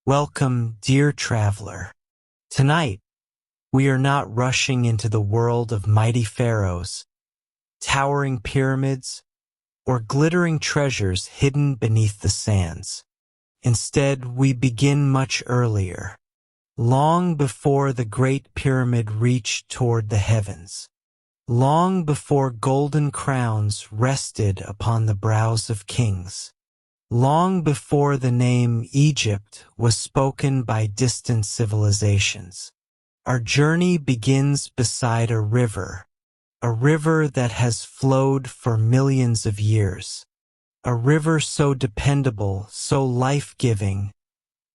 Welcome, dear traveler. Tonight, we are not rushing into the world of mighty pharaohs, towering pyramids, or glittering treasures hidden beneath the sands. Instead, we begin much earlier, long before the Great Pyramid reached toward the heavens, long before golden crowns rested upon the brows of kings, long before the name Egypt was spoken by distant civilizations. Our journey begins beside a river that has flowed for millions of years, a river so dependable, so life-giving,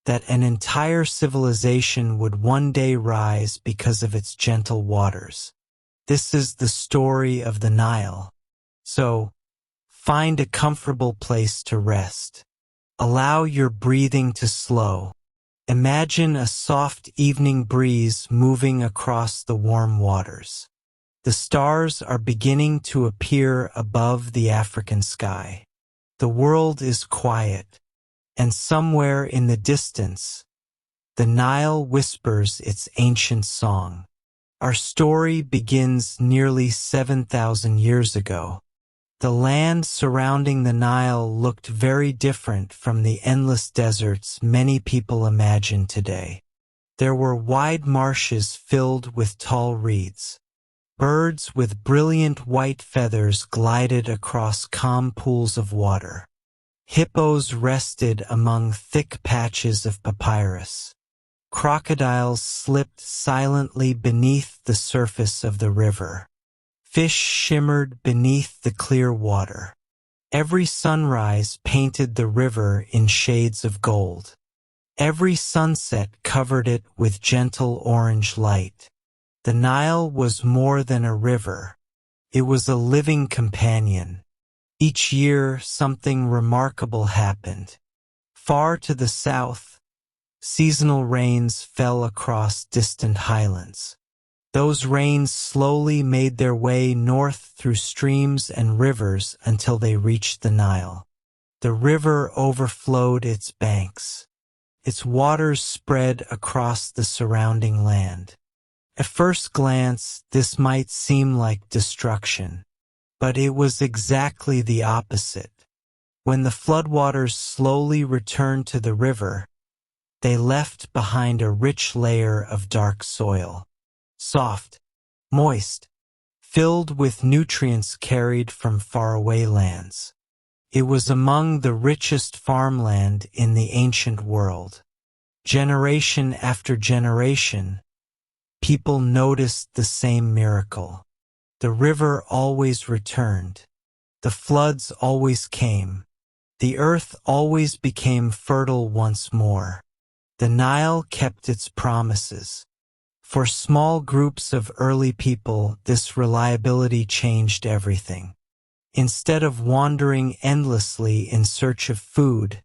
that an entire civilization would one day rise because of its gentle waters. This is the story of the Nile. So, find a comfortable place to rest. Allow your breathing to slow. Imagine a soft evening breeze moving across the warm waters. The stars are beginning to appear above the African sky. The world is quiet, and somewhere in the distance, the Nile whispers its ancient song. Our story begins nearly 7,000 years ago. The land surrounding the Nile looked very different from the endless deserts many people imagine today. There were wide marshes filled with tall reeds. Birds with brilliant white feathers glided across calm pools of water. Hippos rested among thick patches of papyrus. Crocodiles slipped silently beneath the surface of the river. Fish shimmered beneath the clear water. Every sunrise painted the river in shades of gold. Every sunset covered it with gentle orange light. The Nile was more than a river. It was a living companion. Each year, something remarkable happened. Far to the south, seasonal rains fell across distant highlands. Those rains slowly made their way north through streams and rivers until they reached the Nile. The river overflowed its banks. Its waters spread across the surrounding land. At first glance, this might seem like destruction, but it was exactly the opposite. When the floodwaters slowly returned to the river, they left behind a rich layer of dark soil. Soft, moist, filled with nutrients carried from faraway lands. It was among the richest farmland in the ancient world. Generation after generation, people noticed the same miracle. The river always returned. The floods always came. The earth always became fertile once more. The Nile kept its promises. For small groups of early people, this reliability changed everything. Instead of wandering endlessly in search of food,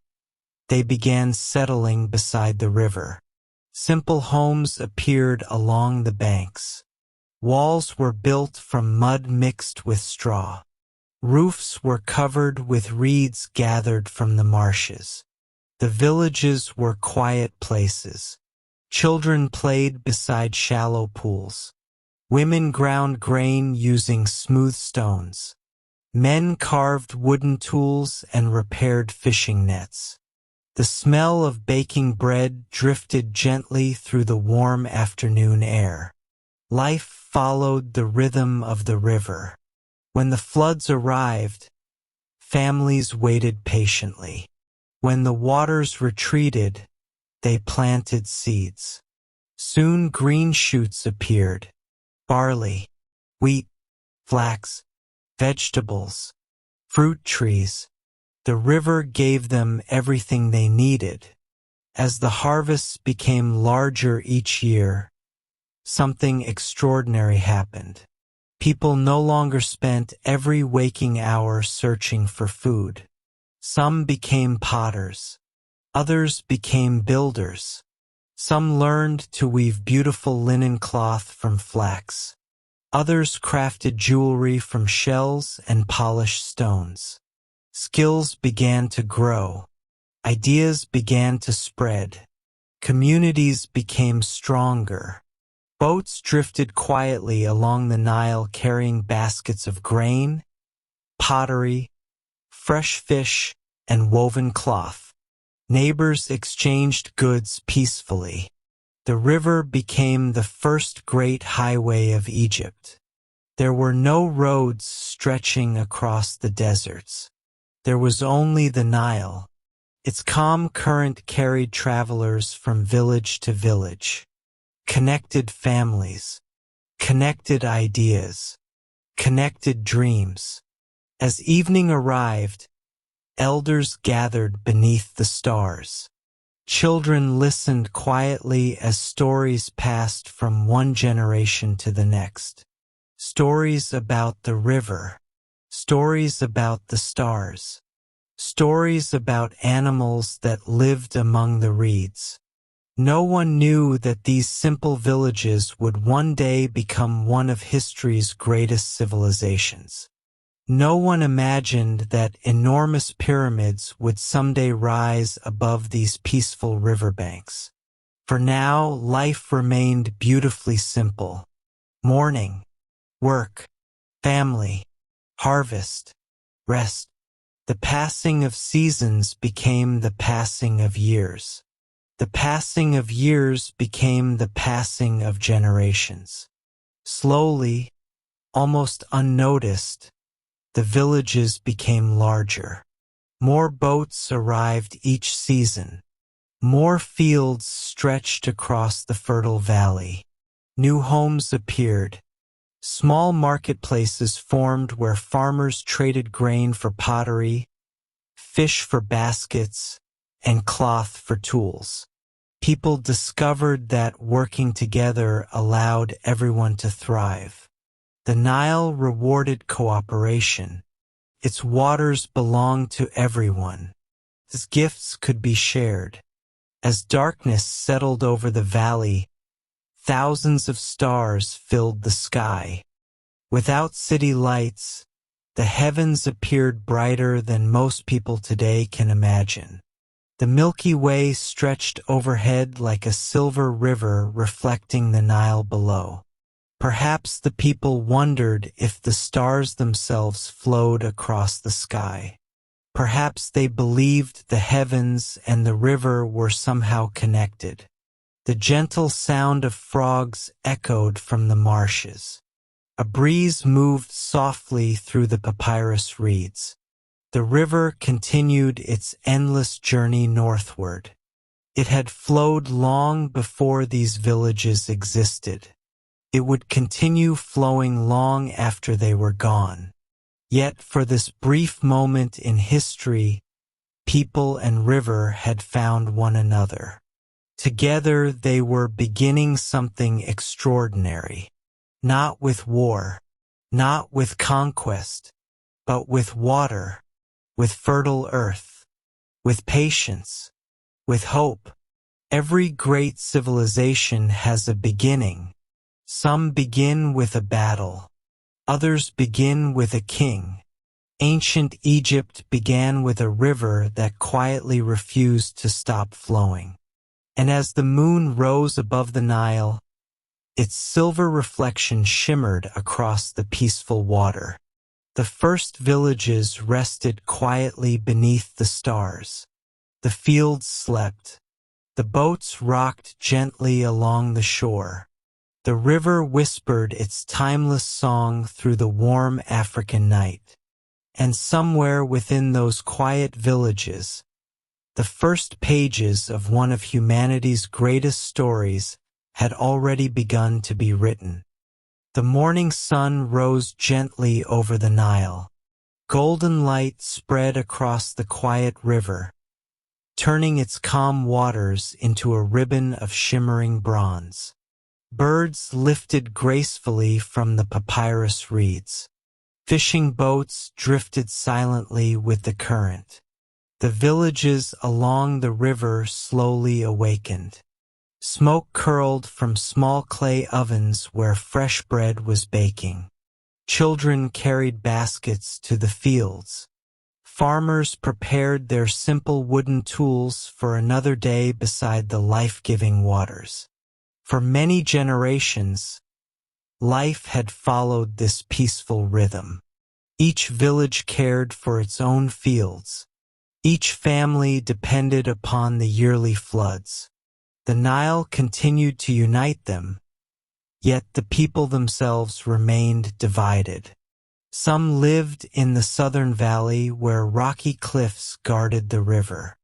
they began settling beside the river. Simple homes appeared along the banks. Walls were built from mud mixed with straw. Roofs were covered with reeds gathered from the marshes. The villages were quiet places. Children played beside shallow pools. Women ground grain using smooth stones. Men carved wooden tools and repaired fishing nets. The smell of baking bread drifted gently through the warm afternoon air. Life followed the rhythm of the river. When the floods arrived, families waited patiently. When the waters retreated, they planted seeds. Soon green shoots appeared. Barley, wheat, flax, vegetables, fruit trees. The river gave them everything they needed. As the harvests became larger each year, something extraordinary happened. People no longer spent every waking hour searching for food. Some became potters. Others became builders. Some learned to weave beautiful linen cloth from flax. Others crafted jewelry from shells and polished stones. Skills began to grow. Ideas began to spread. Communities became stronger. Boats drifted quietly along the Nile carrying baskets of grain, pottery, fresh fish, and woven cloth. Neighbors exchanged goods peacefully. The river became the first great highway of Egypt. There were no roads stretching across the deserts. There was only the Nile. Its calm current carried travelers from village to village, connected families, connected ideas, connected dreams. As evening arrived, elders gathered beneath the stars. Children listened quietly as stories passed from one generation to the next. Stories about the river, stories about the stars, stories about animals that lived among the reeds. No one knew that these simple villages would one day become one of history's greatest civilizations. No one imagined that enormous pyramids would someday rise above these peaceful riverbanks. For now, life remained beautifully simple. Morning, work, family, harvest, rest. The passing of seasons became the passing of years. The passing of years became the passing of generations. Slowly, almost unnoticed, the villages became larger. More boats arrived each season. More fields stretched across the fertile valley. New homes appeared. Small marketplaces formed where farmers traded grain for pottery, fish for baskets, and cloth for tools. People discovered that working together allowed everyone to thrive. The Nile rewarded cooperation. Its waters belonged to everyone. Its gifts could be shared. As darkness settled over the valley, thousands of stars filled the sky. Without city lights, the heavens appeared brighter than most people today can imagine. The Milky Way stretched overhead like a silver river reflecting the Nile below. Perhaps the people wondered if the stars themselves flowed across the sky. Perhaps they believed the heavens and the river were somehow connected. The gentle sound of frogs echoed from the marshes. A breeze moved softly through the papyrus reeds. The river continued its endless journey northward. It had flowed long before these villages existed. It would continue flowing long after they were gone. Yet for this brief moment in history, people and river had found one another. Together they were beginning something extraordinary. Not with war, not with conquest, but with water, with fertile earth, with patience, with hope. Every great civilization has a beginning. Some begin with a battle. Others begin with a king. Ancient Egypt began with a river that quietly refused to stop flowing. And as the moon rose above the Nile, its silver reflection shimmered across the peaceful water. The first villages rested quietly beneath the stars. The fields slept. The boats rocked gently along the shore. The river whispered its timeless song through the warm African night. And somewhere within those quiet villages, the first pages of one of humanity's greatest stories had already begun to be written. The morning sun rose gently over the Nile. Golden light spread across the quiet river, turning its calm waters into a ribbon of shimmering bronze. Birds lifted gracefully from the papyrus reeds. Fishing boats drifted silently with the current. The villages along the river slowly awakened. Smoke curled from small clay ovens where fresh bread was baking. Children carried baskets to the fields. Farmers prepared their simple wooden tools for another day beside the life-giving waters. For many generations, life had followed this peaceful rhythm. Each village cared for its own fields. Each family depended upon the yearly floods. The Nile continued to unite them, yet the people themselves remained divided. Some lived in the southern valley where rocky cliffs guarded the river.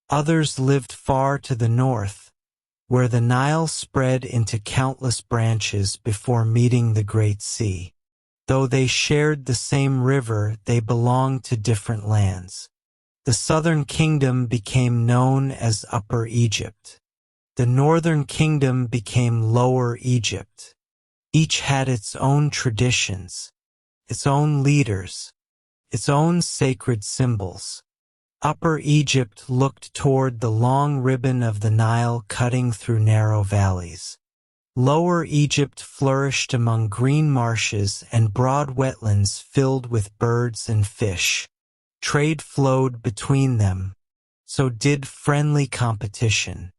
Others lived far to the north, where the Nile spread into countless branches before meeting the Great Sea. Though they shared the same river, they belonged to different lands. The southern kingdom became known as Upper Egypt. The northern kingdom became Lower Egypt. Each had its own traditions, its own leaders, its own sacred symbols. Upper Egypt looked toward the long ribbon of the Nile cutting through narrow valleys. Lower Egypt flourished among green marshes and broad wetlands filled with birds and fish. Trade flowed between them, so did friendly competition.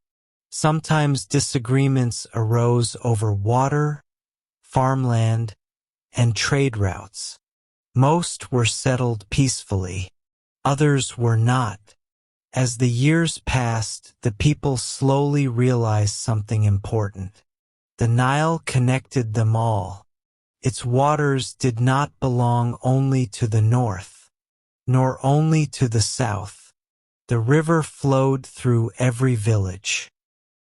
Sometimes disagreements arose over water, farmland, and trade routes. Most were settled peacefully, others were not. As the years passed, the people slowly realized something important. The Nile connected them all. Its waters did not belong only to the north, nor only to the south. The river flowed through every village.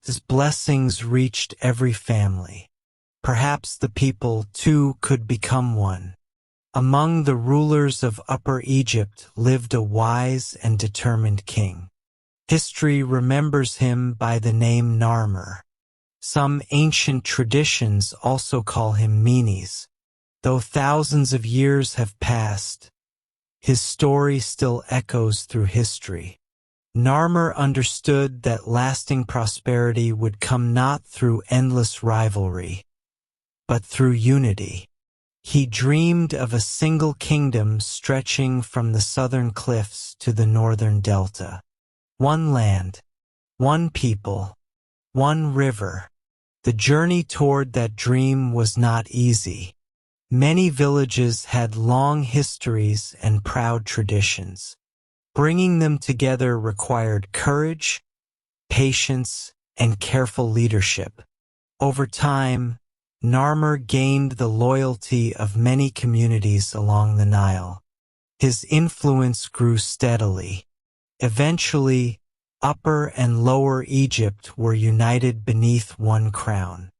Its blessings reached every family. Perhaps the people, too, could become one. Among the rulers of Upper Egypt lived a wise and determined king. History remembers him by the name Narmer. Some ancient traditions also call him Menes. Though thousands of years have passed, his story still echoes through history. Narmer understood that lasting prosperity would come not through endless rivalry, but through unity. He dreamed of a single kingdom stretching from the southern cliffs to the northern delta. One land, one people, one river. The journey toward that dream was not easy. Many villages had long histories and proud traditions. Bringing them together required courage, patience, and careful leadership. Over time, Narmer gained the loyalty of many communities along the Nile. His influence grew steadily. Eventually, Upper and Lower Egypt were united beneath one crown.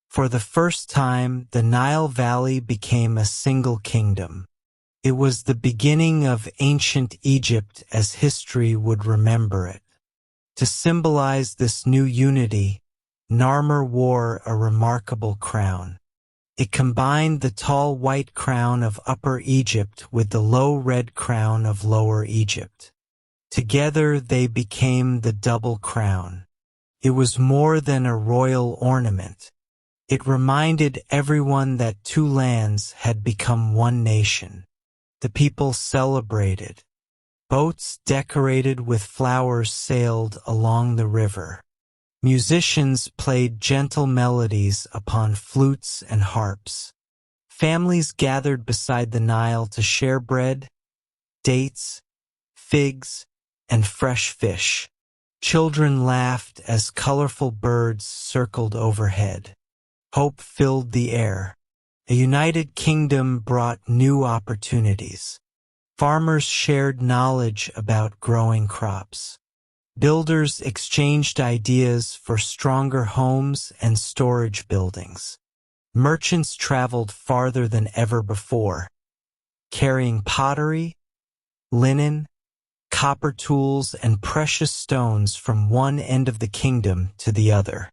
For the first time, the Nile Valley became a single kingdom. It was the beginning of ancient Egypt as history would remember it. To symbolize this new unity, Narmer wore a remarkable crown. It combined the tall white crown of Upper Egypt with the low red crown of Lower Egypt. Together they became the double crown. It was more than a royal ornament. It reminded everyone that two lands had become one nation. The people celebrated. Boats decorated with flowers sailed along the river. Musicians played gentle melodies upon flutes and harps. Families gathered beside the Nile to share bread, dates, figs, and fresh fish. Children laughed as colorful birds circled overhead. Hope filled the air. A united kingdom brought new opportunities. Farmers shared knowledge about growing crops. Builders exchanged ideas for stronger homes and storage buildings. Merchants traveled farther than ever before, carrying pottery, linen, copper tools, and precious stones from one end of the kingdom to the other.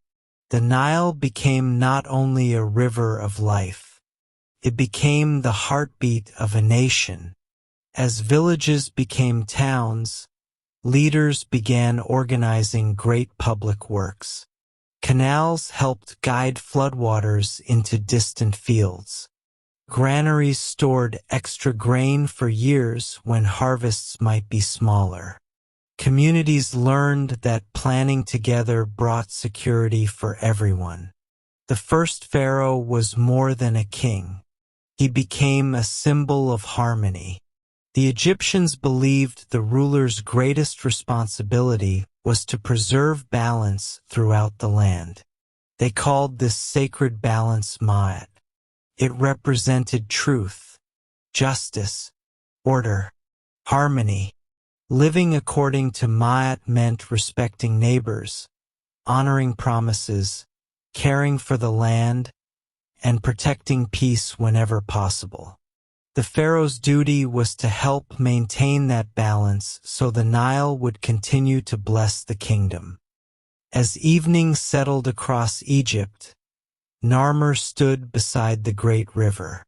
The Nile became not only a river of life, it became the heartbeat of a nation. As villages became towns, leaders began organizing great public works. Canals helped guide floodwaters into distant fields. Granaries stored extra grain for years when harvests might be smaller. Communities learned that planning together brought security for everyone. The first pharaoh was more than a king. He became a symbol of harmony. The Egyptians believed the ruler's greatest responsibility was to preserve balance throughout the land. They called this sacred balance Ma'at. It represented truth, justice, order, harmony. Living according to Ma'at meant respecting neighbors, honoring promises, caring for the land, and protecting peace whenever possible. The pharaoh's duty was to help maintain that balance so the Nile would continue to bless the kingdom. As evening settled across Egypt, Narmer stood beside the great river.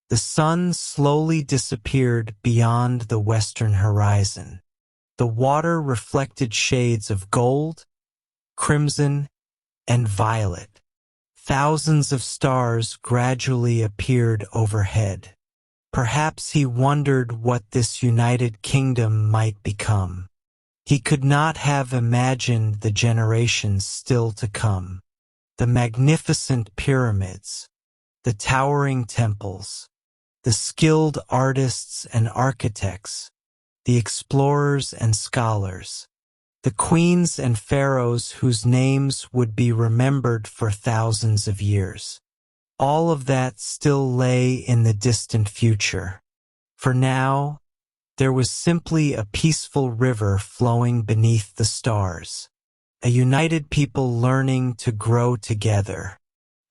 The sun slowly disappeared beyond the western horizon. The water reflected shades of gold, crimson, and violet. Thousands of stars gradually appeared overhead. Perhaps he wondered what this united kingdom might become. He could not have imagined the generations still to come. The magnificent pyramids, the towering temples, the skilled artists and architects, the explorers and scholars, the queens and pharaohs whose names would be remembered for thousands of years. All of that still lay in the distant future. For now, there was simply a peaceful river flowing beneath the stars, a united people learning to grow together,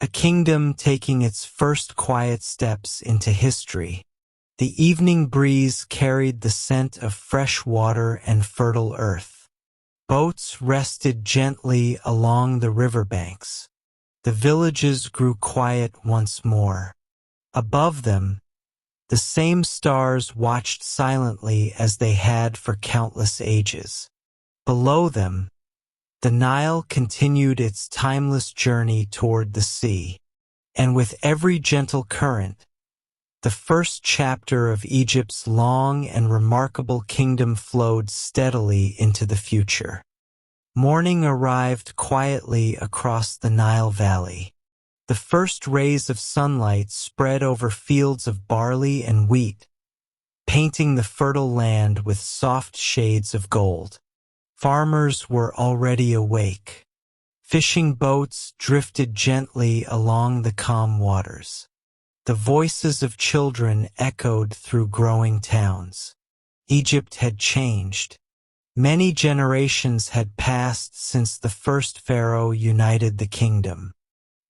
a kingdom taking its first quiet steps into history. The evening breeze carried the scent of fresh water and fertile earth. Boats rested gently along the riverbanks. The villages grew quiet once more. Above them, the same stars watched silently as they had for countless ages. Below them, the Nile continued its timeless journey toward the sea, and with every gentle current, the first chapter of Egypt's long and remarkable kingdom flowed steadily into the future. Morning arrived quietly across the Nile Valley. The first rays of sunlight spread over fields of barley and wheat, painting the fertile land with soft shades of gold. Farmers were already awake. Fishing boats drifted gently along the calm waters. The voices of children echoed through growing towns. Egypt had changed. Many generations had passed since the first pharaoh united the kingdom.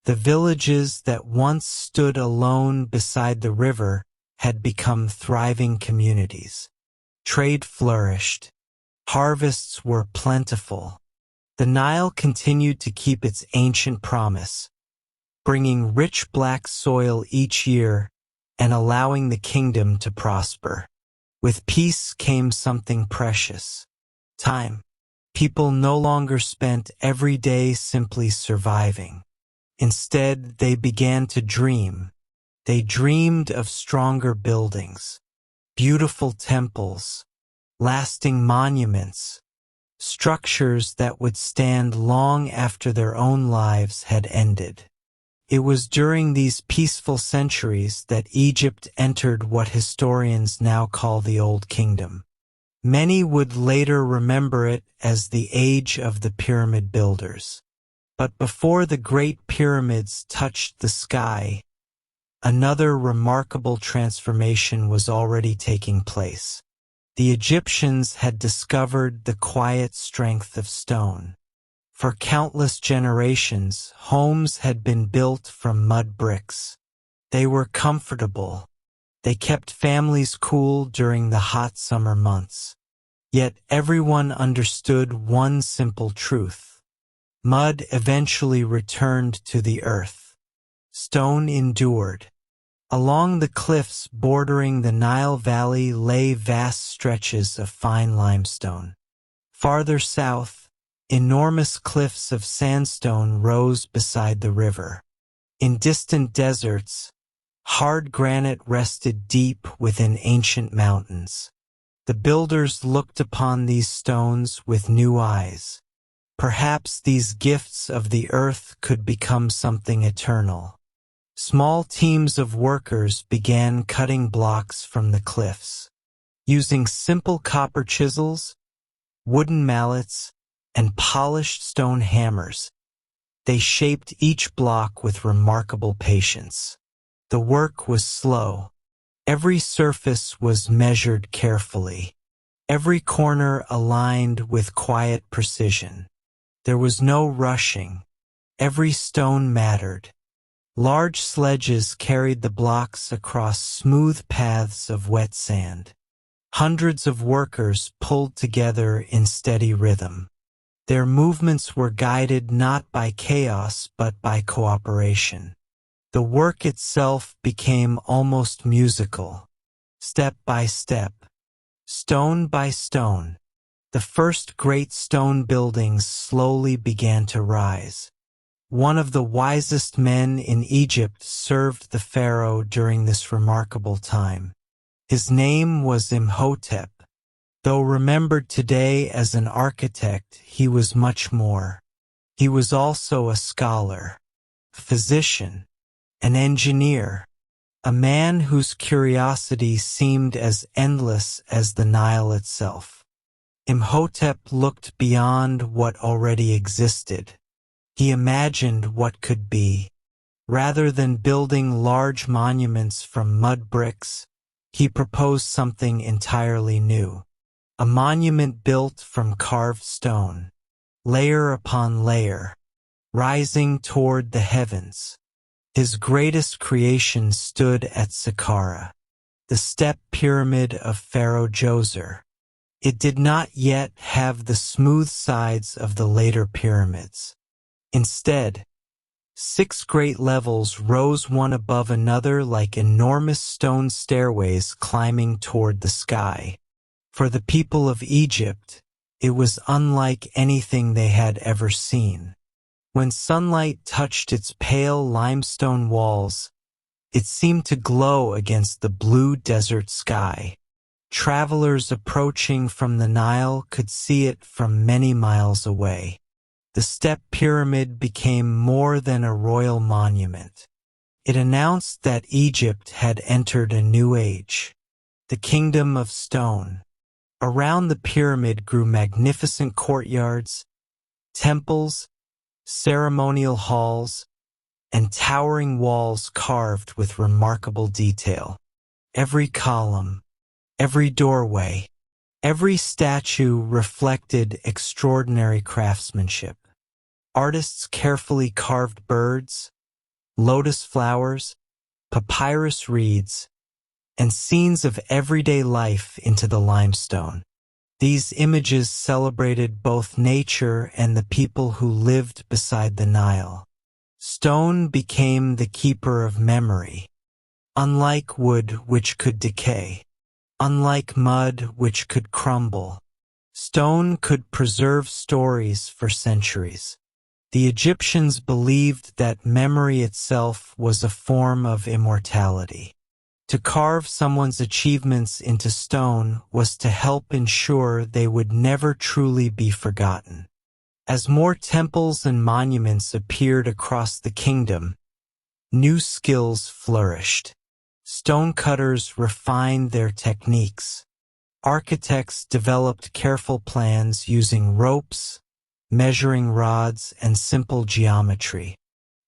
The villages that once stood alone beside the river had become thriving communities. Trade flourished. Harvests were plentiful. The Nile continued to keep its ancient promise, bringing rich black soil each year and allowing the kingdom to prosper. With peace came something precious. Time. People no longer spent every day simply surviving. Instead, they began to dream. They dreamed of stronger buildings, beautiful temples, lasting monuments, structures that would stand long after their own lives had ended. It was during these peaceful centuries that Egypt entered what historians now call the Old Kingdom. Many would later remember it as the age of the pyramid builders. But before the Great Pyramids touched the sky, another remarkable transformation was already taking place. The Egyptians had discovered the quiet strength of stone. For countless generations, homes had been built from mud bricks. They were comfortable. They kept families cool during the hot summer months. Yet everyone understood one simple truth. Mud eventually returned to the earth. Stone endured. Along the cliffs bordering the Nile Valley lay vast stretches of fine limestone. Farther south, enormous cliffs of sandstone rose beside the river. In distant deserts, Hard granite rested deep within ancient mountains. The builders looked upon these stones with new eyes. Perhaps these gifts of the earth could become something eternal. Small teams of workers began cutting blocks from the cliffs. Using simple copper chisels, wooden mallets, and polished stone hammers, they shaped each block with remarkable patience. The work was slow. Every surface was measured carefully. Every corner aligned with quiet precision. There was no rushing. Every stone mattered. Large sledges carried the blocks across smooth paths of wet sand. Hundreds of workers pulled together in steady rhythm. Their movements were guided not by chaos but by cooperation. The work itself became almost musical. Step by step, stone by stone, the first great stone buildings slowly began to rise. One of the wisest men in Egypt served the pharaoh during this remarkable time. His name was Imhotep. Though remembered today as an architect, he was much more. He was also a scholar, a physician, an engineer, a man whose curiosity seemed as endless as the Nile itself. Imhotep looked beyond what already existed. He imagined what could be. Rather than building large monuments from mud bricks, he proposed something entirely new. A monument built from carved stone, layer upon layer, rising toward the heavens. His greatest creation stood at Saqqara, the step pyramid of Pharaoh Djoser. It did not yet have the smooth sides of the later pyramids. Instead, 6 great levels rose one above another like enormous stone stairways climbing toward the sky. For the people of Egypt, it was unlike anything they had ever seen. When sunlight touched its pale limestone walls, it seemed to glow against the blue desert sky. Travelers approaching from the Nile could see it from many miles away. The step pyramid became more than a royal monument. It announced that Egypt had entered a new age, the kingdom of stone. Around the pyramid grew magnificent courtyards, temples, ceremonial halls, and towering walls carved with remarkable detail. Every column, every doorway, every statue reflected extraordinary craftsmanship. Artists carefully carved birds, lotus flowers, papyrus reeds, and scenes of everyday life into the limestone. These images celebrated both nature and the people who lived beside the Nile. Stone became the keeper of memory. Unlike wood, which could decay, unlike mud, which could crumble, stone could preserve stories for centuries. The Egyptians believed that memory itself was a form of immortality. To carve someone's achievements into stone was to help ensure they would never truly be forgotten. As more temples and monuments appeared across the kingdom, new skills flourished. Stonecutters refined their techniques. Architects developed careful plans using ropes, measuring rods, and simple geometry.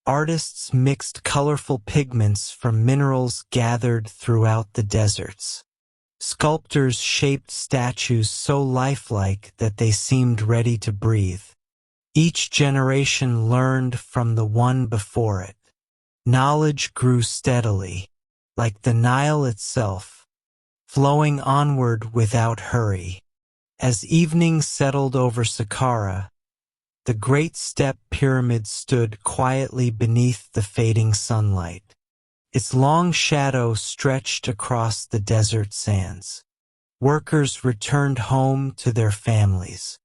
Artists mixed colorful pigments from minerals gathered throughout the deserts. Sculptors shaped statues so lifelike that they seemed ready to breathe. Each generation learned from the one before it. Knowledge grew steadily, like the Nile itself, flowing onward without hurry. As evening settled over Saqqara, the great step pyramid stood quietly beneath the fading sunlight. Its long shadow stretched across the desert sands. Workers returned home to their families.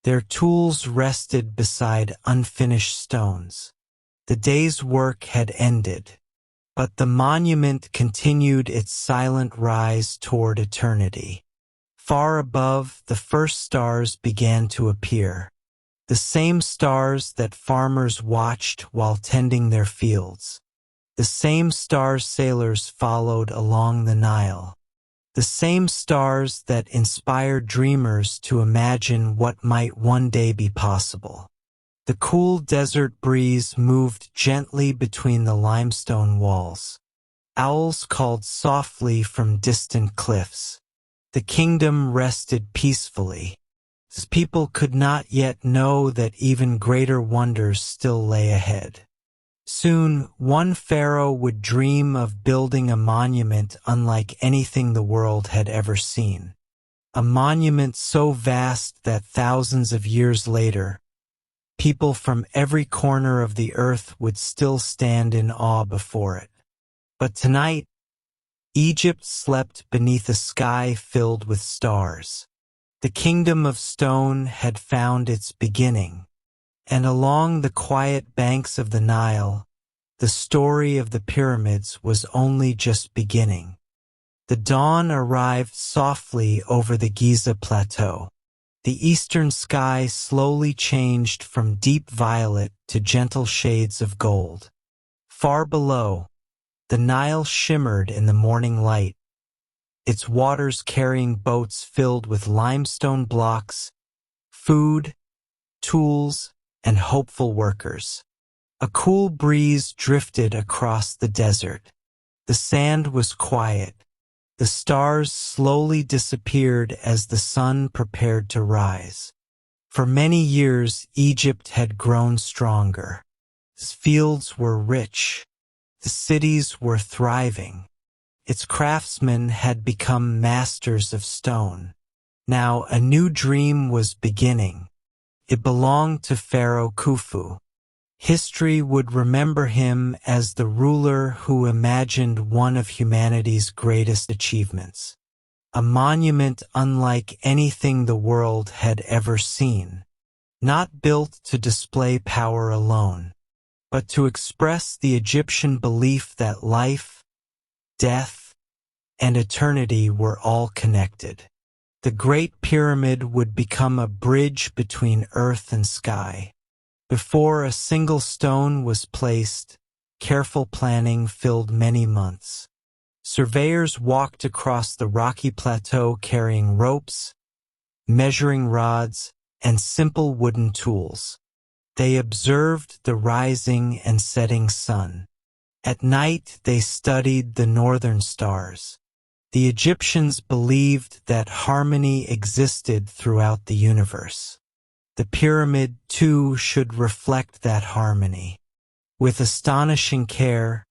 Their tools rested beside unfinished stones. The day's work had ended. But the monument continued its silent rise toward eternity. Far above, the first stars began to appear. The same stars that farmers watched while tending their fields. The same stars sailors followed along the Nile. The same stars that inspired dreamers to imagine what might one day be possible. The cool desert breeze moved gently between the limestone walls. Owls called softly from distant cliffs. The kingdom rested peacefully, as people could not yet know that even greater wonders still lay ahead. Soon, one pharaoh would dream of building a monument unlike anything the world had ever seen. A monument so vast that thousands of years later, people from every corner of the earth would still stand in awe before it. But tonight, Egypt slept beneath a sky filled with stars. The kingdom of stone had found its beginning, and along the quiet banks of the Nile, the story of the pyramids was only just beginning. The dawn arrived softly over the Giza plateau. The eastern sky slowly changed from deep violet to gentle shades of gold. Far below, the Nile shimmered in the morning light, its waters carrying boats filled with limestone blocks, food, tools, and hopeful workers. A cool breeze drifted across the desert. The sand was quiet. The stars slowly disappeared as the sun prepared to rise. For many years, Egypt had grown stronger. Its fields were rich. The cities were thriving. Its craftsmen had become masters of stone. Now a new dream was beginning. It belonged to Pharaoh Khufu. History would remember him as the ruler who imagined one of humanity's greatest achievements. A monument unlike anything the world had ever seen. Not built to display power alone, but to express the Egyptian belief that life, death, and eternity were all connected. The Great Pyramid would become a bridge between earth and sky. Before a single stone was placed, careful planning filled many months. Surveyors walked across the rocky plateau carrying ropes, measuring rods, and simple wooden tools. They observed the rising and setting sun. At night they studied the northern stars. The Egyptians believed that harmony existed throughout the universe. The pyramid, too, should reflect that harmony. With astonishing care,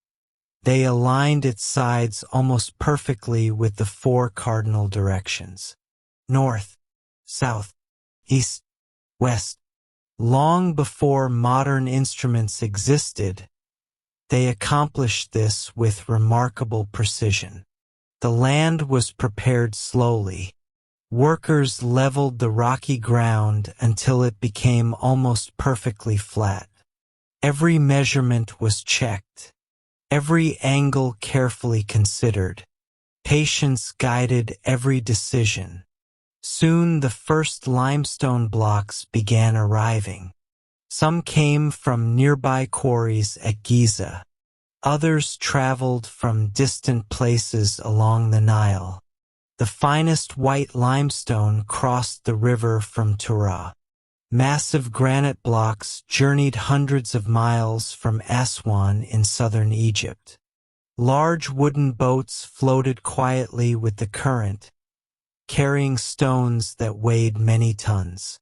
they aligned its sides almost perfectly with the four cardinal directions: north, south, east, west. Long before modern instruments existed, they accomplished this with remarkable precision. The land was prepared slowly. Workers leveled the rocky ground until it became almost perfectly flat. Every measurement was checked, every angle carefully considered. Patience guided every decision. Soon the first limestone blocks began arriving. Some came from nearby quarries at Giza. Others traveled from distant places along the Nile. The finest white limestone crossed the river from Tura. Massive granite blocks journeyed hundreds of miles from Aswan in southern Egypt. Large wooden boats floated quietly with the current, carrying stones that weighed many tons.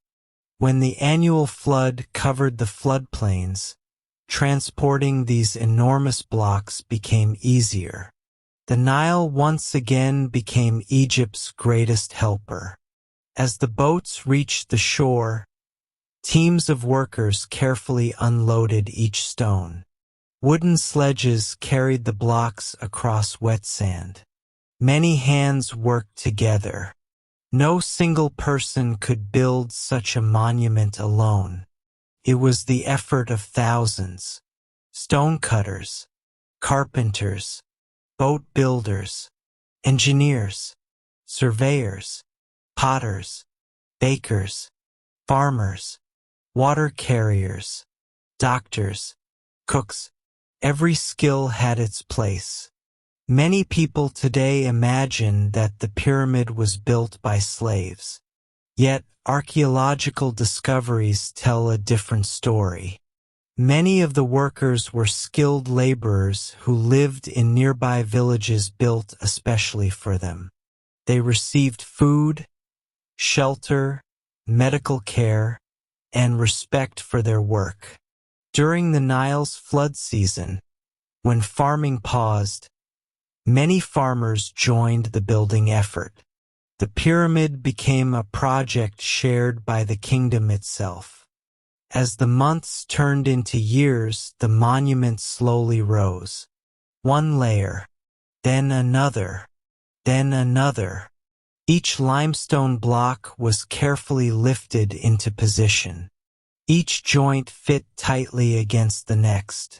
When the annual flood covered the floodplains, transporting these enormous blocks became easier. The Nile once again became Egypt's greatest helper. As the boats reached the shore, teams of workers carefully unloaded each stone. Wooden sledges carried the blocks across wet sand. Many hands worked together. No single person could build such a monument alone. It was the effort of thousands: stonecutters, carpenters, boat builders, engineers, surveyors, potters, bakers, farmers, water carriers, doctors, cooks. Every skill had its place. Many people today imagine that the pyramid was built by slaves. Yet, archaeological discoveries tell a different story. Many of the workers were skilled laborers who lived in nearby villages built especially for them. They received food, shelter, medical care, and respect for their work. During the Nile's flood season, when farming paused, many farmers joined the building effort. The pyramid became a project shared by the kingdom itself. As the months turned into years, the monument slowly rose. One layer, then another, then another. Each limestone block was carefully lifted into position. Each joint fit tightly against the next,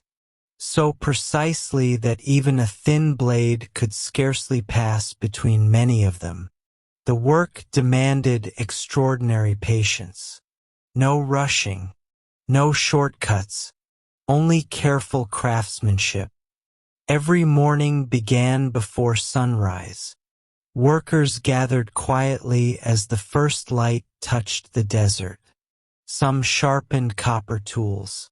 so precisely that even a thin blade could scarcely pass between many of them. The work demanded extraordinary patience. No rushing, no shortcuts, only careful craftsmanship. Every morning began before sunrise. Workers gathered quietly as the first light touched the desert. Some sharpened copper tools.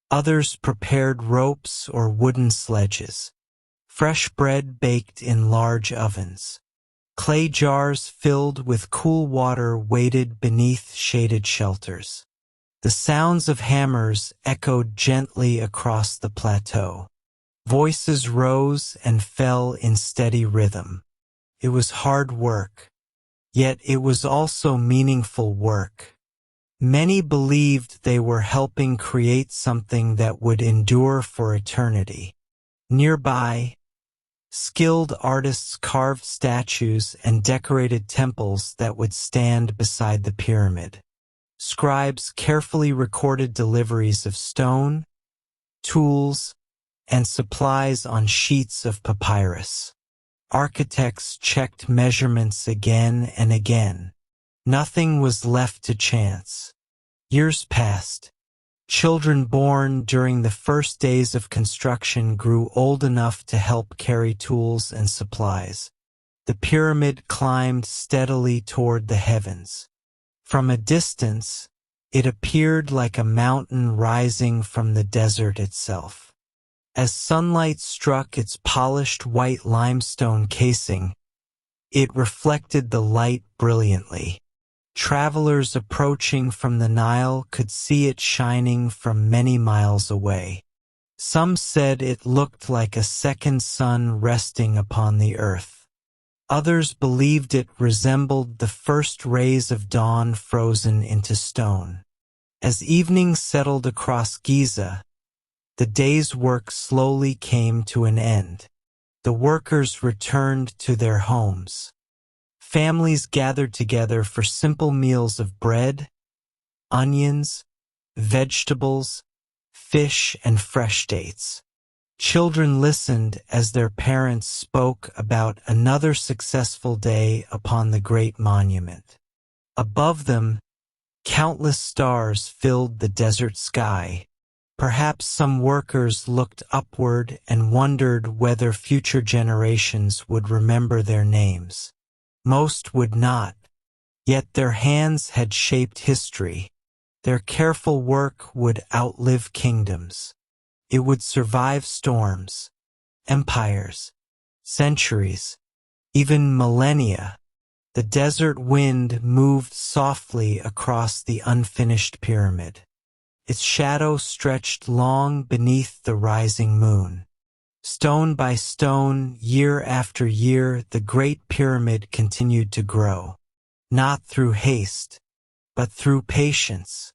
Others prepared ropes or wooden sledges. Fresh bread baked in large ovens. Clay jars filled with cool water waited beneath shaded shelters. The sounds of hammers echoed gently across the plateau. Voices rose and fell in steady rhythm. It was hard work, yet it was also meaningful work. Many believed they were helping create something that would endure for eternity. Nearby, skilled artists carved statues and decorated temples that would stand beside the pyramid. Scribes carefully recorded deliveries of stone, tools, and supplies on sheets of papyrus. Architects checked measurements again and again. Nothing was left to chance. Years passed. Children born during the first days of construction grew old enough to help carry tools and supplies. The pyramid climbed steadily toward the heavens. From a distance, it appeared like a mountain rising from the desert itself. As sunlight struck its polished white limestone casing, it reflected the light brilliantly. Travelers approaching from the Nile could see it shining from many miles away. Some said it looked like a second sun resting upon the earth. Others believed it resembled the first rays of dawn frozen into stone. As evening settled across Giza, the day's work slowly came to an end. The workers returned to their homes. Families gathered together for simple meals of bread, onions, vegetables, fish, and fresh dates. Children listened as their parents spoke about another successful day upon the great monument. Above them, countless stars filled the desert sky. Perhaps some workers looked upward and wondered whether future generations would remember their names. Most would not, yet their hands had shaped history. Their careful work would outlive kingdoms. It would survive storms, empires, centuries, even millennia. The desert wind moved softly across the unfinished pyramid. Its shadow stretched long beneath the rising moon. Stone by stone, year after year, the Great Pyramid continued to grow. Not through haste, but through patience.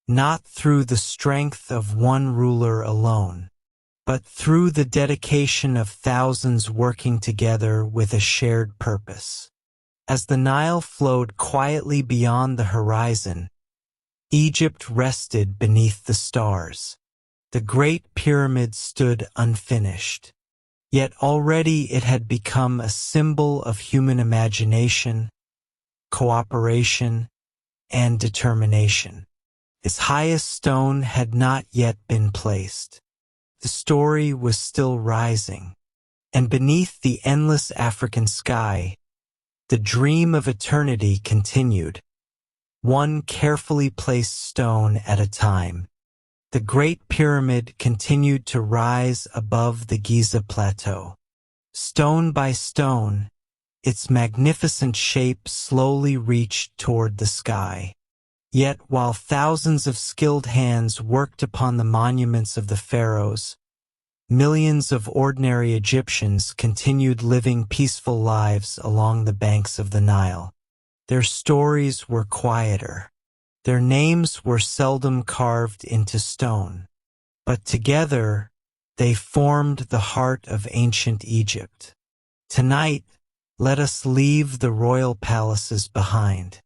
Not through the strength of one ruler alone, but through the dedication of thousands working together with a shared purpose. As the Nile flowed quietly beyond the horizon, Egypt rested beneath the stars. The Great Pyramid stood unfinished. Yet already it had become a symbol of human imagination, cooperation, and determination. Its highest stone had not yet been placed. The story was still rising, and beneath the endless African sky, the dream of eternity continued, one carefully placed stone at a time. The Great Pyramid continued to rise above the Giza Plateau. Stone by stone, its magnificent shape slowly reached toward the sky. Yet while thousands of skilled hands worked upon the monuments of the pharaohs, millions of ordinary Egyptians continued living peaceful lives along the banks of the Nile. Their stories were quieter. Their names were seldom carved into stone. But together, they formed the heart of ancient Egypt. Tonight, let us leave the royal palaces behind.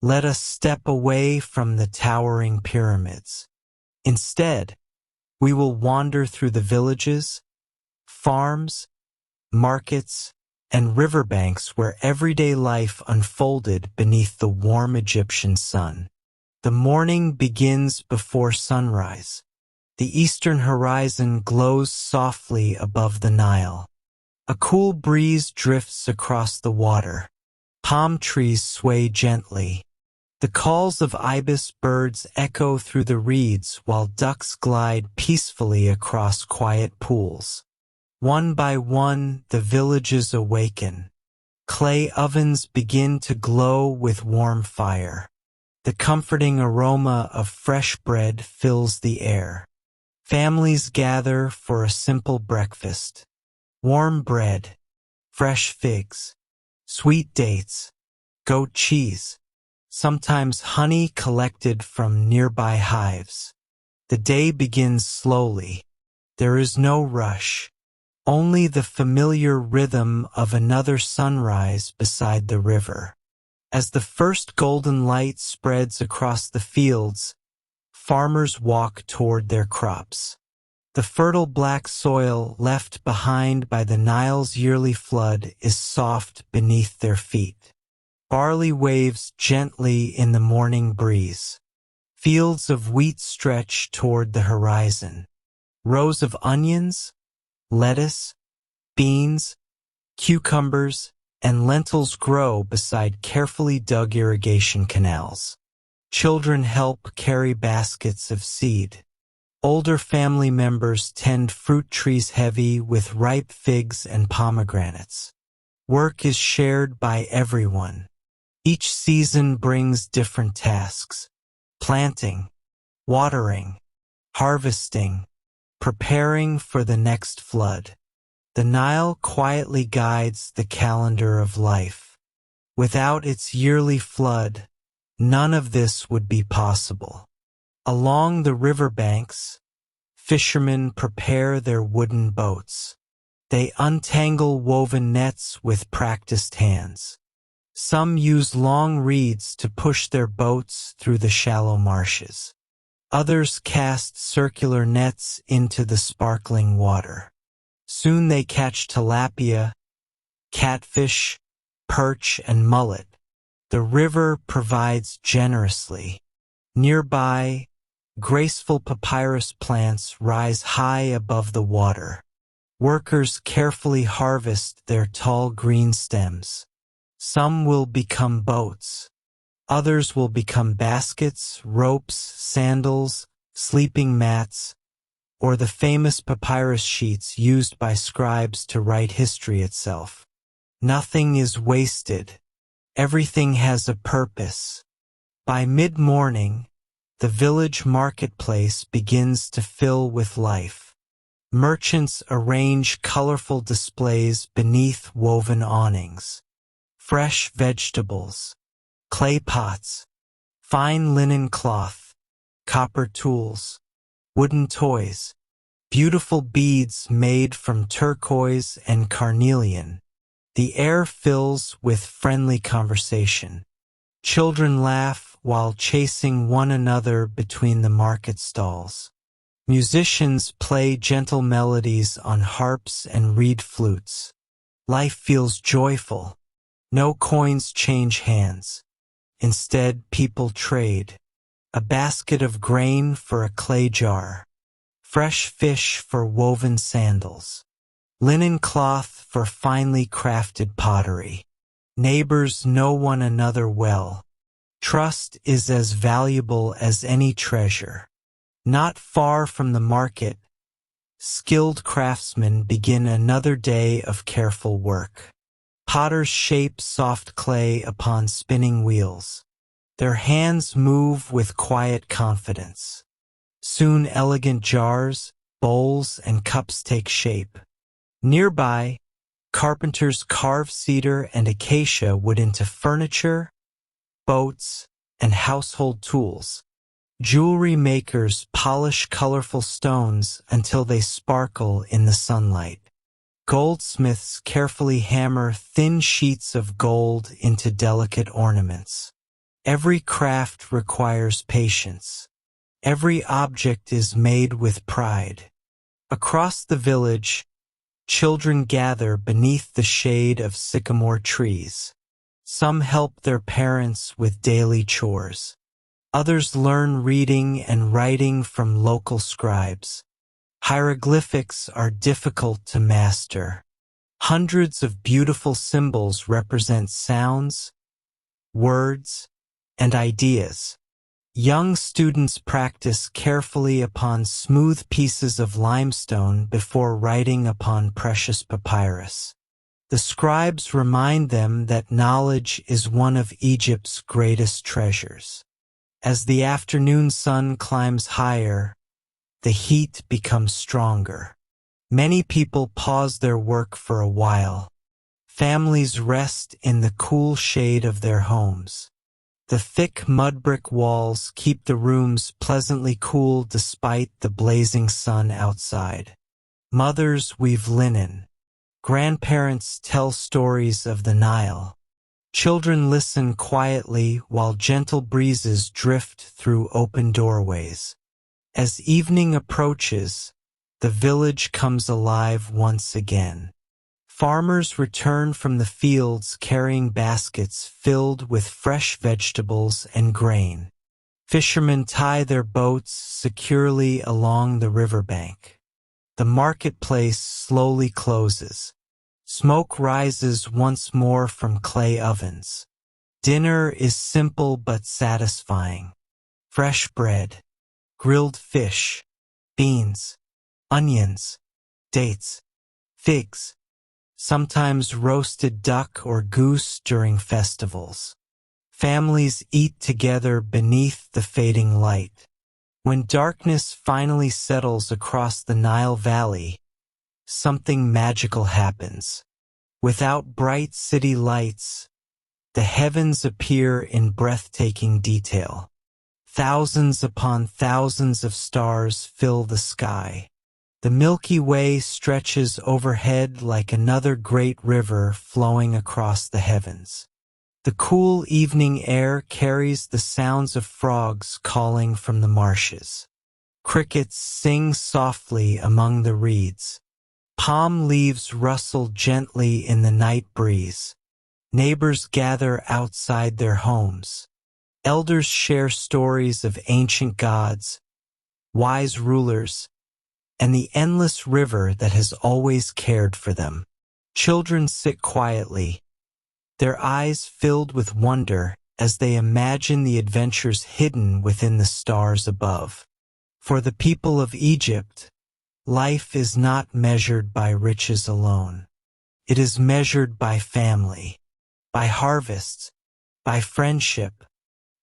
Let us step away from the towering pyramids. Instead, we will wander through the villages, farms, markets, and riverbanks where everyday life unfolded beneath the warm Egyptian sun. The morning begins before sunrise. The eastern horizon glows softly above the Nile. A cool breeze drifts across the water. Palm trees sway gently. The calls of ibis birds echo through the reeds while ducks glide peacefully across quiet pools. One by one, the villages awaken. Clay ovens begin to glow with warm fire. The comforting aroma of fresh bread fills the air. Families gather for a simple breakfast. Warm bread, fresh figs, sweet dates, goat cheese, sometimes honey collected from nearby hives. The day begins slowly. There is no rush, only the familiar rhythm of another sunrise beside the river. As the first golden light spreads across the fields, farmers walk toward their crops. The fertile black soil left behind by the Nile's yearly flood is soft beneath their feet. Barley waves gently in the morning breeze. Fields of wheat stretch toward the horizon. Rows of onions, lettuce, beans, cucumbers, and lentils grow beside carefully dug irrigation canals. Children help carry baskets of seed. Older family members tend fruit trees heavy with ripe figs and pomegranates. Work is shared by everyone. Each season brings different tasks: planting, watering, harvesting, preparing for the next flood. The Nile quietly guides the calendar of life. Without its yearly flood, none of this would be possible. Along the riverbanks, fishermen prepare their wooden boats. They untangle woven nets with practiced hands. Some use long reeds to push their boats through the shallow marshes. Others cast circular nets into the sparkling water. Soon they catch tilapia, catfish, perch, and mullet. The river provides generously. Nearby, graceful papyrus plants rise high above the water. Workers carefully harvest their tall green stems. Some will become boats. Others will become baskets, ropes, sandals, sleeping mats, or the famous papyrus sheets used by scribes to write history itself. Nothing is wasted. Everything has a purpose. By mid-morning, the village marketplace begins to fill with life. Merchants arrange colorful displays beneath woven awnings. Fresh vegetables, clay pots, fine linen cloth, copper tools, wooden toys, beautiful beads made from turquoise and carnelian. The air fills with friendly conversation. Children laugh while chasing one another between the market stalls. Musicians play gentle melodies on harps and reed flutes. Life feels joyful. No coins change hands. Instead, people trade. A basket of grain for a clay jar. Fresh fish for woven sandals. Linen cloth for finely crafted pottery. Neighbors know one another well. Trust is as valuable as any treasure. Not far from the market, skilled craftsmen begin another day of careful work. Potters shape soft clay upon spinning wheels. Their hands move with quiet confidence. Soon elegant jars, bowls, and cups take shape. Nearby, carpenters carve cedar and acacia wood into furniture, boats, and household tools. Jewelry makers polish colorful stones until they sparkle in the sunlight. Goldsmiths carefully hammer thin sheets of gold into delicate ornaments. Every craft requires patience. Every object is made with pride. Across the village, children gather beneath the shade of sycamore trees. Some help their parents with daily chores. Others learn reading and writing from local scribes. Hieroglyphics are difficult to master. Hundreds of beautiful symbols represent sounds, words, and ideas. Young students practice carefully upon smooth pieces of limestone before writing upon precious papyrus. The scribes remind them that knowledge is one of Egypt's greatest treasures. As the afternoon sun climbs higher, the heat becomes stronger. Many people pause their work for a while. Families rest in the cool shade of their homes. The thick mud brick walls keep the rooms pleasantly cool despite the blazing sun outside. Mothers weave linen. Grandparents tell stories of the Nile. Children listen quietly while gentle breezes drift through open doorways. As evening approaches, the village comes alive once again. Farmers return from the fields carrying baskets filled with fresh vegetables and grain. Fishermen tie their boats securely along the riverbank. The marketplace slowly closes. Smoke rises once more from clay ovens. Dinner is simple but satisfying. Fresh bread, grilled fish, beans, onions, dates, figs, sometimes roasted duck or goose during festivals. Families eat together beneath the fading light. When darkness finally settles across the Nile Valley, something magical happens. Without bright city lights, the heavens appear in breathtaking detail. Thousands upon thousands of stars fill the sky. The Milky Way stretches overhead like another great river flowing across the heavens. The cool evening air carries the sounds of frogs calling from the marshes. Crickets sing softly among the reeds. Palm leaves rustle gently in the night breeze. Neighbors gather outside their homes. Elders share stories of ancient gods, wise rulers, and the endless river that has always cared for them. Children sit quietly, their eyes filled with wonder as they imagine the adventures hidden within the stars above. For the people of Egypt, life is not measured by riches alone. It is measured by family, by harvests, by friendship,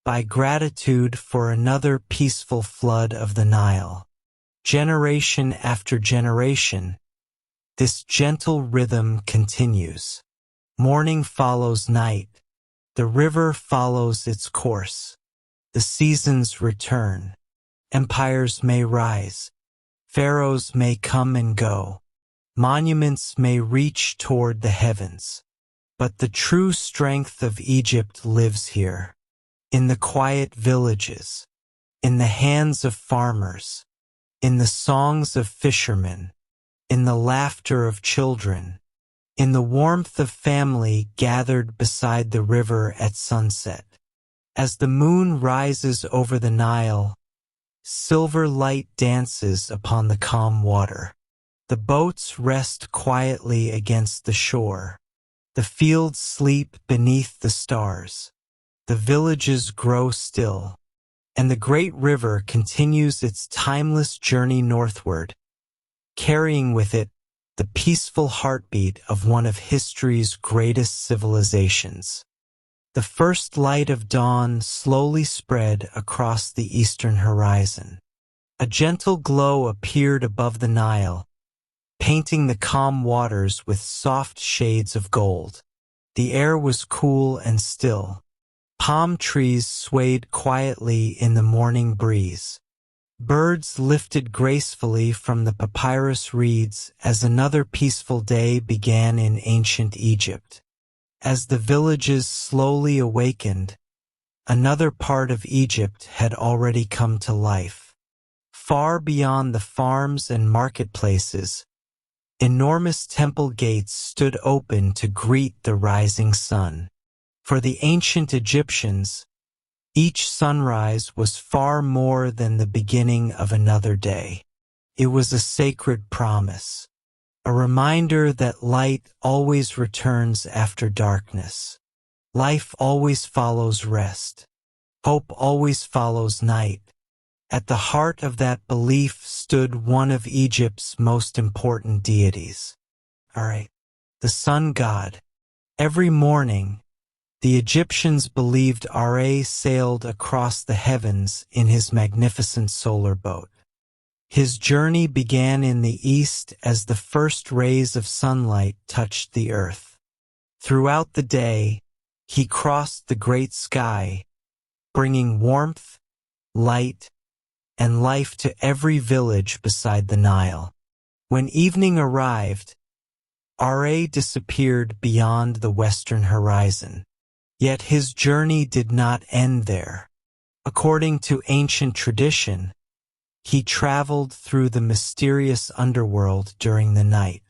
by gratitude for another peaceful flood of the Nile. Generation after generation, this gentle rhythm continues. Morning follows night. The river follows its course. The seasons return. Empires may rise. Pharaohs may come and go. Monuments may reach toward the heavens. But the true strength of Egypt lives here. In the quiet villages. In the hands of farmers. in the songs of fishermen, in the laughter of children, in the warmth of family gathered beside the river at sunset. As the moon rises over the Nile, silver light dances upon the calm water. The boats rest quietly against the shore. The fields sleep beneath the stars. The villages grow still, and the great river continues its timeless journey northward, carrying with it the peaceful heartbeat of one of history's greatest civilizations. The first light of dawn slowly spread across the eastern horizon. A gentle glow appeared above the Nile, painting the calm waters with soft shades of gold. The air was cool and still. Palm trees swayed quietly in the morning breeze. Birds lifted gracefully from the papyrus reeds as another peaceful day began in ancient Egypt. As the villages slowly awakened, another part of Egypt had already come to life. Far beyond the farms and marketplaces, enormous temple gates stood open to greet the rising sun. For the ancient Egyptians, each sunrise was far more than the beginning of another day. It was a sacred promise, a reminder that light always returns after darkness. Life always follows rest. Hope always follows night. At the heart of that belief stood one of Egypt's most important deities. The sun god. Every morning, the Egyptians believed Ra sailed across the heavens in his magnificent solar boat. His journey began in the east as the first rays of sunlight touched the earth. Throughout the day, he crossed the great sky, bringing warmth, light, and life to every village beside the Nile. When evening arrived, Ra disappeared beyond the western horizon. Yet his journey did not end there. According to ancient tradition, he traveled through the mysterious underworld during the night.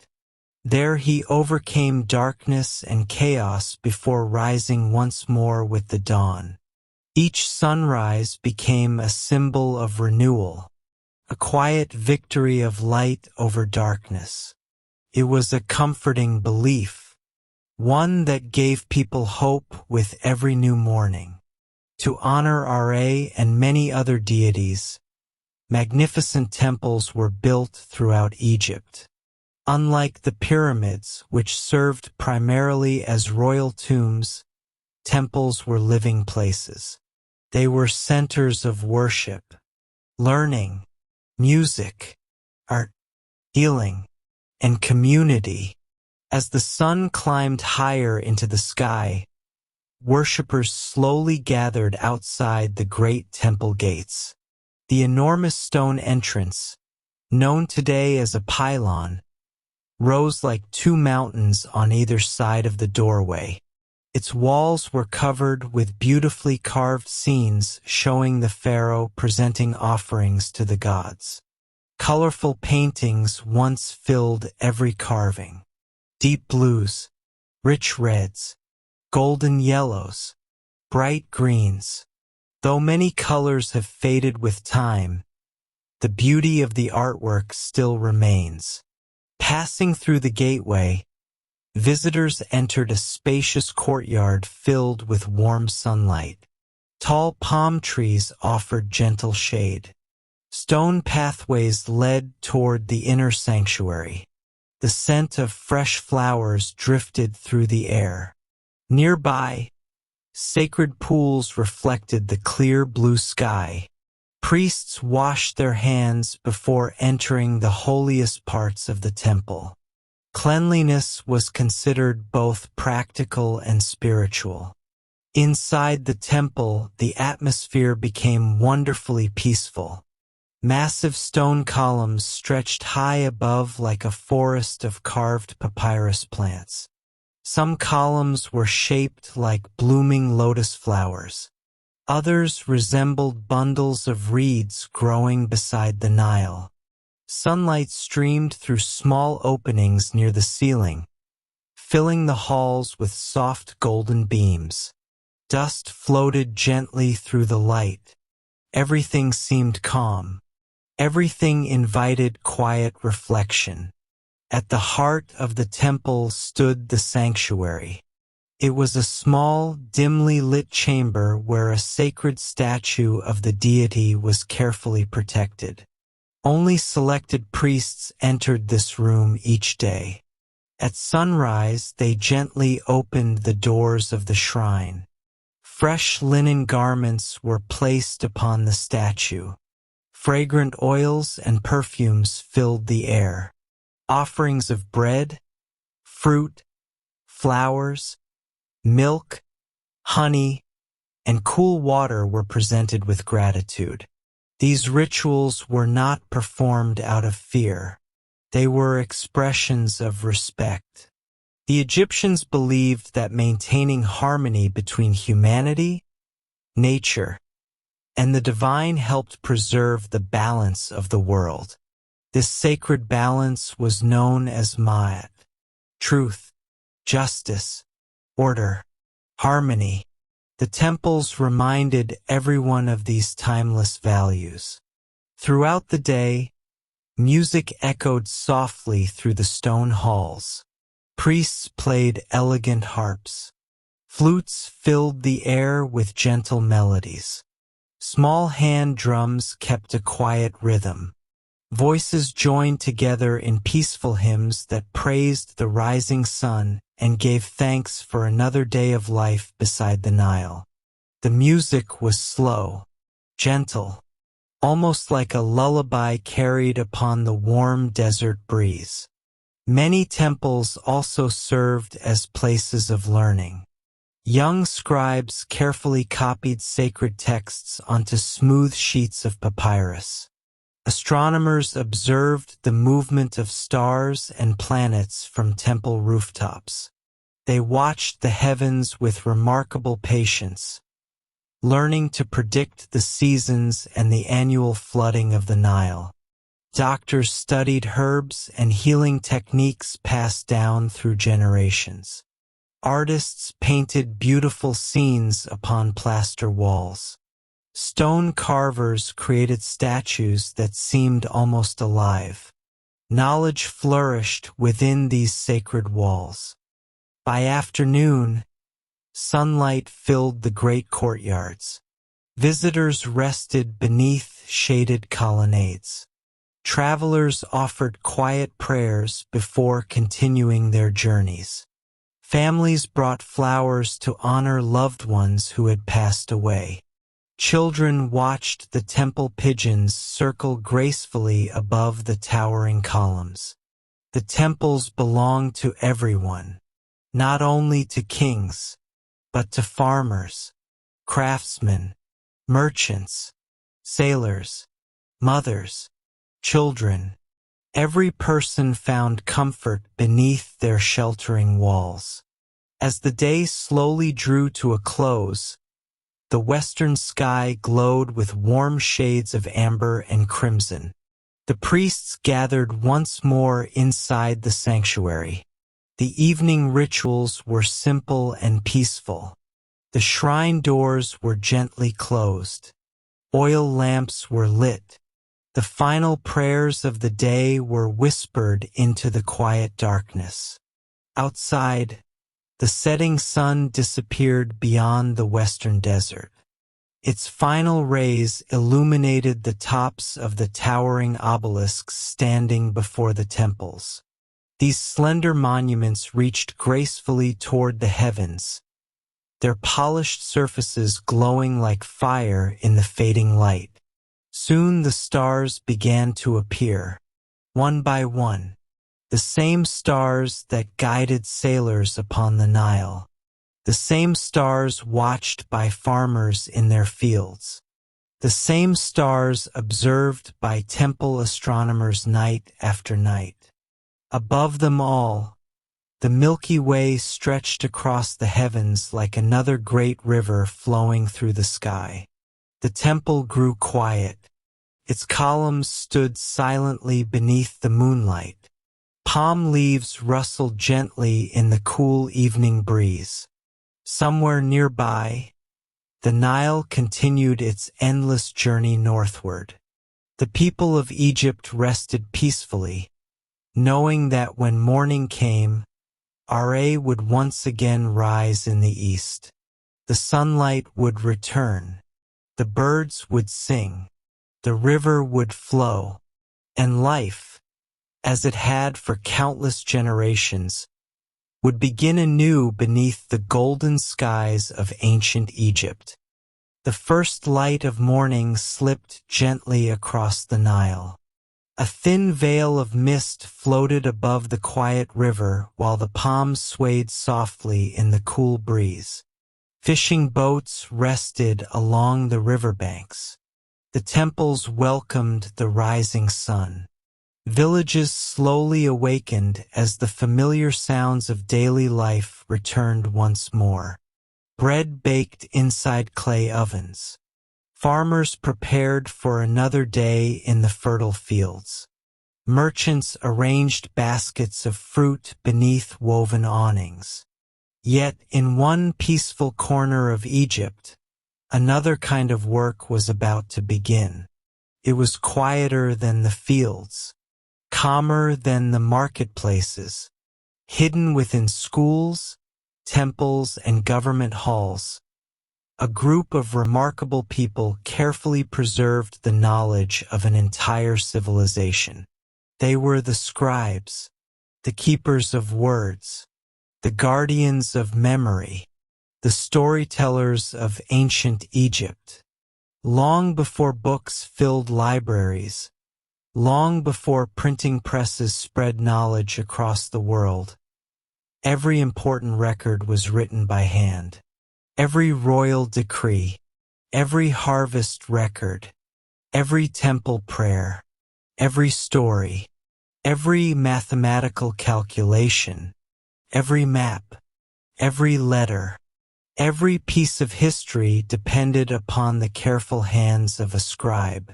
There he overcame darkness and chaos before rising once more with the dawn. Each sunrise became a symbol of renewal, a quiet victory of light over darkness. It was a comforting belief, one that gave people hope with every new morning. To honor Ra and many other deities, magnificent temples were built throughout Egypt. Unlike the pyramids, which served primarily as royal tombs, temples were living places. They were centers of worship, learning, music, art, healing, and community. As the sun climbed higher into the sky, worshippers slowly gathered outside the great temple gates. The enormous stone entrance, known today as a pylon, rose like two mountains on either side of the doorway. Its walls were covered with beautifully carved scenes showing the pharaoh presenting offerings to the gods. Colorful paintings once filled every carving. Deep blues, rich reds, golden yellows, bright greens. Though many colors have faded with time, the beauty of the artwork still remains. Passing through the gateway, visitors entered a spacious courtyard filled with warm sunlight. Tall palm trees offered gentle shade. Stone pathways led toward the inner sanctuary. The scent of fresh flowers drifted through the air. Nearby, sacred pools reflected the clear blue sky. Priests washed their hands before entering the holiest parts of the temple. Cleanliness was considered both practical and spiritual. Inside the temple, the atmosphere became wonderfully peaceful. Massive stone columns stretched high above like a forest of carved papyrus plants. Some columns were shaped like blooming lotus flowers. Others resembled bundles of reeds growing beside the Nile. Sunlight streamed through small openings near the ceiling, filling the halls with soft golden beams. Dust floated gently through the light. Everything seemed calm. Everything invited quiet reflection. At the heart of the temple stood the sanctuary. It was a small, dimly lit chamber where a sacred statue of the deity was carefully protected. Only selected priests entered this room each day. At sunrise, they gently opened the doors of the shrine. Fresh linen garments were placed upon the statue. Fragrant oils and perfumes filled the air. Offerings of bread, fruit, flowers, milk, honey, and cool water were presented with gratitude. These rituals were not performed out of fear. They were expressions of respect. The Egyptians believed that maintaining harmony between humanity, nature, and the divine helped preserve the balance of the world. This sacred balance was known as Ma'at, truth, justice, order, harmony. The temples reminded everyone of these timeless values. Throughout the day, music echoed softly through the stone halls. Priests played elegant harps. Flutes filled the air with gentle melodies. Small hand drums kept a quiet rhythm. Voices joined together in peaceful hymns that praised the rising sun and gave thanks for another day of life beside the Nile. The music was slow, gentle, almost like a lullaby carried upon the warm desert breeze. Many temples also served as places of learning. Young scribes carefully copied sacred texts onto smooth sheets of papyrus. Astronomers observed the movement of stars and planets from temple rooftops. They watched the heavens with remarkable patience, learning to predict the seasons and the annual flooding of the Nile. Doctors studied herbs and healing techniques passed down through generations. Artists painted beautiful scenes upon plaster walls. Stone carvers created statues that seemed almost alive. Knowledge flourished within these sacred walls. By afternoon, sunlight filled the great courtyards. Visitors rested beneath shaded colonnades. Travelers offered quiet prayers before continuing their journeys. Families brought flowers to honor loved ones who had passed away. Children watched the temple pigeons circle gracefully above the towering columns. The temples belonged to everyone, not only to kings, but to farmers, craftsmen, merchants, sailors, mothers, children. Every person found comfort beneath their sheltering walls. As the day slowly drew to a close, the western sky glowed with warm shades of amber and crimson. The priests gathered once more inside the sanctuary. The evening rituals were simple and peaceful. The shrine doors were gently closed. Oil lamps were lit. The final prayers of the day were whispered into the quiet darkness. Outside, the setting sun disappeared beyond the western desert. Its final rays illuminated the tops of the towering obelisks standing before the temples. These slender monuments reached gracefully toward the heavens, their polished surfaces glowing like fire in the fading light. Soon the stars began to appear, one by one, the same stars that guided sailors upon the Nile, the same stars watched by farmers in their fields, the same stars observed by temple astronomers night after night. Above them all, the Milky Way stretched across the heavens like another great river flowing through the sky. The temple grew quiet, Its columns stood silently beneath the moonlight. Palm leaves rustled gently in the cool evening breeze. Somewhere nearby, the Nile continued its endless journey northward. The people of Egypt rested peacefully, knowing that when morning came, Ra would once again rise in the east. The sunlight would return, the birds would sing, the river would flow, and life, as it had for countless generations, would begin anew beneath the golden skies of ancient Egypt. The first light of morning slipped gently across the Nile. A thin veil of mist floated above the quiet river while the palms swayed softly in the cool breeze. Fishing boats rested along the riverbanks. The temples welcomed the rising sun. Villages slowly awakened as the familiar sounds of daily life returned once more. Bread baked inside clay ovens. Farmers prepared for another day in the fertile fields. Merchants arranged baskets of fruit beneath woven awnings. Yet in one peaceful corner of Egypt, another kind of work was about to begin. It was quieter than the fields, calmer than the marketplaces, hidden within schools, temples, and government halls. A group of remarkable people carefully preserved the knowledge of an entire civilization. They were the scribes, the keepers of words, the guardians of memory, the storytellers of ancient Egypt. Long before books filled libraries, long before printing presses spread knowledge across the world, every important record was written by hand. Every royal decree, every harvest record, every temple prayer, every story, every mathematical calculation, every map, every letter, every piece of history depended upon the careful hands of a scribe.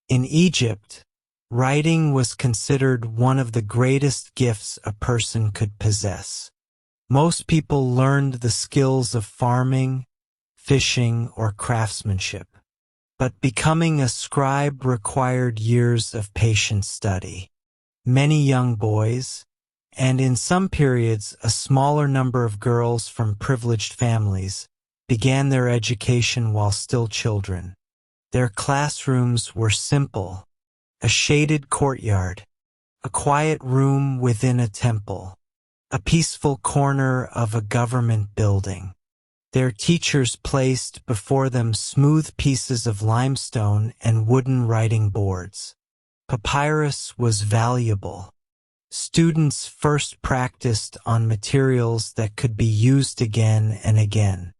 In Egypt, writing was considered one of the greatest gifts a person could possess. Most people learned the skills of farming, fishing, or craftsmanship, but becoming a scribe required years of patient study. Many young boys, and in some periods a smaller number of girls from privileged families, began their education while still children. Their classrooms were simple: a shaded courtyard, a quiet room within a temple, a peaceful corner of a government building. Their teachers placed before them smooth pieces of limestone and wooden writing boards. Papyrus was valuable. Students first practiced on materials that could be used again and again.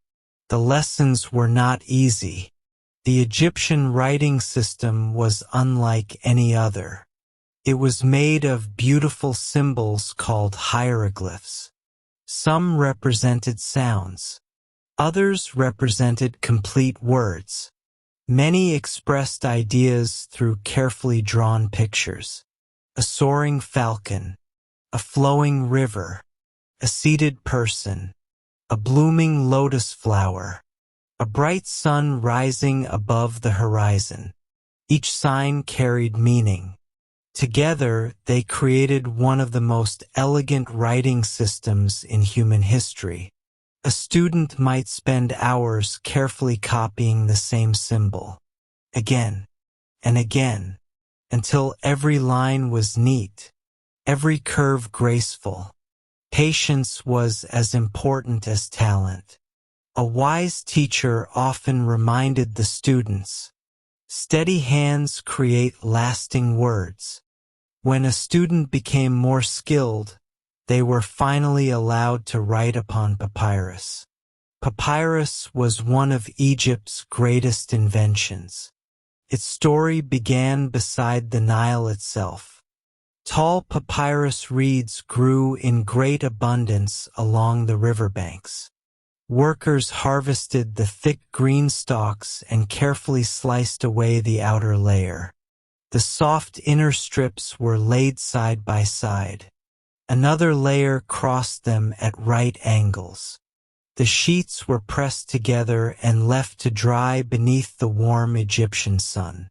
The lessons were not easy. The Egyptian writing system was unlike any other. It was made of beautiful symbols called hieroglyphs. Some represented sounds. Others represented complete words. Many expressed ideas through carefully drawn pictures. A soaring falcon, a flowing river, a seated person, a blooming lotus flower, a bright sun rising above the horizon. Each sign carried meaning. Together, they created one of the most elegant writing systems in human history. A student might spend hours carefully copying the same symbol, again and again, until every line was neat, every curve graceful. Patience was as important as talent. A wise teacher often reminded the students, "Steady hands create lasting words." When a student became more skilled, they were finally allowed to write upon papyrus. Papyrus was one of Egypt's greatest inventions. Its story began beside the Nile itself. Tall papyrus reeds grew in great abundance along the riverbanks. Workers harvested the thick green stalks and carefully sliced away the outer layer. The soft inner strips were laid side by side. Another layer crossed them at right angles. The sheets were pressed together and left to dry beneath the warm Egyptian sun.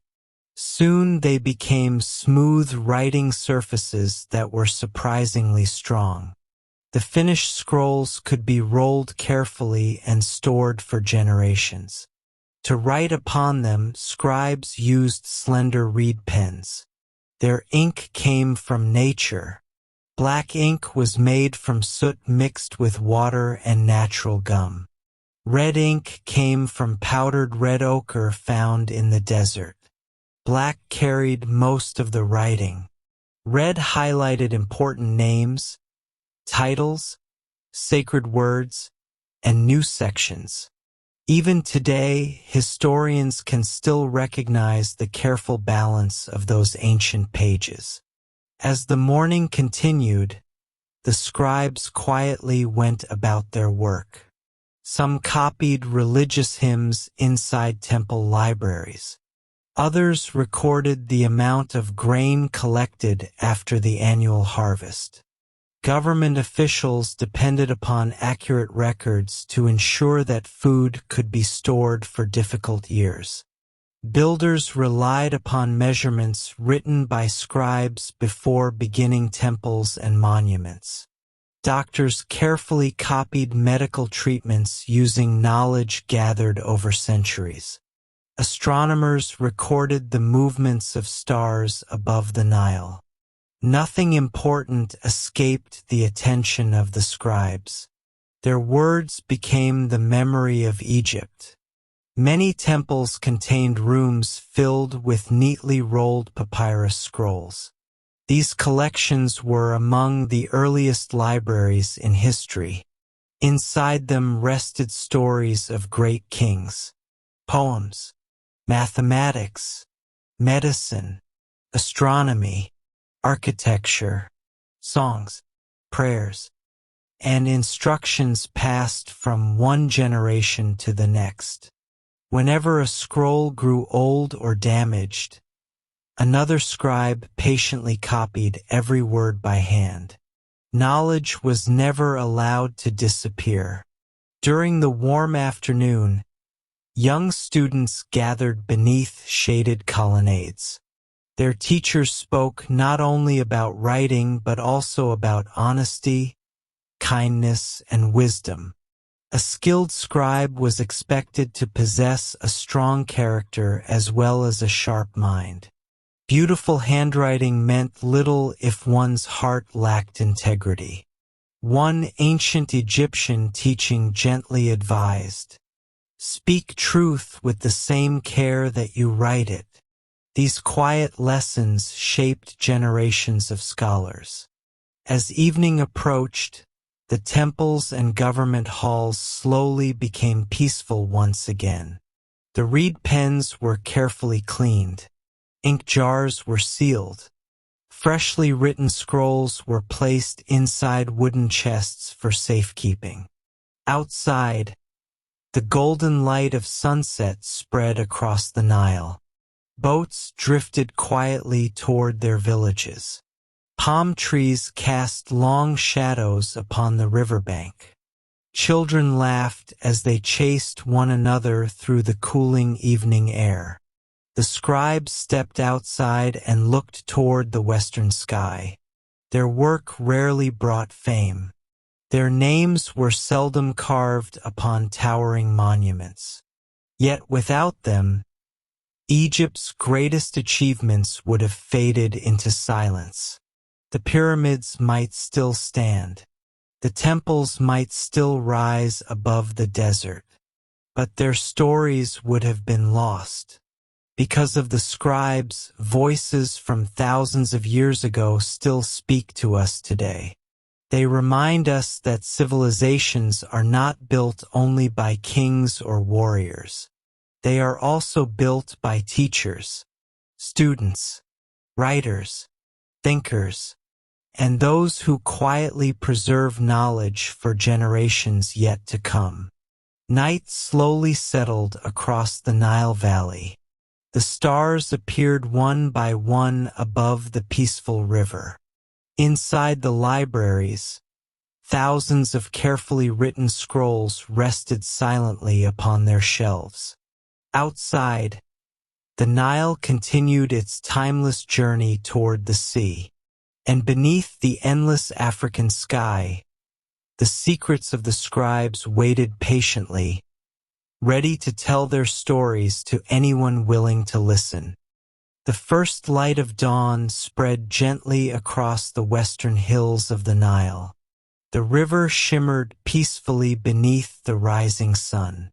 Soon they became smooth writing surfaces that were surprisingly strong. The finished scrolls could be rolled carefully and stored for generations. To write upon them, scribes used slender reed pens. Their ink came from nature. Black ink was made from soot mixed with water and natural gum. Red ink came from powdered red ochre found in the desert. Black carried most of the writing. Red highlighted important names, titles, sacred words, and new sections. Even today, historians can still recognize the careful balance of those ancient pages. As the morning continued, the scribes quietly went about their work. Some copied religious hymns inside temple libraries. Others recorded the amount of grain collected after the annual harvest. Government officials depended upon accurate records to ensure that food could be stored for difficult years. Builders relied upon measurements written by scribes before beginning temples and monuments. Doctors carefully copied medical treatments using knowledge gathered over centuries. Astronomers recorded the movements of stars above the Nile. Nothing important escaped the attention of the scribes. Their words became the memory of Egypt. Many temples contained rooms filled with neatly rolled papyrus scrolls. These collections were among the earliest libraries in history. Inside them rested stories of great kings, poems, mathematics, medicine, astronomy, architecture, songs, prayers, and instructions passed from one generation to the next. Whenever a scroll grew old or damaged, another scribe patiently copied every word by hand. Knowledge was never allowed to disappear. During the warm afternoon, young students gathered beneath shaded colonnades. Their teachers spoke not only about writing but also about honesty, kindness, and wisdom. A skilled scribe was expected to possess a strong character as well as a sharp mind. Beautiful handwriting meant little if one's heart lacked integrity. One ancient Egyptian teaching gently advised, "Speak truth with the same care that you write it." These quiet lessons shaped generations of scholars. As evening approached, the temples and government halls slowly became peaceful once again. The reed pens were carefully cleaned. Ink jars were sealed. Freshly written scrolls were placed inside wooden chests for safekeeping. Outside, the golden light of sunset spread across the Nile. Boats drifted quietly toward their villages. Palm trees cast long shadows upon the riverbank. Children laughed as they chased one another through the cooling evening air. The scribes stepped outside and looked toward the western sky. Their work rarely brought fame. Their names were seldom carved upon towering monuments. Yet without them, Egypt's greatest achievements would have faded into silence. The pyramids might still stand. The temples might still rise above the desert. But their stories would have been lost. Because of the scribes, voices from thousands of years ago still speak to us today. They remind us that civilizations are not built only by kings or warriors. They are also built by teachers, students, writers, thinkers, and those who quietly preserve knowledge for generations yet to come. Night slowly settled across the Nile Valley. The stars appeared one by one above the peaceful river. Inside the libraries, thousands of carefully written scrolls rested silently upon their shelves. Outside, the Nile continued its timeless journey toward the sea, and beneath the endless African sky, the secrets of the scribes waited patiently, ready to tell their stories to anyone willing to listen. The first light of dawn spread gently across the western hills of the Nile. The river shimmered peacefully beneath the rising sun.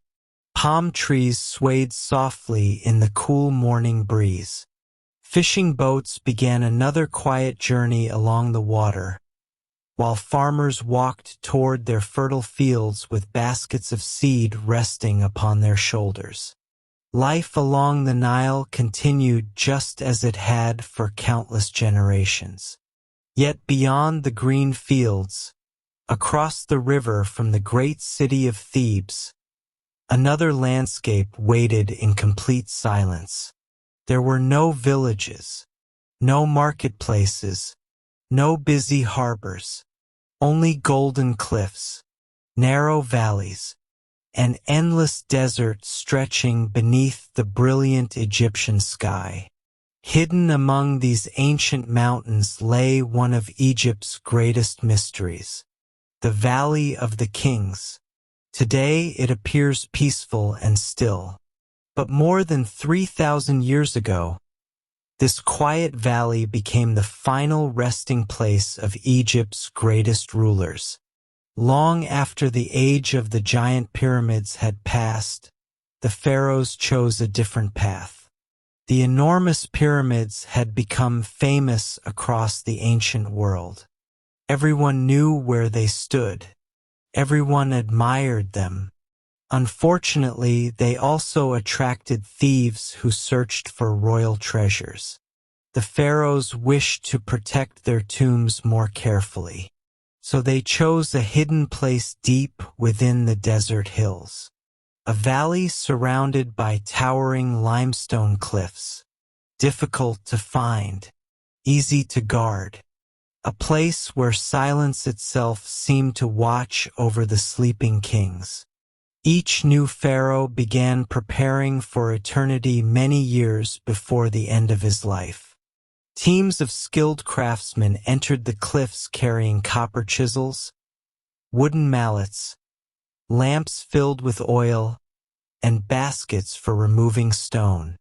Palm trees swayed softly in the cool morning breeze. Fishing boats began another quiet journey along the water, while farmers walked toward their fertile fields with baskets of seed resting upon their shoulders. Life along the Nile continued just as it had for countless generations. Yet beyond the green fields, across the river from the great city of Thebes, another landscape waited in complete silence. There were no villages, no marketplaces, no busy harbors, only golden cliffs, narrow valleys, an endless desert stretching beneath the brilliant Egyptian sky. Hidden among these ancient mountains lay one of Egypt's greatest mysteries, the Valley of the Kings. Today it appears peaceful and still, but more than 3,000 years ago, this quiet valley became the final resting place of Egypt's greatest rulers. Long after the age of the giant pyramids had passed, the pharaohs chose a different path. The enormous pyramids had become famous across the ancient world. Everyone knew where they stood. Everyone admired them. Unfortunately, they also attracted thieves who searched for royal treasures. The pharaohs wished to protect their tombs more carefully, so they chose a hidden place deep within the desert hills. A valley surrounded by towering limestone cliffs, difficult to find, easy to guard. A place where silence itself seemed to watch over the sleeping kings. Each new pharaoh began preparing for eternity many years before the end of his life. Teams of skilled craftsmen entered the cliffs carrying copper chisels, wooden mallets, lamps filled with oil, and baskets for removing stone.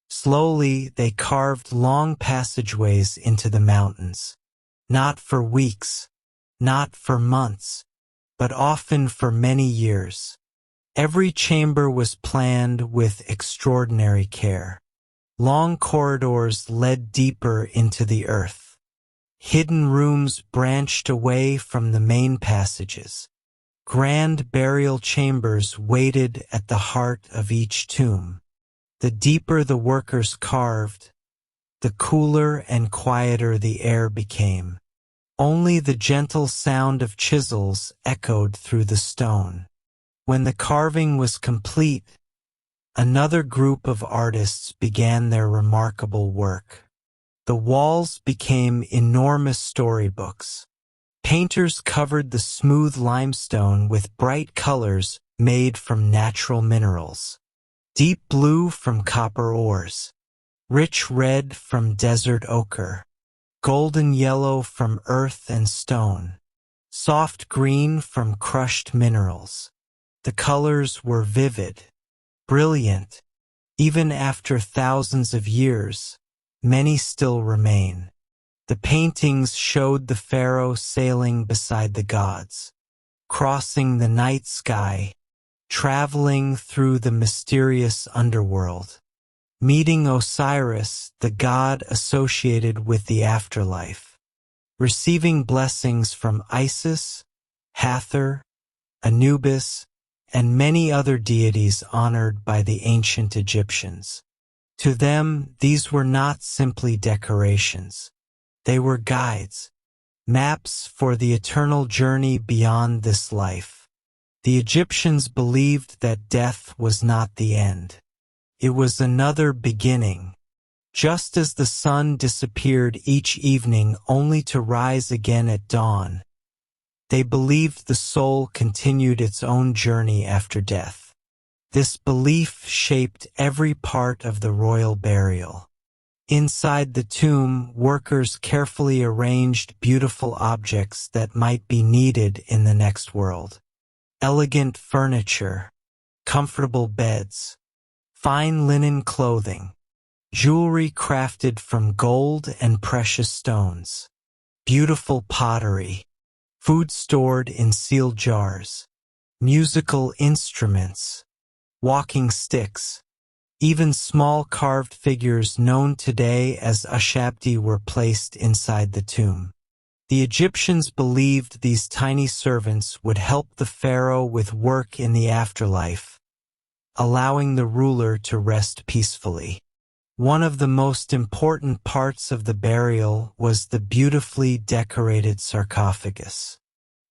Slowly, they carved long passageways into the mountains. Not for weeks, not for months, but often for many years. Every chamber was planned with extraordinary care. Long corridors led deeper into the earth. Hidden rooms branched away from the main passages. Grand burial chambers waited at the heart of each tomb. The deeper the workers carved, the cooler and quieter the air became. Only the gentle sound of chisels echoed through the stone. When the carving was complete, another group of artists began their remarkable work. The walls became enormous storybooks. Painters covered the smooth limestone with bright colors made from natural minerals. Deep blue from copper ores, rich red from desert ochre, golden yellow from earth and stone, soft green from crushed minerals. The colors were vivid, brilliant. Even after thousands of years, many still remain. The paintings showed the pharaoh sailing beside the gods, crossing the night sky, traveling through the mysterious underworld, meeting Osiris, the god associated with the afterlife, receiving blessings from Isis, Hathor, Anubis, and many other deities honored by the ancient Egyptians. To them, these were not simply decorations. They were guides, maps for the eternal journey beyond this life. The Egyptians believed that death was not the end. It was another beginning. Just as the sun disappeared each evening only to rise again at dawn, they believed the soul continued its own journey after death. This belief shaped every part of the royal burial. Inside the tomb, workers carefully arranged beautiful objects that might be needed in the next world. Elegant furniture, comfortable beds, fine linen clothing, jewelry crafted from gold and precious stones, beautiful pottery, food stored in sealed jars, musical instruments, walking sticks, even small carved figures known today as ushabti were placed inside the tomb. The Egyptians believed these tiny servants would help the pharaoh with work in the afterlife, allowing the ruler to rest peacefully. One of the most important parts of the burial was the beautifully decorated sarcophagus.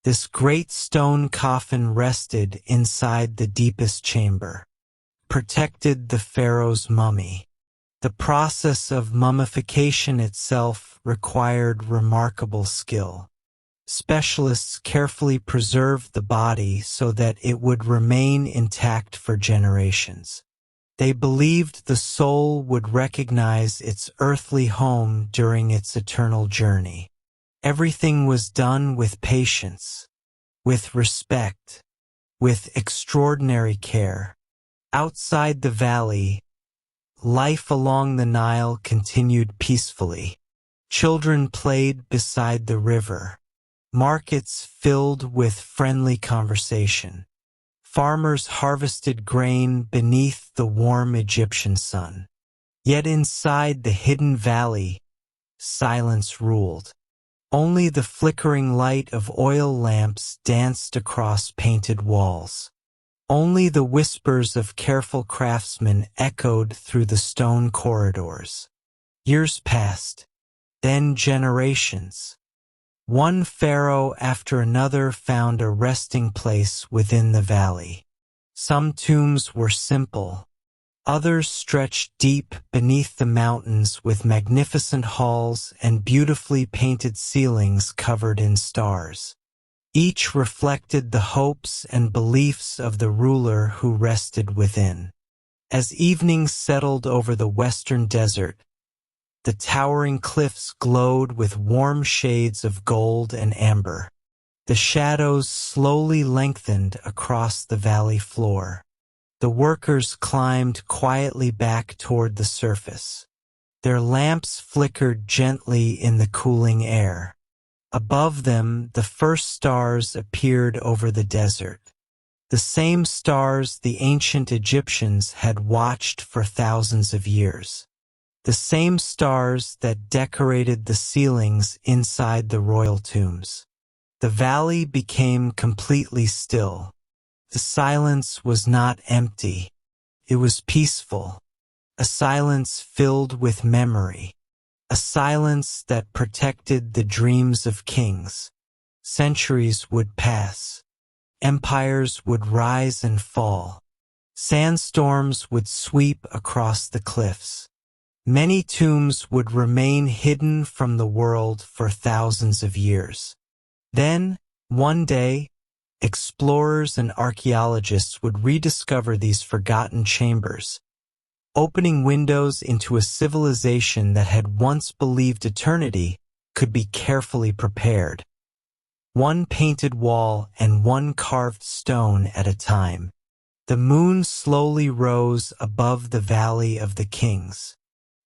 This great stone coffin rested inside the deepest chamber, protected the pharaoh's mummy. The process of mummification itself required remarkable skill. Specialists carefully preserved the body so that it would remain intact for generations. They believed the soul would recognize its earthly home during its eternal journey. Everything was done with patience, with respect, with extraordinary care. Outside the valley, life along the Nile continued peacefully. Children played beside the river. Markets filled with friendly conversation. Farmers harvested grain beneath the warm Egyptian sun. Yet inside the hidden valley, silence ruled. Only the flickering light of oil lamps danced across painted walls. Only the whispers of careful craftsmen echoed through the stone corridors. Years passed, then generations. One pharaoh after another found a resting place within the valley. Some tombs were simple. Others stretched deep beneath the mountains with magnificent halls and beautifully painted ceilings covered in stars. Each reflected the hopes and beliefs of the ruler who rested within. As evening settled over the western desert, the towering cliffs glowed with warm shades of gold and amber. The shadows slowly lengthened across the valley floor. The workers climbed quietly back toward the surface. Their lamps flickered gently in the cooling air. Above them, the first stars appeared over the desert. The same stars the ancient Egyptians had watched for thousands of years. The same stars that decorated the ceilings inside the royal tombs. The valley became completely still. The silence was not empty. It was peaceful. A silence filled with memory. A silence that protected the dreams of kings. Centuries would pass. Empires would rise and fall. Sandstorms would sweep across the cliffs. Many tombs would remain hidden from the world for thousands of years. Then, one day, explorers and archaeologists would rediscover these forgotten chambers, opening windows into a civilization that had once believed eternity could be carefully prepared. One painted wall and one carved stone at a time. The moon slowly rose above the Valley of the Kings.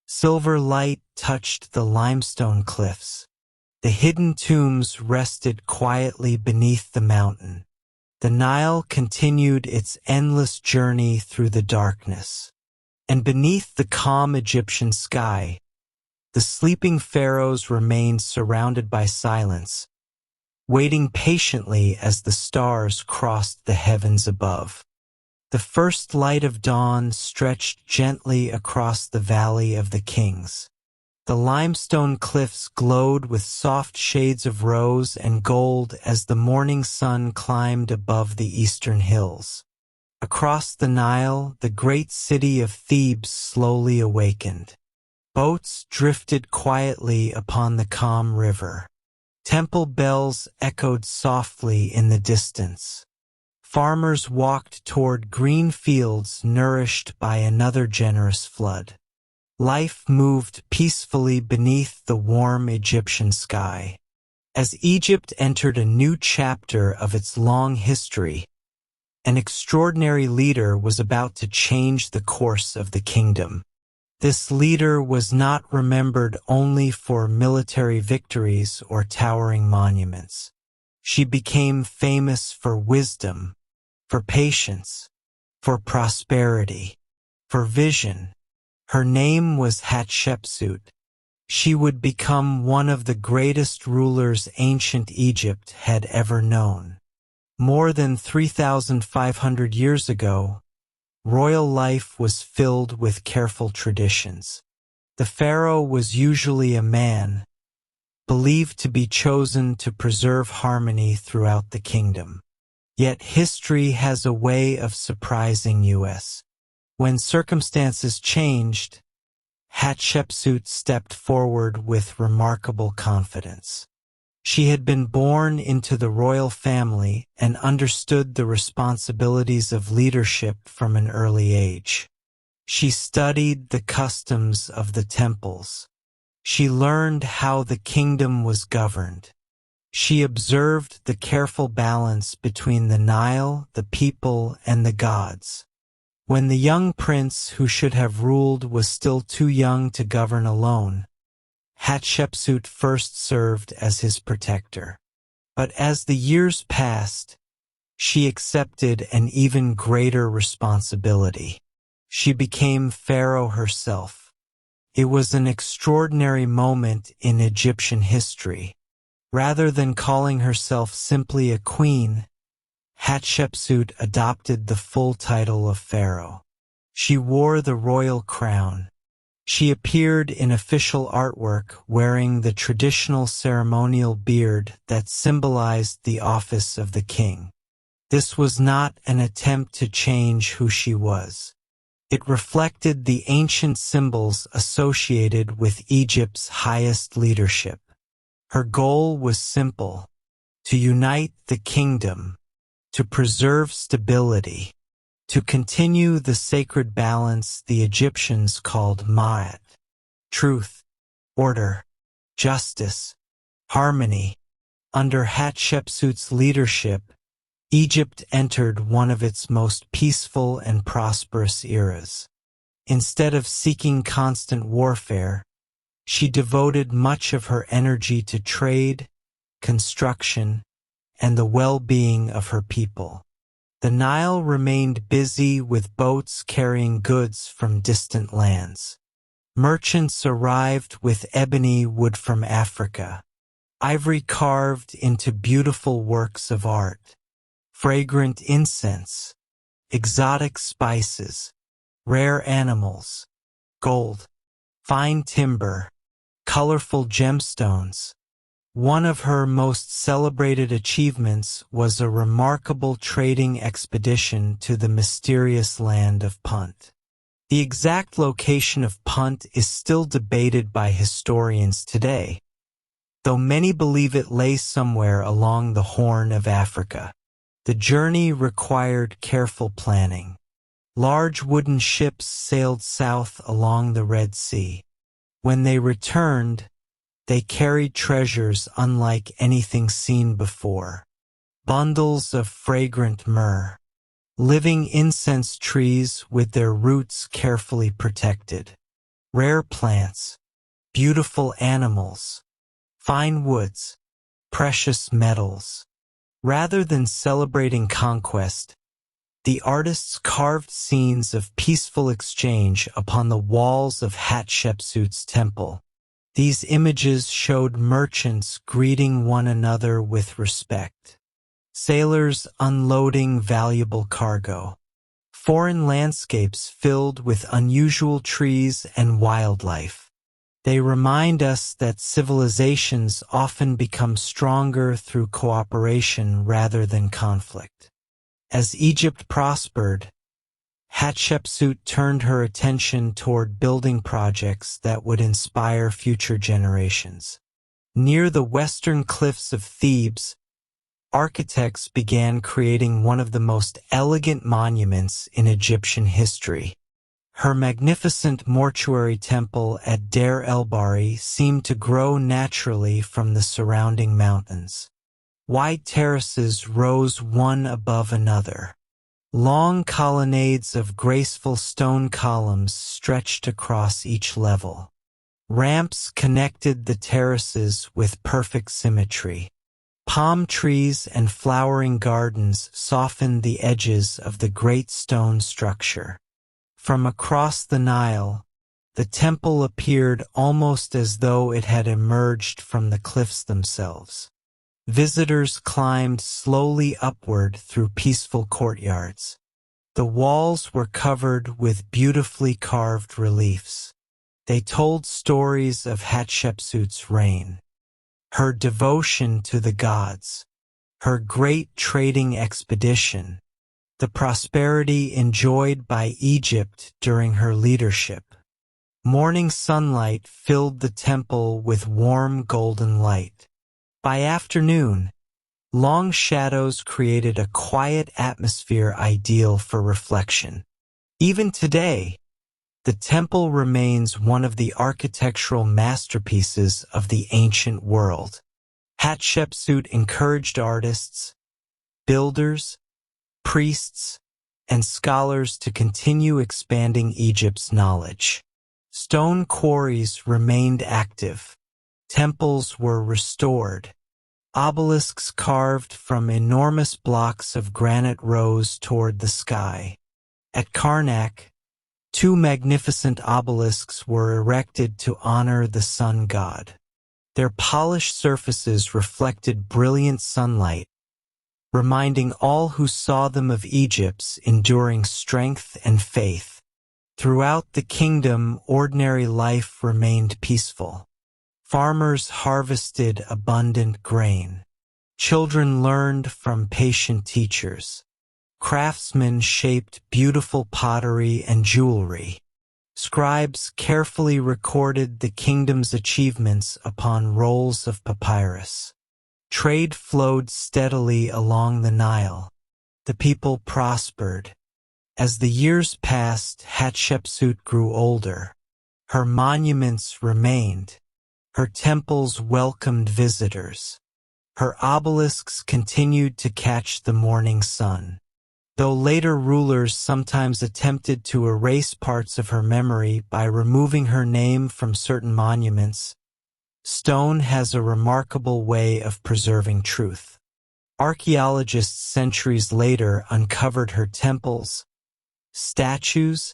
Silver light touched the limestone cliffs. The hidden tombs rested quietly beneath the mountain. The Nile continued its endless journey through the darkness. And beneath the calm Egyptian sky, the sleeping pharaohs remained surrounded by silence, waiting patiently as the stars crossed the heavens above. The first light of dawn stretched gently across the Valley of the Kings. The limestone cliffs glowed with soft shades of rose and gold as the morning sun climbed above the eastern hills. Across the Nile, the great city of Thebes slowly awakened. Boats drifted quietly upon the calm river. Temple bells echoed softly in the distance. Farmers walked toward green fields nourished by another generous flood. Life moved peacefully beneath the warm Egyptian sky. As Egypt entered a new chapter of its long history, an extraordinary leader was about to change the course of the kingdom. This leader was not remembered only for military victories or towering monuments. She became famous for wisdom, for patience, for prosperity, for vision. Her name was Hatshepsut. She would become one of the greatest rulers ancient Egypt had ever known. More than 3,500 years ago, royal life was filled with careful traditions. The pharaoh was usually a man, believed to be chosen to preserve harmony throughout the kingdom. Yet history has a way of surprising us. When circumstances changed, Hatshepsut stepped forward with remarkable confidence. She had been born into the royal family and understood the responsibilities of leadership from an early age. She studied the customs of the temples. She learned how the kingdom was governed. She observed the careful balance between the Nile, the people, and the gods. When the young prince who should have ruled was still too young to govern alone, Hatshepsut first served as his protector. But as the years passed, she accepted an even greater responsibility. She became pharaoh herself. It was an extraordinary moment in Egyptian history. Rather than calling herself simply a queen, Hatshepsut adopted the full title of pharaoh. She wore the royal crown. She appeared in official artwork wearing the traditional ceremonial beard that symbolized the office of the king. This was not an attempt to change who she was. It reflected the ancient symbols associated with Egypt's highest leadership. Her goal was simple: to unite the kingdom, to preserve stability, to continue the sacred balance the Egyptians called ma'at: truth, order, justice, harmony. Under Hatshepsut's leadership, Egypt entered one of its most peaceful and prosperous eras. Instead of seeking constant warfare, she devoted much of her energy to trade, construction, and the well-being of her people. The Nile remained busy with boats carrying goods from distant lands. Merchants arrived with ebony wood from Africa, ivory carved into beautiful works of art, fragrant incense, exotic spices, rare animals, gold, fine timber, colorful gemstones. One of her most celebrated achievements was a remarkable trading expedition to the mysterious land of Punt. The exact location of Punt is still debated by historians today, though many believe it lay somewhere along the Horn of Africa. The journey required careful planning. Large wooden ships sailed south along the Red Sea. When they returned, they carried treasures unlike anything seen before. Bundles of fragrant myrrh, living incense trees with their roots carefully protected, rare plants, beautiful animals, fine woods, precious metals. Rather than celebrating conquest, the artists carved scenes of peaceful exchange upon the walls of Hatshepsut's temple. These images showed merchants greeting one another with respect, sailors unloading valuable cargo, foreign landscapes filled with unusual trees and wildlife. They remind us that civilizations often become stronger through cooperation rather than conflict. As Egypt prospered, Hatshepsut turned her attention toward building projects that would inspire future generations. Near the western cliffs of Thebes, architects began creating one of the most elegant monuments in Egyptian history. Her magnificent mortuary temple at Deir el-Bahari seemed to grow naturally from the surrounding mountains. Wide terraces rose one above another. Long colonnades of graceful stone columns stretched across each level. Ramps connected the terraces with perfect symmetry. Palm trees and flowering gardens softened the edges of the great stone structure. From across the Nile, the temple appeared almost as though it had emerged from the cliffs themselves. Visitors climbed slowly upward through peaceful courtyards. The walls were covered with beautifully carved reliefs. They told stories of Hatshepsut's reign, her devotion to the gods, her great trading expedition, the prosperity enjoyed by Egypt during her leadership. Morning sunlight filled the temple with warm golden light. By afternoon, long shadows created a quiet atmosphere ideal for reflection. Even today, the temple remains one of the architectural masterpieces of the ancient world. Hatshepsut encouraged artists, builders, priests, and scholars to continue expanding Egypt's knowledge. Stone quarries remained active. Temples were restored. Obelisks carved from enormous blocks of granite rose toward the sky. At Karnak, 2 magnificent obelisks were erected to honor the sun god. Their polished surfaces reflected brilliant sunlight, reminding all who saw them of Egypt's enduring strength and faith. Throughout the kingdom, ordinary life remained peaceful. Farmers harvested abundant grain. Children learned from patient teachers. Craftsmen shaped beautiful pottery and jewelry. Scribes carefully recorded the kingdom's achievements upon rolls of papyrus. Trade flowed steadily along the Nile. The people prospered. As the years passed, Hatshepsut grew older. Her monuments remained. Her temples welcomed visitors. Her obelisks continued to catch the morning sun. Though later rulers sometimes attempted to erase parts of her memory by removing her name from certain monuments, stone has a remarkable way of preserving truth. Archaeologists centuries later uncovered her temples, statues,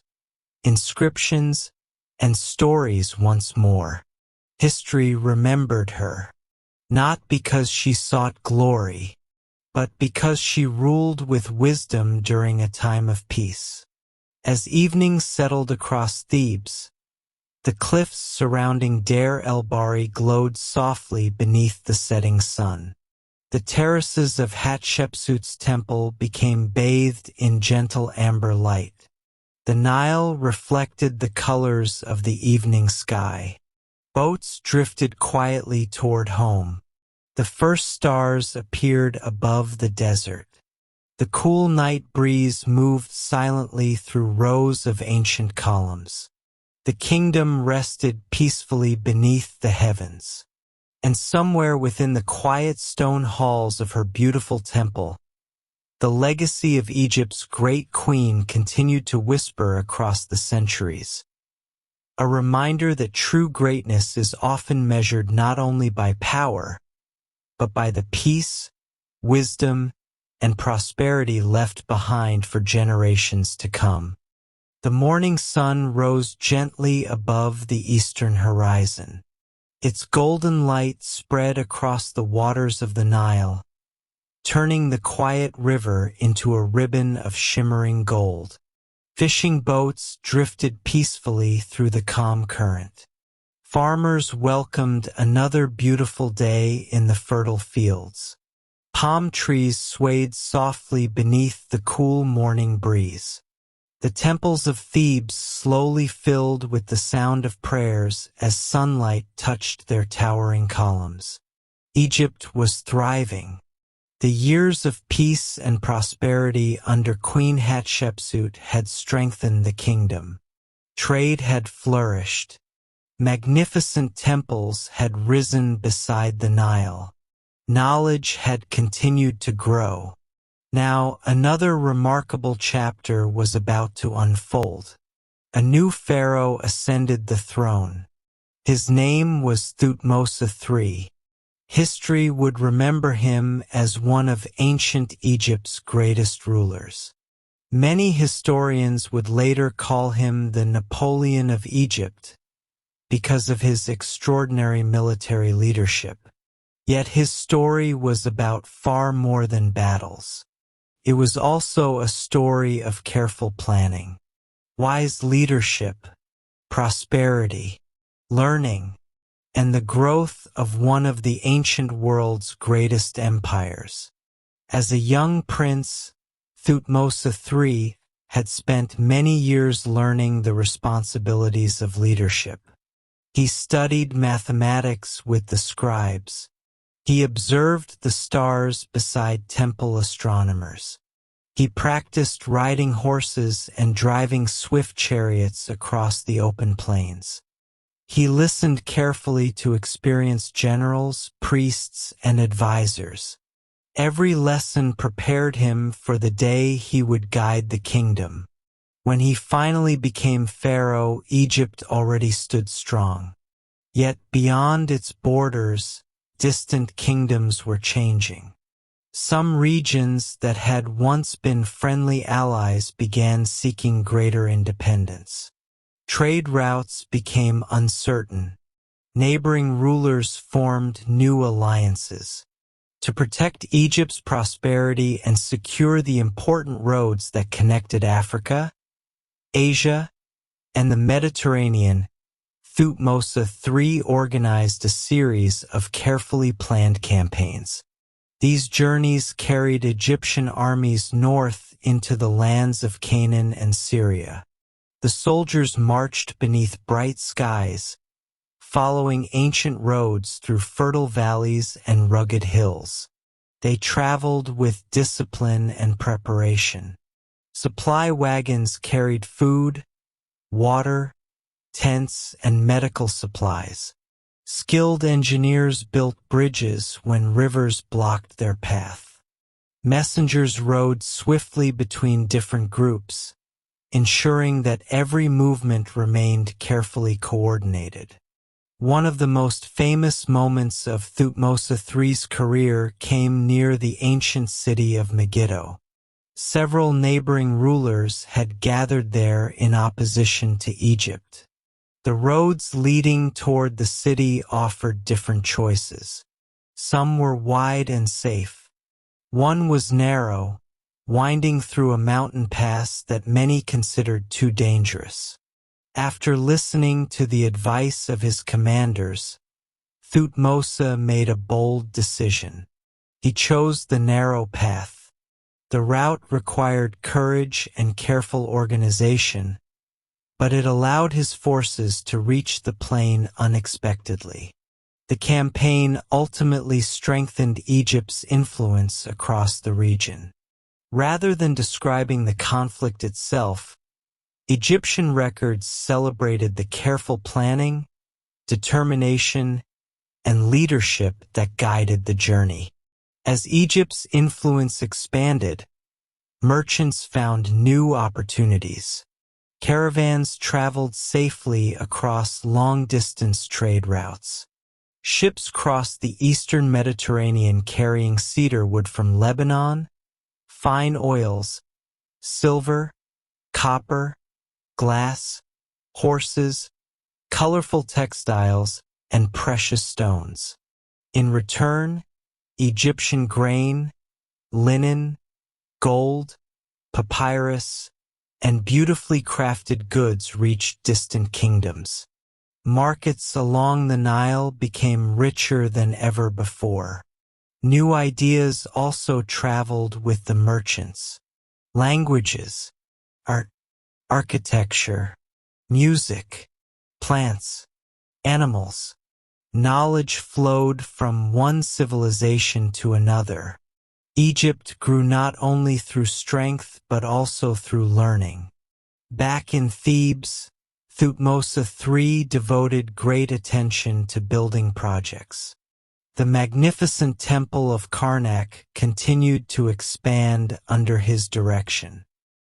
inscriptions, and stories once more. History remembered her, not because she sought glory, but because she ruled with wisdom during a time of peace. As evening settled across Thebes, the cliffs surrounding Deir el-Bahari glowed softly beneath the setting sun. The terraces of Hatshepsut's temple became bathed in gentle amber light. The Nile reflected the colors of the evening sky. Boats drifted quietly toward home. The first stars appeared above the desert. The cool night breeze moved silently through rows of ancient columns. The kingdom rested peacefully beneath the heavens. And somewhere within the quiet stone halls of her beautiful temple, the legacy of Egypt's great queen continued to whisper across the centuries. A reminder that true greatness is often measured not only by power, but by the peace, wisdom, and prosperity left behind for generations to come. The morning sun rose gently above the eastern horizon. Its golden light spread across the waters of the Nile, turning the quiet river into a ribbon of shimmering gold. Fishing boats drifted peacefully through the calm current. Farmers welcomed another beautiful day in the fertile fields. Palm trees swayed softly beneath the cool morning breeze. The temples of Thebes slowly filled with the sound of prayers as sunlight touched their towering columns. Egypt was thriving. The years of peace and prosperity under Queen Hatshepsut had strengthened the kingdom. Trade had flourished. Magnificent temples had risen beside the Nile. Knowledge had continued to grow. Now, another remarkable chapter was about to unfold. A new pharaoh ascended the throne. His name was Thutmose III. History would remember him as one of ancient Egypt's greatest rulers. Many historians would later call him the Napoleon of Egypt because of his extraordinary military leadership. Yet his story was about far more than battles. It was also a story of careful planning, wise leadership, prosperity, learning, and the growth of one of the ancient world's greatest empires. As a young prince, Thutmose III had spent many years learning the responsibilities of leadership. He studied mathematics with the scribes. He observed the stars beside temple astronomers. He practiced riding horses and driving swift chariots across the open plains. He listened carefully to experienced generals, priests, and advisors. Every lesson prepared him for the day he would guide the kingdom. When he finally became pharaoh, Egypt already stood strong. Yet beyond its borders, distant kingdoms were changing. Some regions that had once been friendly allies began seeking greater independence. Trade routes became uncertain. Neighboring rulers formed new alliances. To protect Egypt's prosperity and secure the important roads that connected Africa, Asia, and the Mediterranean, Thutmose III organized a series of carefully planned campaigns. These journeys carried Egyptian armies north into the lands of Canaan and Syria. The soldiers marched beneath bright skies, following ancient roads through fertile valleys and rugged hills. They traveled with discipline and preparation. Supply wagons carried food, water, tents, and medical supplies. Skilled engineers built bridges when rivers blocked their path. Messengers rode swiftly between different groups, ensuring that every movement remained carefully coordinated. One of the most famous moments of Thutmose III's career came near the ancient city of Megiddo. Several neighboring rulers had gathered there in opposition to Egypt. The roads leading toward the city offered different choices. Some were wide and safe. One was narrow, winding through a mountain pass that many considered too dangerous. After listening to the advice of his commanders, Thutmose made a bold decision. He chose the narrow path. The route required courage and careful organization, but it allowed his forces to reach the plain unexpectedly. The campaign ultimately strengthened Egypt's influence across the region. Rather than describing the conflict itself, Egyptian records celebrated the careful planning, determination, and leadership that guided the journey. As Egypt's influence expanded, merchants found new opportunities. Caravans traveled safely across long-distance trade routes. Ships crossed the eastern Mediterranean carrying cedar wood from Lebanon, fine oils, silver, copper, glass, horses, colorful textiles, and precious stones. In return, Egyptian grain, linen, gold, papyrus, and beautifully crafted goods reached distant kingdoms. Markets along the Nile became richer than ever before. New ideas also traveled with the merchants. Languages, art, architecture, music, plants, animals. Knowledge flowed from one civilization to another. Egypt grew not only through strength but also through learning. Back in Thebes, Thutmose III devoted great attention to building projects. The magnificent temple of Karnak continued to expand under his direction.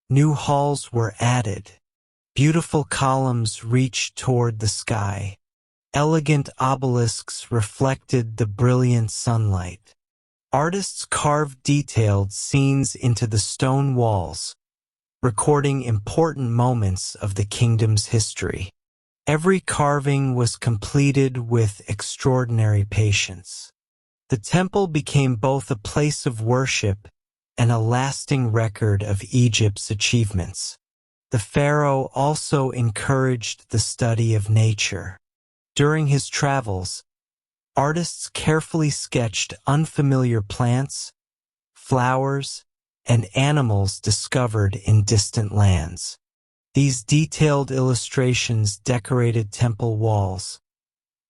New halls were added. Beautiful columns reached toward the sky. Elegant obelisks reflected the brilliant sunlight. Artists carved detailed scenes into the stone walls, recording important moments of the kingdom's history. Every carving was completed with extraordinary patience. The temple became both a place of worship and a lasting record of Egypt's achievements. The pharaoh also encouraged the study of nature. During his travels, artists carefully sketched unfamiliar plants, flowers, and animals discovered in distant lands. These detailed illustrations decorated temple walls,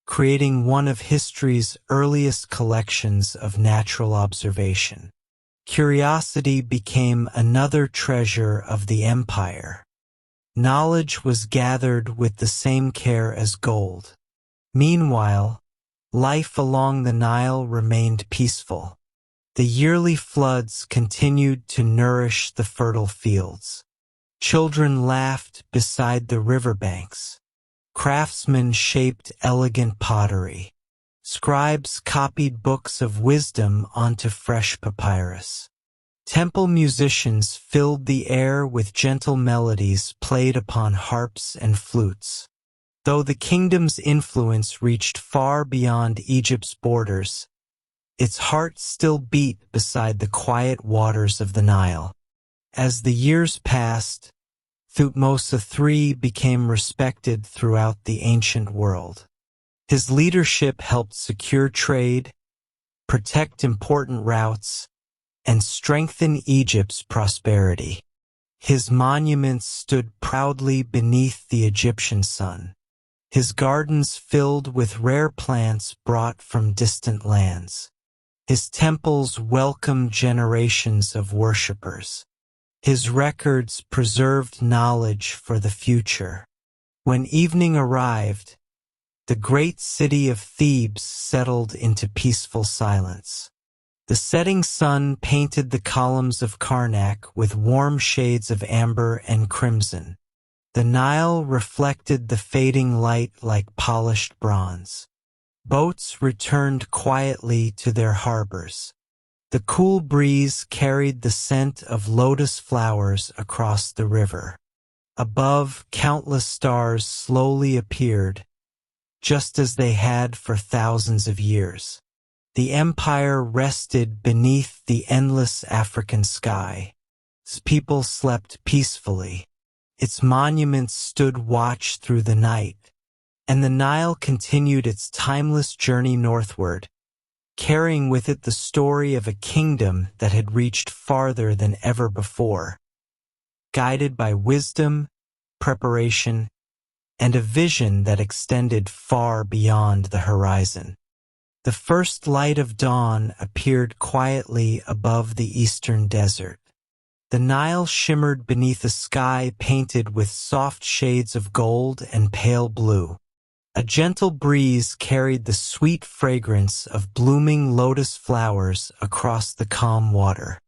creating one of history's earliest collections of natural observation. Curiosity became another treasure of the empire. Knowledge was gathered with the same care as gold. Meanwhile, life along the Nile remained peaceful. The yearly floods continued to nourish the fertile fields. Children laughed beside the riverbanks. Craftsmen shaped elegant pottery. Scribes copied books of wisdom onto fresh papyrus. Temple musicians filled the air with gentle melodies played upon harps and flutes. Though the kingdom's influence reached far beyond Egypt's borders, its heart still beat beside the quiet waters of the Nile. As the years passed, Thutmose III became respected throughout the ancient world. His leadership helped secure trade, protect important routes, and strengthen Egypt's prosperity. His monuments stood proudly beneath the Egyptian sun. His gardens filled with rare plants brought from distant lands. His temples welcomed generations of worshippers. His records preserved knowledge for the future. When evening arrived, the great city of Thebes settled into peaceful silence. The setting sun painted the columns of Karnak with warm shades of amber and crimson. The Nile reflected the fading light like polished bronze. Boats returned quietly to their harbors. The cool breeze carried the scent of lotus flowers across the river. Above, countless stars slowly appeared, just as they had for thousands of years. The empire rested beneath the endless African sky. Its people slept peacefully. Its monuments stood watch through the night, and the Nile continued its timeless journey northward, carrying with it the story of a kingdom that had reached farther than ever before. Guided by wisdom, preparation, and a vision that extended far beyond the horizon. The first light of dawn appeared quietly above the eastern desert. The Nile shimmered beneath a sky painted with soft shades of gold and pale blue. A gentle breeze carried the sweet fragrance of blooming lotus flowers across the calm water.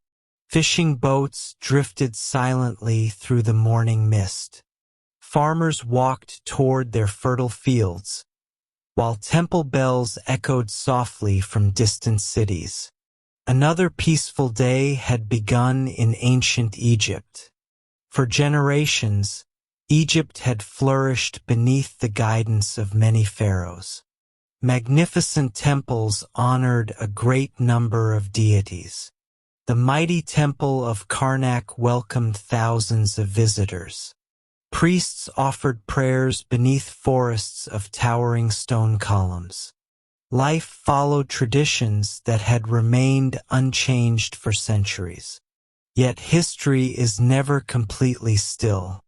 Fishing boats drifted silently through the morning mist. Farmers walked toward their fertile fields, while temple bells echoed softly from distant cities. Another peaceful day had begun in ancient Egypt. For generations, Egypt had flourished beneath the guidance of many pharaohs. Magnificent temples honored a great number of deities. The mighty temple of Karnak welcomed thousands of visitors. Priests offered prayers beneath forests of towering stone columns. Life followed traditions that had remained unchanged for centuries. Yet history is never completely still.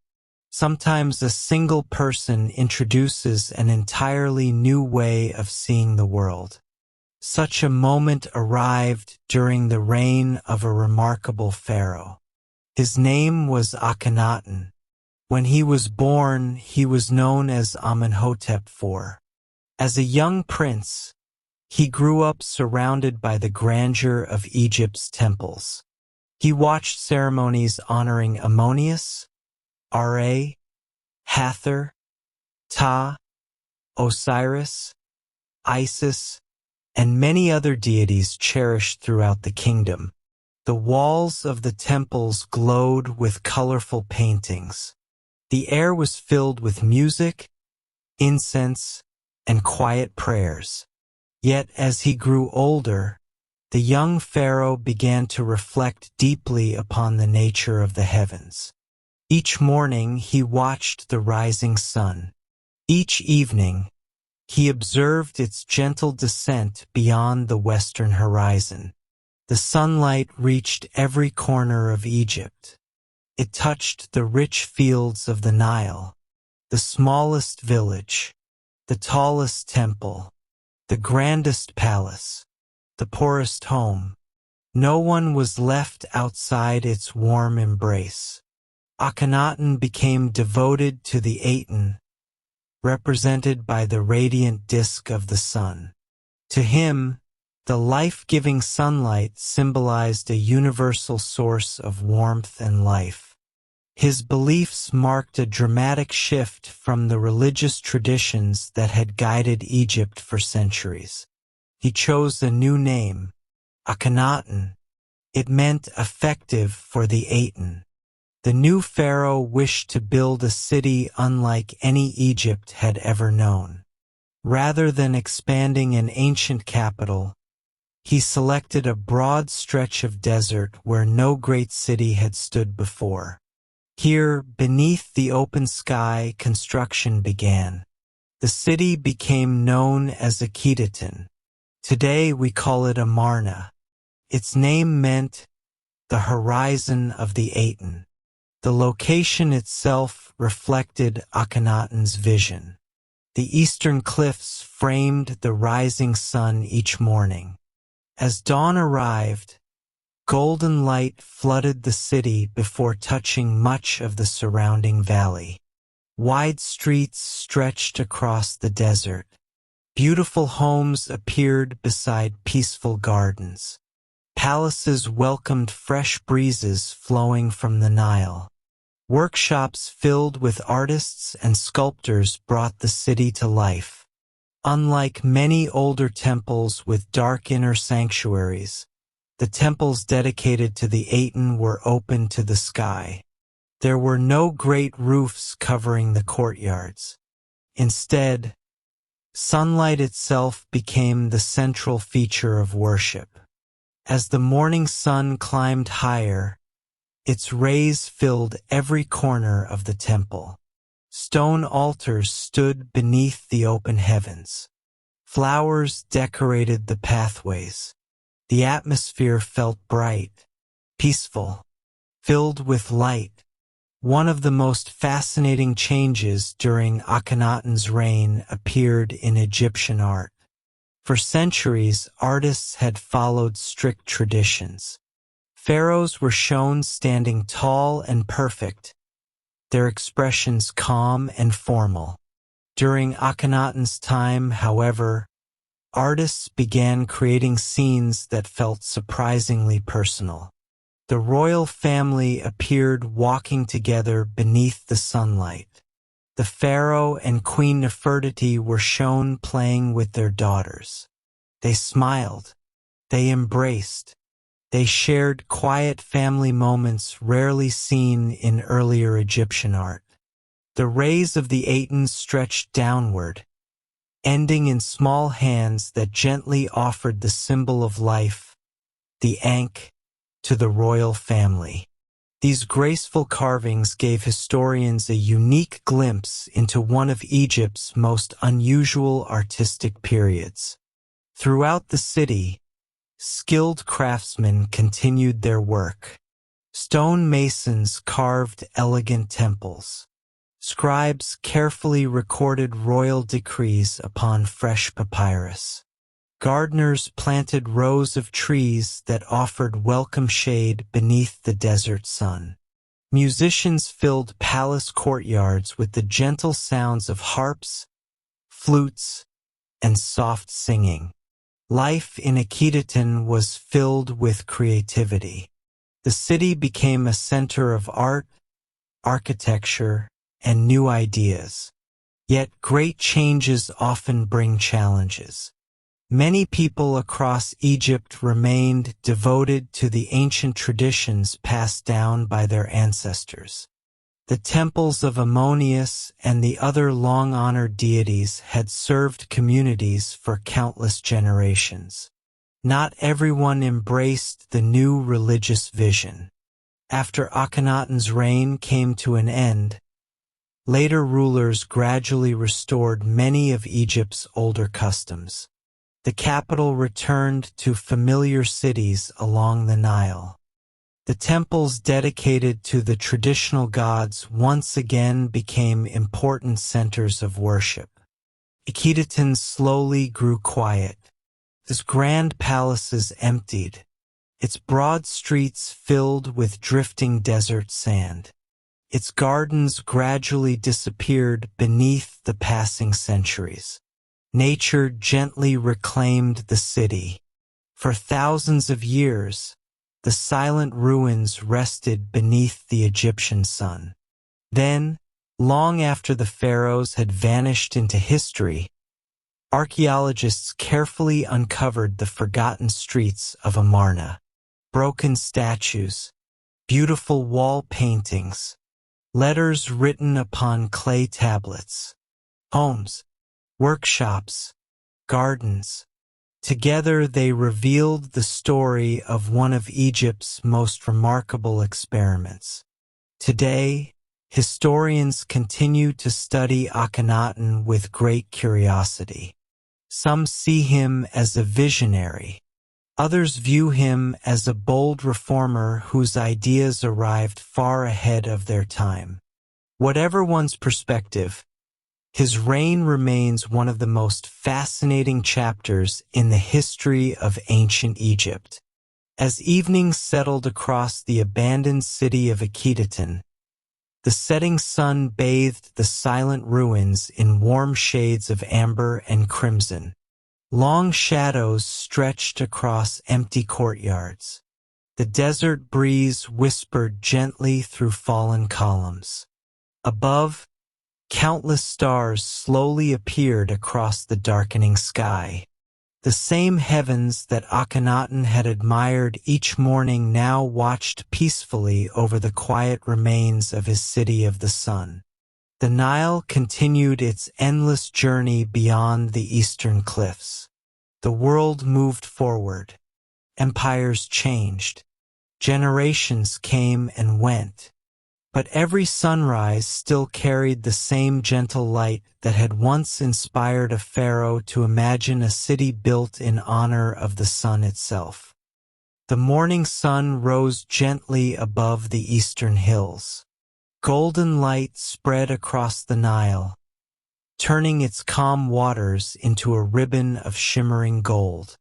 Sometimes a single person introduces an entirely new way of seeing the world. Such a moment arrived during the reign of a remarkable pharaoh. His name was Akhenaten. When he was born, he was known as Amenhotep IV. As a young prince, he grew up surrounded by the grandeur of Egypt's temples. He watched ceremonies honoring Ammonius, Ra, Hathor, Ptah, Osiris, Isis, and many other deities cherished throughout the kingdom. The walls of the temples glowed with colorful paintings. The air was filled with music, incense, and quiet prayers. Yet as he grew older, the young pharaoh began to reflect deeply upon the nature of the heavens. Each morning he watched the rising sun. Each evening, he observed its gentle descent beyond the western horizon. The sunlight reached every corner of Egypt. It touched the rich fields of the Nile, the smallest village, the tallest temple, the grandest palace, the poorest home. No one was left outside its warm embrace. Akhenaten became devoted to the Aten, represented by the radiant disk of the sun. To him, the life-giving sunlight symbolized a universal source of warmth and life. His beliefs marked a dramatic shift from the religious traditions that had guided Egypt for centuries. He chose a new name, Akhenaten. It meant effective for the Aten. The new pharaoh wished to build a city unlike any Egypt had ever known. Rather than expanding an ancient capital, he selected a broad stretch of desert where no great city had stood before. Here, beneath the open sky, construction began. The city became known as Akhetaten. Today we call it Amarna. Its name meant the horizon of the Aten. The location itself reflected Akhenaten's vision. The eastern cliffs framed the rising sun each morning. As dawn arrived, golden light flooded the city before touching much of the surrounding valley. Wide streets stretched across the desert. Beautiful homes appeared beside peaceful gardens. Palaces welcomed fresh breezes flowing from the Nile. Workshops filled with artists and sculptors brought the city to life. Unlike many older temples with dark inner sanctuaries, the temples dedicated to the Aten were open to the sky. There were no great roofs covering the courtyards. Instead, sunlight itself became the central feature of worship. As the morning sun climbed higher, its rays filled every corner of the temple. Stone altars stood beneath the open heavens. Flowers decorated the pathways. The atmosphere felt bright, peaceful, filled with light. One of the most fascinating changes during Akhenaten's reign appeared in Egyptian art. For centuries, artists had followed strict traditions. Pharaohs were shown standing tall and perfect, their expressions calm and formal. During Akhenaten's time, however, artists began creating scenes that felt surprisingly personal. The royal family appeared walking together beneath the sunlight. The pharaoh and Queen Nefertiti were shown playing with their daughters. They smiled. They embraced. They shared quiet family moments rarely seen in earlier Egyptian art. The rays of the Aten stretched downward, ending in small hands that gently offered the symbol of life, the Ankh, to the royal family. These graceful carvings gave historians a unique glimpse into one of Egypt's most unusual artistic periods. Throughout the city, skilled craftsmen continued their work. Stone masons carved elegant temples. Scribes carefully recorded royal decrees upon fresh papyrus. Gardeners planted rows of trees that offered welcome shade beneath the desert sun. Musicians filled palace courtyards with the gentle sounds of harps, flutes, and soft singing. Life in Akhetaten was filled with creativity. The city became a center of art, architecture, and new ideas. Yet great changes often bring challenges. Many people across Egypt remained devoted to the ancient traditions passed down by their ancestors. The temples of Ammonius and the other long-honored deities had served communities for countless generations. Not everyone embraced the new religious vision. After Akhenaten's reign came to an end, later rulers gradually restored many of Egypt's older customs. The capital returned to familiar cities along the Nile. The temples dedicated to the traditional gods once again became important centers of worship. Akhetaten slowly grew quiet. Its grand palaces emptied, its broad streets filled with drifting desert sand. Its gardens gradually disappeared beneath the passing centuries. Nature gently reclaimed the city. For thousands of years, the silent ruins rested beneath the Egyptian sun. Then, long after the pharaohs had vanished into history, archaeologists carefully uncovered the forgotten streets of Amarna. Broken statues, beautiful wall paintings, letters written upon clay tablets, homes, workshops, gardens. Together they revealed the story of one of Egypt's most remarkable experiments. Today, historians continue to study Akhenaten with great curiosity. Some see him as a visionary. Others view him as a bold reformer whose ideas arrived far ahead of their time. Whatever one's perspective, his reign remains one of the most fascinating chapters in the history of ancient Egypt. As evening settled across the abandoned city of Akhetaten, the setting sun bathed the silent ruins in warm shades of amber and crimson. Long shadows stretched across empty courtyards. The desert breeze whispered gently through fallen columns. Above, countless stars slowly appeared across the darkening sky. The same heavens that Akhenaten had admired each morning now watched peacefully over the quiet remains of his city of the sun. The Nile continued its endless journey beyond the eastern cliffs. The world moved forward. Empires changed. Generations came and went. But every sunrise still carried the same gentle light that had once inspired a pharaoh to imagine a city built in honor of the sun itself. The morning sun rose gently above the eastern hills. Golden light spread across the Nile, turning its calm waters into a ribbon of shimmering gold.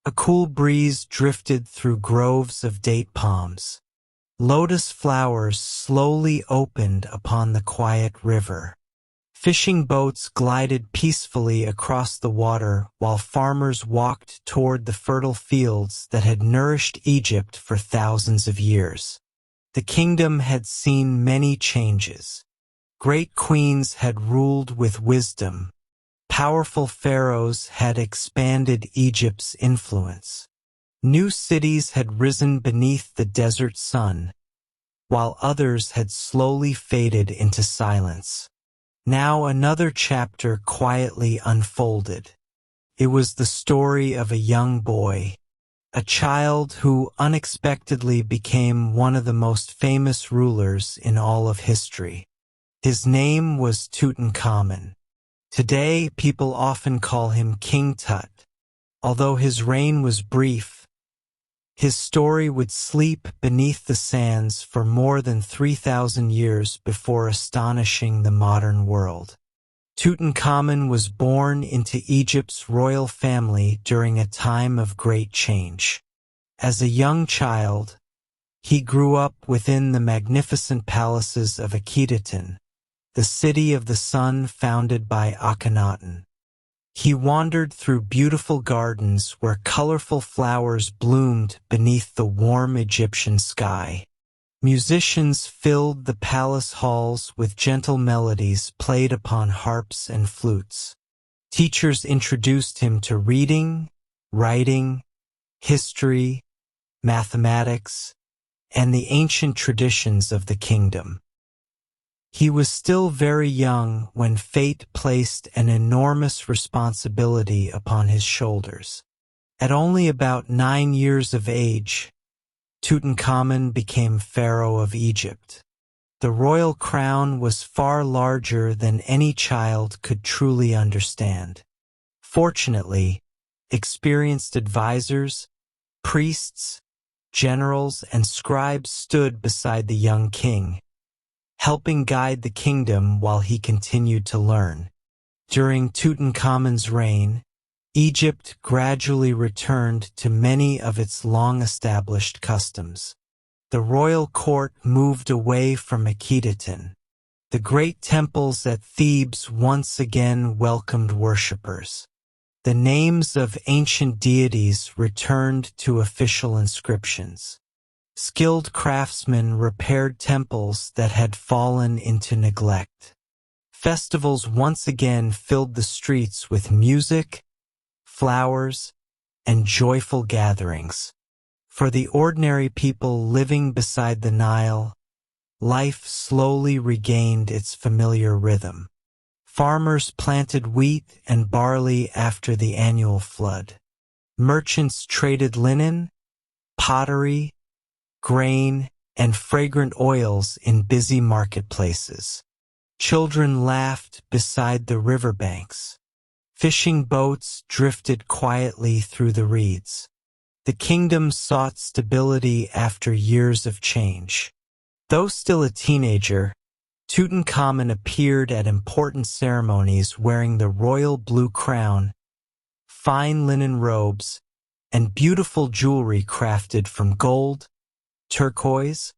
A cool breeze drifted through groves of date palms. Lotus flowers slowly opened upon the quiet river. Fishing boats glided peacefully across the water while farmers walked toward the fertile fields that had nourished Egypt for thousands of years. The kingdom had seen many changes. Great queens had ruled with wisdom. Powerful pharaohs had expanded Egypt's influence. New cities had risen beneath the desert sun, while others had slowly faded into silence. Now another chapter quietly unfolded. It was the story of a young boy, a child who unexpectedly became one of the most famous rulers in all of history. His name was Tutankhamun. Today, people often call him King Tut, Although his reign was brief, his story would sleep beneath the sands for more than 3,000 years before astonishing the modern world. Tutankhamun was born into Egypt's royal family during a time of great change. As a young child, he grew up within the magnificent palaces of Akhetaten, the city of the sun founded by Akhenaten. He wandered through beautiful gardens where colorful flowers bloomed beneath the warm Egyptian sky. Musicians filled the palace halls with gentle melodies played upon harps and flutes. Teachers introduced him to reading, writing, history, mathematics, and the ancient traditions of the kingdom. He was still very young when fate placed an enormous responsibility upon his shoulders. At only about 9 years of age, Tutankhamun became pharaoh of Egypt. The royal crown was far larger than any child could truly understand. Fortunately, experienced advisors, priests, generals, and scribes stood beside the young king, helping guide the kingdom while he continued to learn. During Tutankhamun's reign, Egypt gradually returned to many of its long-established customs. The royal court moved away from Akhetaten. The great temples at Thebes once again welcomed worshippers. The names of ancient deities returned to official inscriptions. Skilled craftsmen repaired temples that had fallen into neglect. Festivals once again filled the streets with music, flowers, and joyful gatherings. For the ordinary people living beside the Nile, life slowly regained its familiar rhythm. Farmers planted wheat and barley after the annual flood. Merchants traded linen, pottery, grain, and fragrant oils in busy marketplaces. Children laughed beside the riverbanks. Fishing boats drifted quietly through the reeds. The kingdom sought stability after years of change. Though still a teenager, Tutankhamun appeared at important ceremonies wearing the royal blue crown, fine linen robes, and beautiful jewelry crafted from gold, turquoise,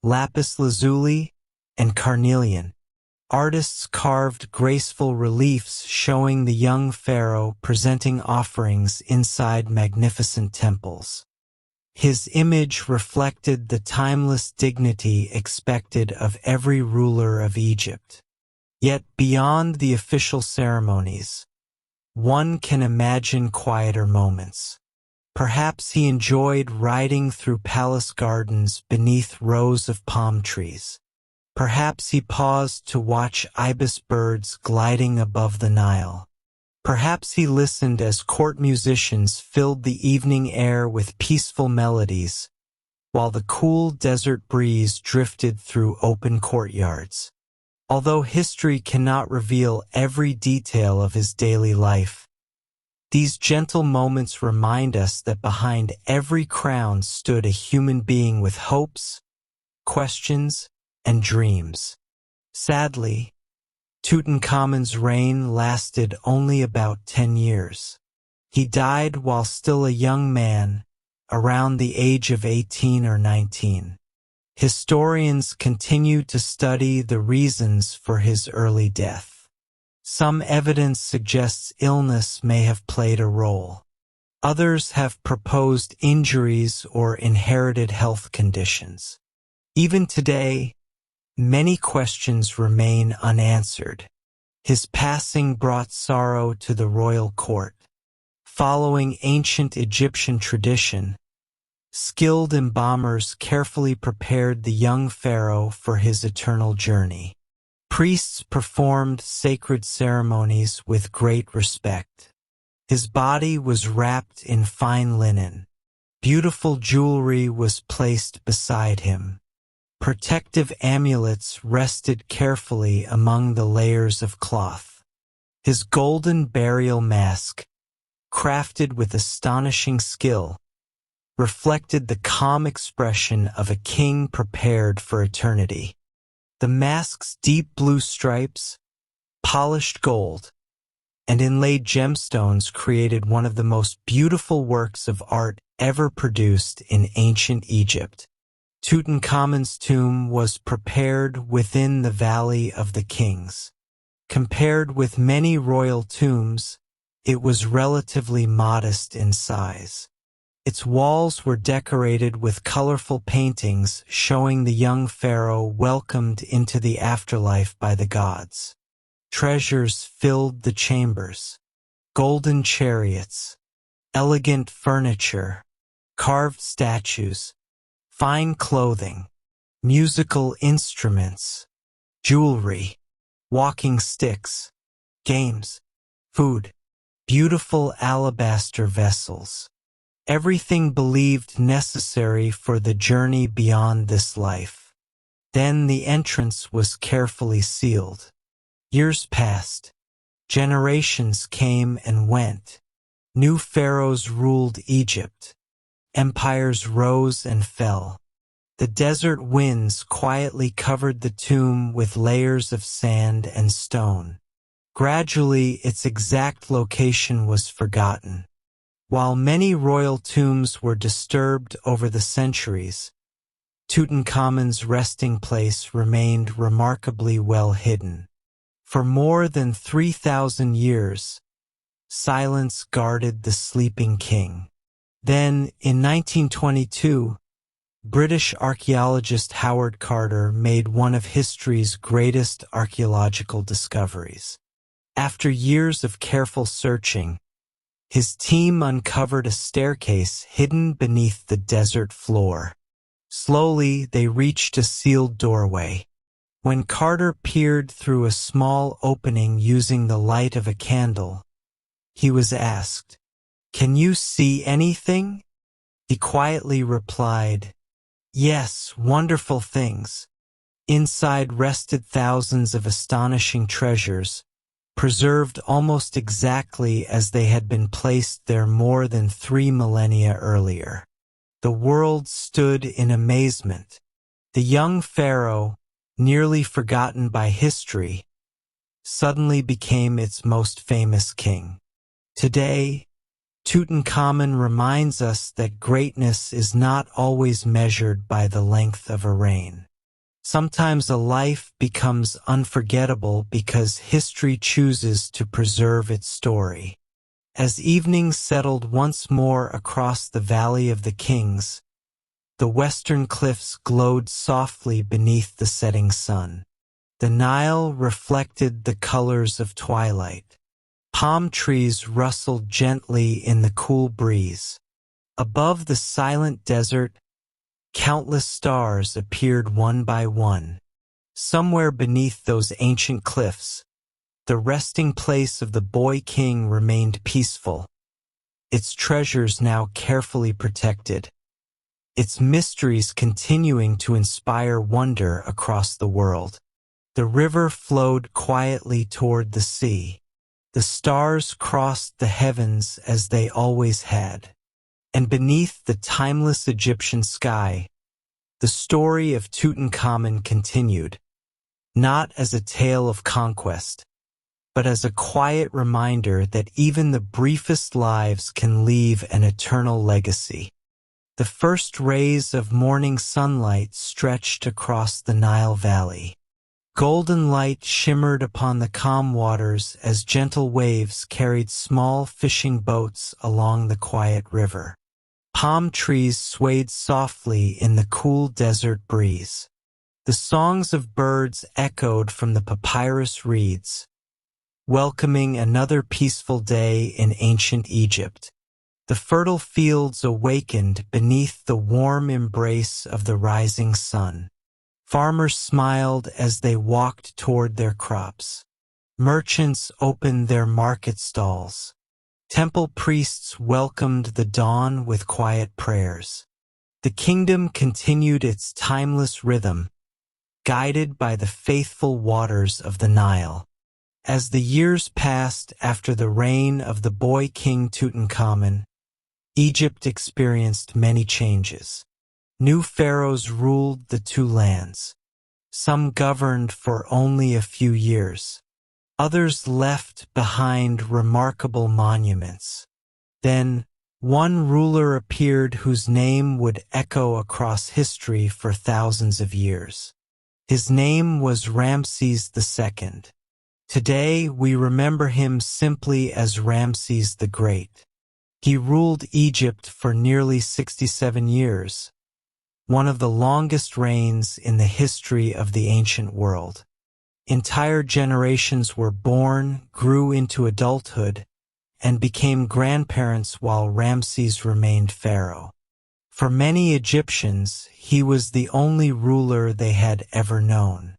lapis lazuli, and carnelian. Artists carved graceful reliefs showing the young pharaoh presenting offerings inside magnificent temples. His image reflected the timeless dignity expected of every ruler of Egypt. Yet beyond the official ceremonies, one can imagine quieter moments. Perhaps he enjoyed riding through palace gardens beneath rows of palm trees. Perhaps he paused to watch ibis birds gliding above the Nile. Perhaps he listened as court musicians filled the evening air with peaceful melodies, while the cool desert breeze drifted through open courtyards. Although history cannot reveal every detail of his daily life, these gentle moments remind us that behind every crown stood a human being with hopes, questions, and dreams. Sadly, Tutankhamun's reign lasted only about 10 years. He died while still a young man, around the age of 18 or 19. Historians continue to study the reasons for his early death. Some evidence suggests illness may have played a role. Others have proposed injuries or inherited health conditions. Even today, many questions remain unanswered. His passing brought sorrow to the royal court. Following ancient Egyptian tradition, skilled embalmers carefully prepared the young pharaoh for his eternal journey. Priests performed sacred ceremonies with great respect. His body was wrapped in fine linen. Beautiful jewelry was placed beside him. Protective amulets rested carefully among the layers of cloth. His golden burial mask, crafted with astonishing skill, reflected the calm expression of a king prepared for eternity. The mask's deep blue stripes, polished gold, and inlaid gemstones created one of the most beautiful works of art ever produced in ancient Egypt. Tutankhamun's tomb was prepared within the Valley of the Kings. Compared with many royal tombs, it was relatively modest in size. Its walls were decorated with colorful paintings showing the young pharaoh welcomed into the afterlife by the gods. Treasures filled the chambers. Golden chariots, elegant furniture, carved statues, fine clothing, musical instruments, jewelry, walking sticks, games, food, beautiful alabaster vessels. Everything believed necessary for the journey beyond this life. Then the entrance was carefully sealed. Years passed. Generations came and went. New pharaohs ruled Egypt. Empires rose and fell. The desert winds quietly covered the tomb with layers of sand and stone. Gradually, its exact location was forgotten. While many royal tombs were disturbed over the centuries, Tutankhamun's resting place remained remarkably well hidden. For more than 3,000 years, silence guarded the sleeping king. Then, in 1922, British archaeologist Howard Carter made one of history's greatest archaeological discoveries. After years of careful searching, his team uncovered a staircase hidden beneath the desert floor. Slowly, they reached a sealed doorway. When Carter peered through a small opening using the light of a candle, he was asked, "Can you see anything?" He quietly replied, "Yes, wonderful things." Inside rested thousands of astonishing treasures, preserved almost exactly as they had been placed there more than 3 millennia earlier. The world stood in amazement. The young pharaoh, nearly forgotten by history, suddenly became its most famous king. Today, Tutankhamun reminds us that greatness is not always measured by the length of a reign. Sometimes a life becomes unforgettable because history chooses to preserve its story. As evening settled once more across the Valley of the Kings, the western cliffs glowed softly beneath the setting sun. The Nile reflected the colors of twilight. Palm trees rustled gently in the cool breeze. Above the silent desert, countless stars appeared one by one. Somewhere beneath those ancient cliffs, the resting place of the boy king remained peaceful, its treasures now carefully protected, its mysteries continuing to inspire wonder across the world. The river flowed quietly toward the sea. The stars crossed the heavens as they always had. And beneath the timeless Egyptian sky, the story of Tutankhamun continued, not as a tale of conquest, but as a quiet reminder that even the briefest lives can leave an eternal legacy. The first rays of morning sunlight stretched across the Nile Valley. Golden light shimmered upon the calm waters as gentle waves carried small fishing boats along the quiet river. Palm trees swayed softly in the cool desert breeze. The songs of birds echoed from the papyrus reeds, welcoming another peaceful day in ancient Egypt. The fertile fields awakened beneath the warm embrace of the rising sun. Farmers smiled as they walked toward their crops. Merchants opened their market stalls. Temple priests welcomed the dawn with quiet prayers. The kingdom continued its timeless rhythm, guided by the faithful waters of the Nile. As the years passed after the reign of the boy king Tutankhamun, Egypt experienced many changes. New pharaohs ruled the two lands. Some governed for only a few years. Others left behind remarkable monuments. Then, one ruler appeared whose name would echo across history for thousands of years. His name was Ramses II. Today, we remember him simply as Ramses the Great. He ruled Egypt for nearly 67 years, one of the longest reigns in the history of the ancient world. Entire generations were born, grew into adulthood, and became grandparents while Ramses remained pharaoh. For many Egyptians, he was the only ruler they had ever known.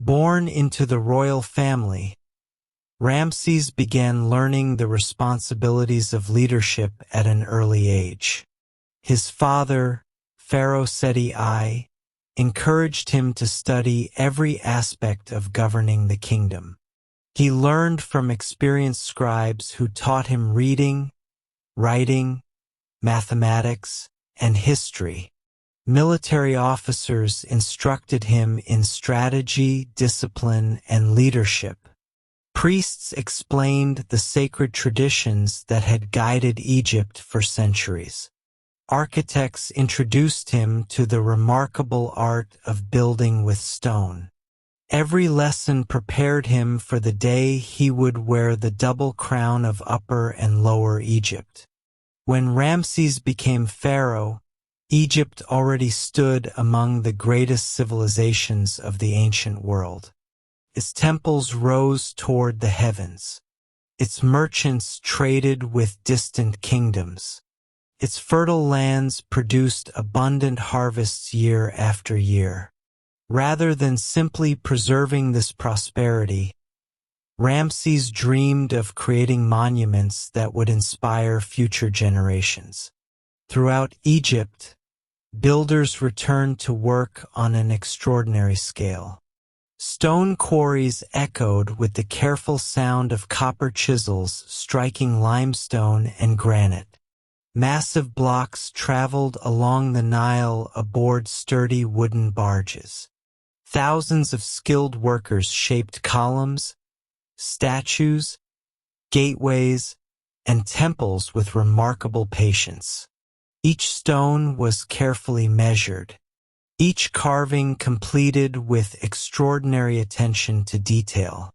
Born into the royal family, Ramses began learning the responsibilities of leadership at an early age. His father, Pharaoh Seti I, encouraged him to study every aspect of governing the kingdom. He learned from experienced scribes who taught him reading, writing, mathematics, and history. Military officers instructed him in strategy, discipline, and leadership. Priests explained the sacred traditions that had guided Egypt for centuries. Architects introduced him to the remarkable art of building with stone. Every lesson prepared him for the day he would wear the double crown of Upper and Lower Egypt. When Ramses became pharaoh, Egypt already stood among the greatest civilizations of the ancient world. Its temples rose toward the heavens. Its merchants traded with distant kingdoms. Its fertile lands produced abundant harvests year after year. Rather than simply preserving this prosperity, Ramses dreamed of creating monuments that would inspire future generations. Throughout Egypt, builders returned to work on an extraordinary scale. Stone quarries echoed with the careful sound of copper chisels striking limestone and granite. Massive blocks traveled along the Nile aboard sturdy wooden barges. Thousands of skilled workers shaped columns, statues, gateways, and temples with remarkable patience. Each stone was carefully measured, each carving completed with extraordinary attention to detail.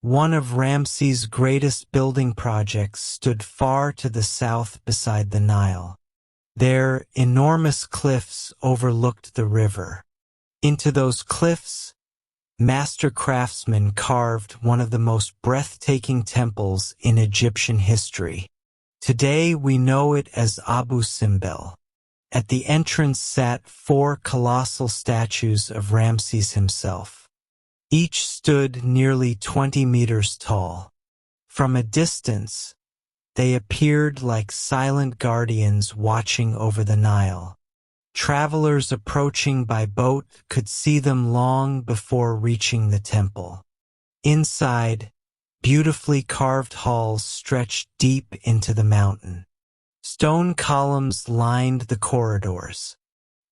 One of Ramses' greatest building projects stood far to the south beside the Nile. Their enormous cliffs overlooked the river. Into those cliffs, master craftsmen carved one of the most breathtaking temples in Egyptian history. Today we know it as Abu Simbel. At the entrance sat 4 colossal statues of Ramses himself. Each stood nearly 20 meters tall. From a distance, they appeared like silent guardians watching over the Nile. Travelers approaching by boat could see them long before reaching the temple. Inside, beautifully carved halls stretched deep into the mountain. Stone columns lined the corridors.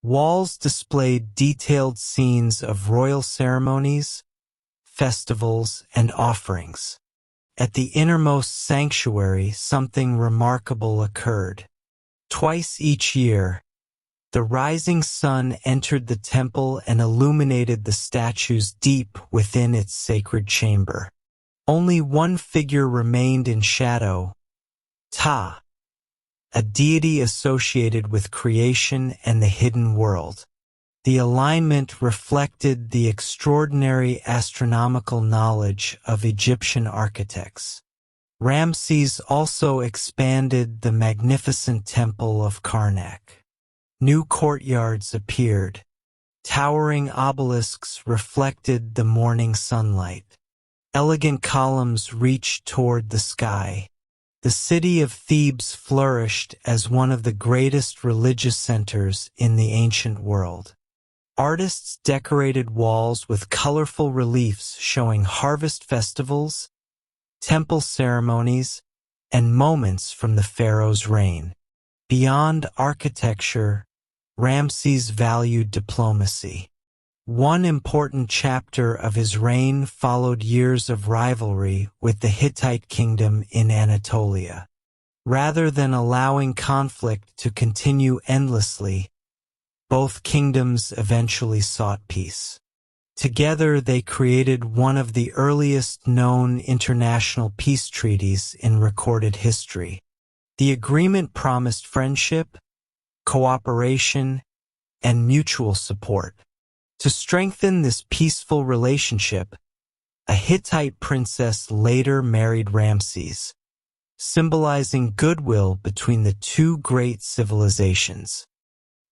Walls displayed detailed scenes of royal ceremonies, festivals, and offerings. At the innermost sanctuary, something remarkable occurred. Twice each year, the rising sun entered the temple and illuminated the statues deep within its sacred chamber. Only one figure remained in shadow, Ta, a deity associated with creation and the hidden world. The alignment reflected the extraordinary astronomical knowledge of Egyptian architects. Ramses also expanded the magnificent temple of Karnak. New courtyards appeared. Towering obelisks reflected the morning sunlight. Elegant columns reached toward the sky. The city of Thebes flourished as one of the greatest religious centers in the ancient world. Artists decorated walls with colorful reliefs showing harvest festivals, temple ceremonies, and moments from the pharaoh's reign. Beyond architecture, Ramses valued diplomacy. One important chapter of his reign followed years of rivalry with the Hittite kingdom in Anatolia. Rather than allowing conflict to continue endlessly, both kingdoms eventually sought peace. Together they created one of the earliest known international peace treaties in recorded history. The agreement promised friendship, cooperation, and mutual support. To strengthen this peaceful relationship, a Hittite princess later married Ramses, symbolizing goodwill between the two great civilizations.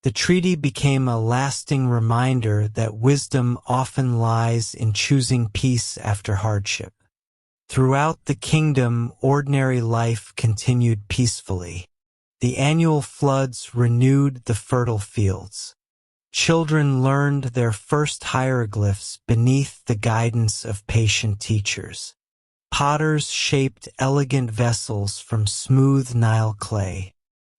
The treaty became a lasting reminder that wisdom often lies in choosing peace after hardship. Throughout the kingdom, ordinary life continued peacefully. The annual floods renewed the fertile fields. Children learned their first hieroglyphs beneath the guidance of patient teachers. Potters shaped elegant vessels from smooth Nile clay.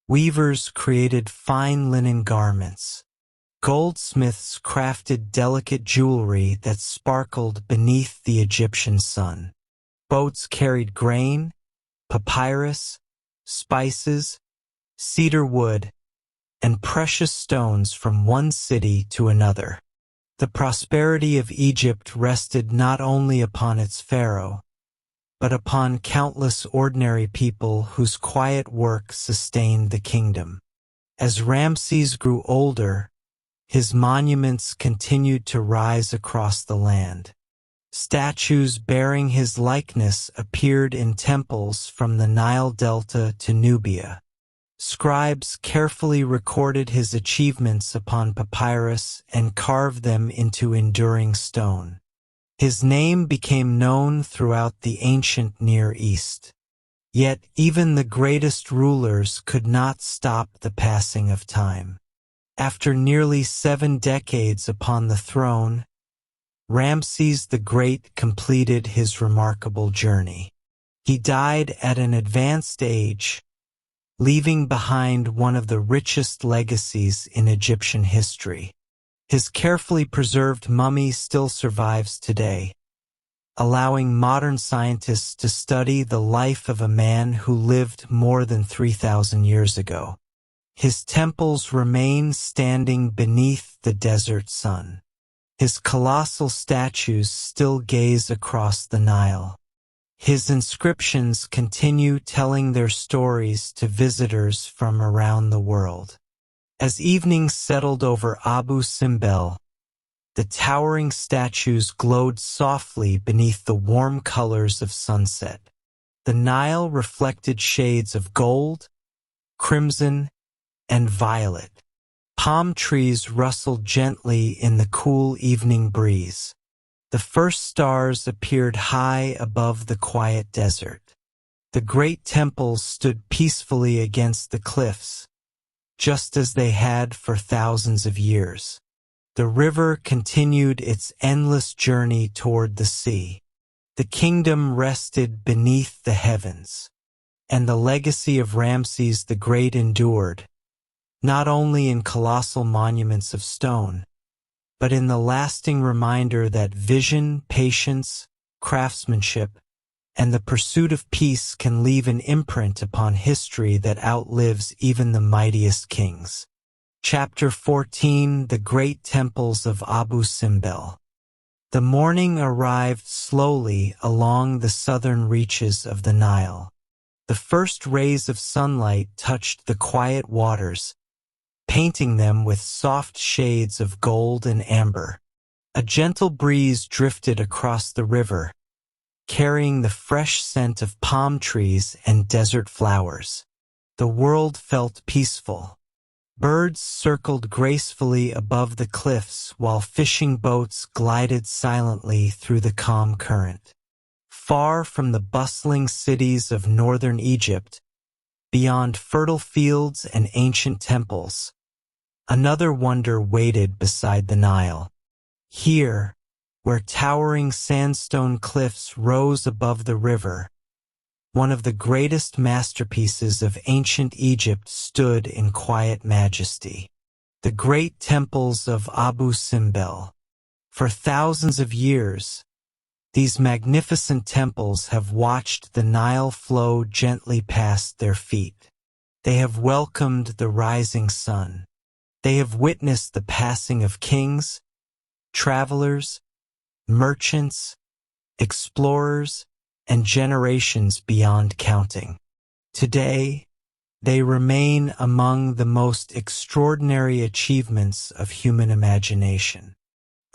Weavers created fine linen garments. Goldsmiths crafted delicate jewelry that sparkled beneath the Egyptian sun. Boats carried grain, papyrus, spices, cedar wood, and precious stones from one city to another. The prosperity of Egypt rested not only upon its pharaoh, but upon countless ordinary people whose quiet work sustained the kingdom. As Ramses grew older, his monuments continued to rise across the land. Statues bearing his likeness appeared in temples from the Nile Delta to Nubia. Scribes carefully recorded his achievements upon papyrus and carved them into enduring stone. His name became known throughout the ancient Near East. Yet even the greatest rulers could not stop the passing of time. After nearly 7 decades upon the throne, Ramses the Great completed his remarkable journey. He died at an advanced age, leaving behind one of the richest legacies in Egyptian history. His carefully preserved mummy still survives today, allowing modern scientists to study the life of a man who lived more than 3,000 years ago. His temples remain standing beneath the desert sun. His colossal statues still gaze across the Nile. His inscriptions continue telling their stories to visitors from around the world. As evening settled over Abu Simbel, the towering statues glowed softly beneath the warm colors of sunset. The Nile reflected shades of gold, crimson, and violet. Palm trees rustled gently in the cool evening breeze. The first stars appeared high above the quiet desert. The great temples stood peacefully against the cliffs, just as they had for thousands of years. The river continued its endless journey toward the sea. The kingdom rested beneath the heavens, and the legacy of Ramses the Great endured, not only in colossal monuments of stone, but in the lasting reminder that vision, patience, craftsmanship, and the pursuit of peace can leave an imprint upon history that outlives even the mightiest kings. Chapter 14: The Great Temples of Abu Simbel. The morning arrived slowly along the southern reaches of the Nile. The first rays of sunlight touched the quiet waters, painting them with soft shades of gold and amber. A gentle breeze drifted across the river, carrying the fresh scent of palm trees and desert flowers. The world felt peaceful. Birds circled gracefully above the cliffs while fishing boats glided silently through the calm current. Far from the bustling cities of northern Egypt, beyond fertile fields and ancient temples, another wonder waited beside the Nile. Here, where towering sandstone cliffs rose above the river, one of the greatest masterpieces of ancient Egypt, stood in quiet majesty. The great temples of Abu Simbel. For thousands of years, these magnificent temples have watched the Nile flow gently past their feet. They have welcomed the rising sun. They have witnessed the passing of kings, travelers, merchants, explorers, and generations beyond counting. Today, they remain among the most extraordinary achievements of human imagination.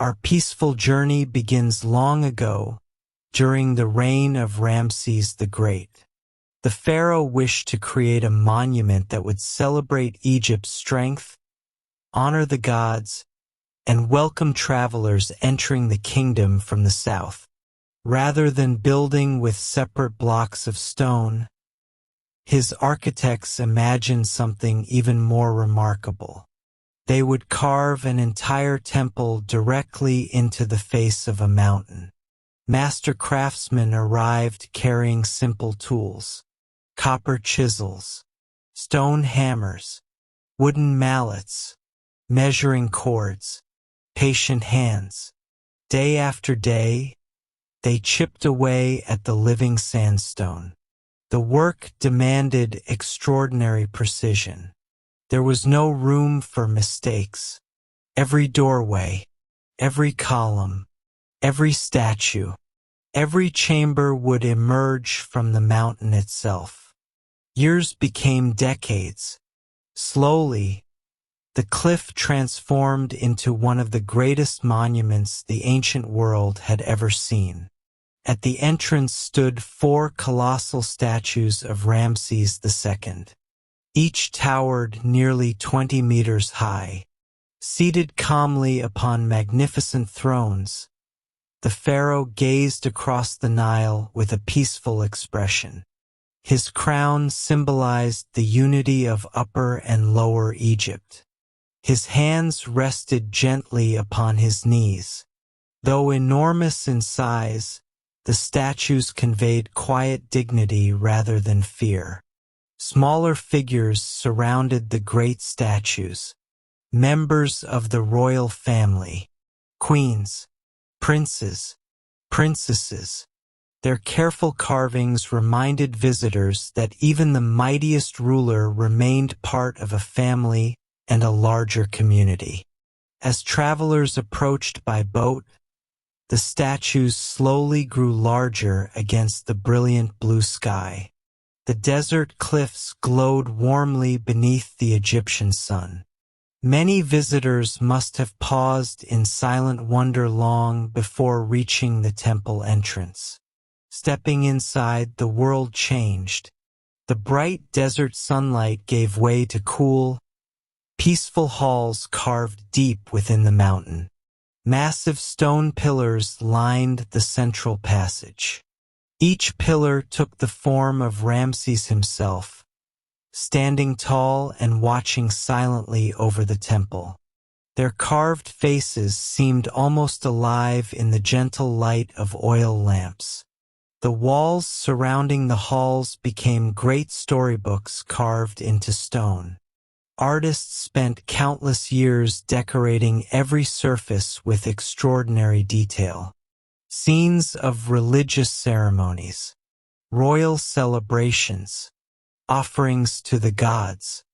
Our peaceful journey begins long ago, during the reign of Ramses the Great. The pharaoh wished to create a monument that would celebrate Egypt's strength, honor the gods, and welcome travelers entering the kingdom from the south. Rather than building with separate blocks of stone, his architects imagined something even more remarkable. They would carve an entire temple directly into the face of a mountain. Master craftsmen arrived carrying simple tools: copper chisels, stone hammers, wooden mallets, measuring cords, patient hands. Day after day, they chipped away at the living sandstone. The work demanded extraordinary precision. There was no room for mistakes. Every doorway, every column, every statue, every chamber would emerge from the mountain itself. Years became decades. Slowly, the cliff transformed into one of the greatest monuments the ancient world had ever seen. At the entrance stood 4 colossal statues of Ramses II. Each towered nearly 20 meters high. Seated calmly upon magnificent thrones, the pharaoh gazed across the Nile with a peaceful expression. His crown symbolized the unity of Upper and Lower Egypt. His hands rested gently upon his knees. Though enormous in size, the statues conveyed quiet dignity rather than fear. Smaller figures surrounded the great statues, members of the royal family, queens, princes, princesses. Their careful carvings reminded visitors that even the mightiest ruler remained part of a family and a larger community. As travelers approached by boat, the statues slowly grew larger against the brilliant blue sky. The desert cliffs glowed warmly beneath the Egyptian sun. Many visitors must have paused in silent wonder long before reaching the temple entrance. Stepping inside, the world changed. The bright desert sunlight gave way to cool, peaceful halls carved deep within the mountain. Massive stone pillars lined the central passage. Each pillar took the form of Ramses himself, standing tall and watching silently over the temple. Their carved faces seemed almost alive in the gentle light of oil lamps. The walls surrounding the halls became great storybooks carved into stone. Artists spent countless years decorating every surface with extraordinary detail. Scenes of religious ceremonies, royal celebrations, offerings to the gods,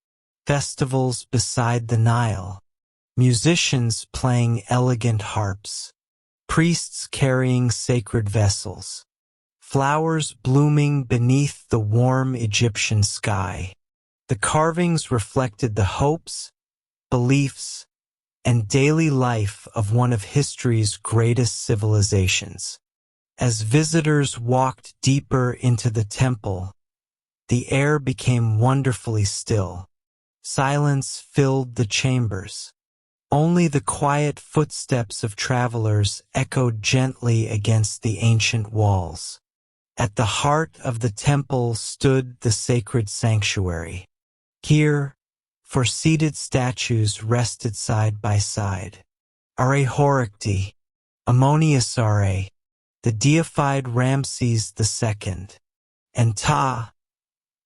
festivals beside the Nile, musicians playing elegant harps, priests carrying sacred vessels, flowers blooming beneath the warm Egyptian sky. The carvings reflected the hopes, beliefs, and daily life of one of history's greatest civilizations. As visitors walked deeper into the temple, the air became wonderfully still. Silence filled the chambers. Only the quiet footsteps of travelers echoed gently against the ancient walls. At the heart of the temple stood the sacred sanctuary. Here, 4 seated statues rested side by side. Are-Horikti, Ammoniusare, the deified Ramses II, and Ta,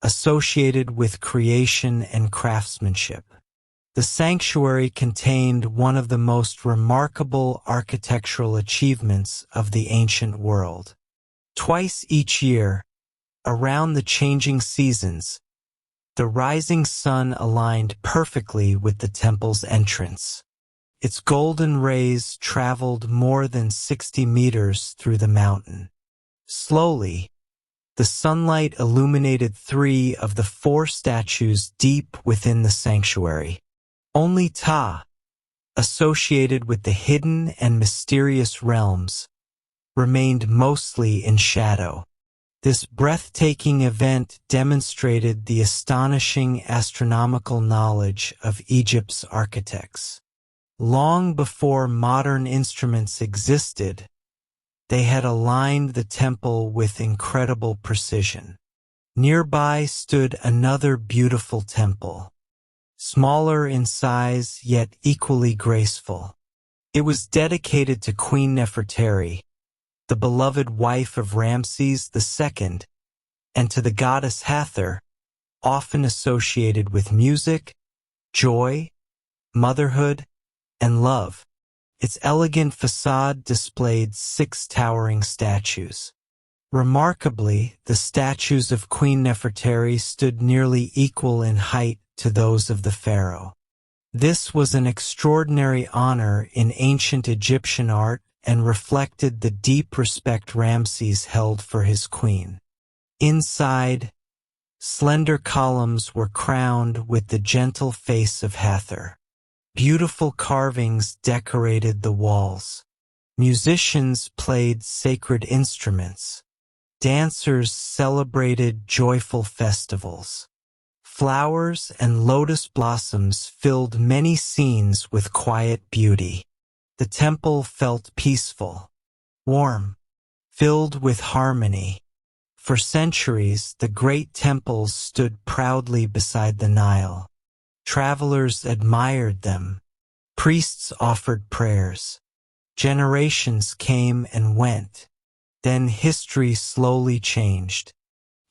associated with creation and craftsmanship. The sanctuary contained one of the most remarkable architectural achievements of the ancient world. Twice each year, around the changing seasons, the rising sun aligned perfectly with the temple's entrance. Its golden rays traveled more than 60 meters through the mountain. Slowly, the sunlight illuminated 3 of the 4 statues deep within the sanctuary. Only Ta, associated with the hidden and mysterious realms, remained mostly in shadow. This breathtaking event demonstrated the astonishing astronomical knowledge of Egypt's architects. Long before modern instruments existed, they had aligned the temple with incredible precision. Nearby stood another beautiful temple, smaller in size yet equally graceful. It was dedicated to Queen Nefertari, the beloved wife of Ramses II, and to the goddess Hathor, often associated with music, joy, motherhood, and love. Its elegant facade displayed 6 towering statues. Remarkably, the statues of Queen Nefertari stood nearly equal in height to those of the pharaoh. This was an extraordinary honor in ancient Egyptian art and reflected the deep respect Ramses held for his queen. Inside, slender columns were crowned with the gentle face of Hathor. Beautiful carvings decorated the walls. Musicians played sacred instruments. Dancers celebrated joyful festivals. Flowers and lotus blossoms filled many scenes with quiet beauty. The temple felt peaceful, warm, filled with harmony. For centuries, the great temples stood proudly beside the Nile. Travelers admired them. Priests offered prayers. Generations came and went. Then history slowly changed.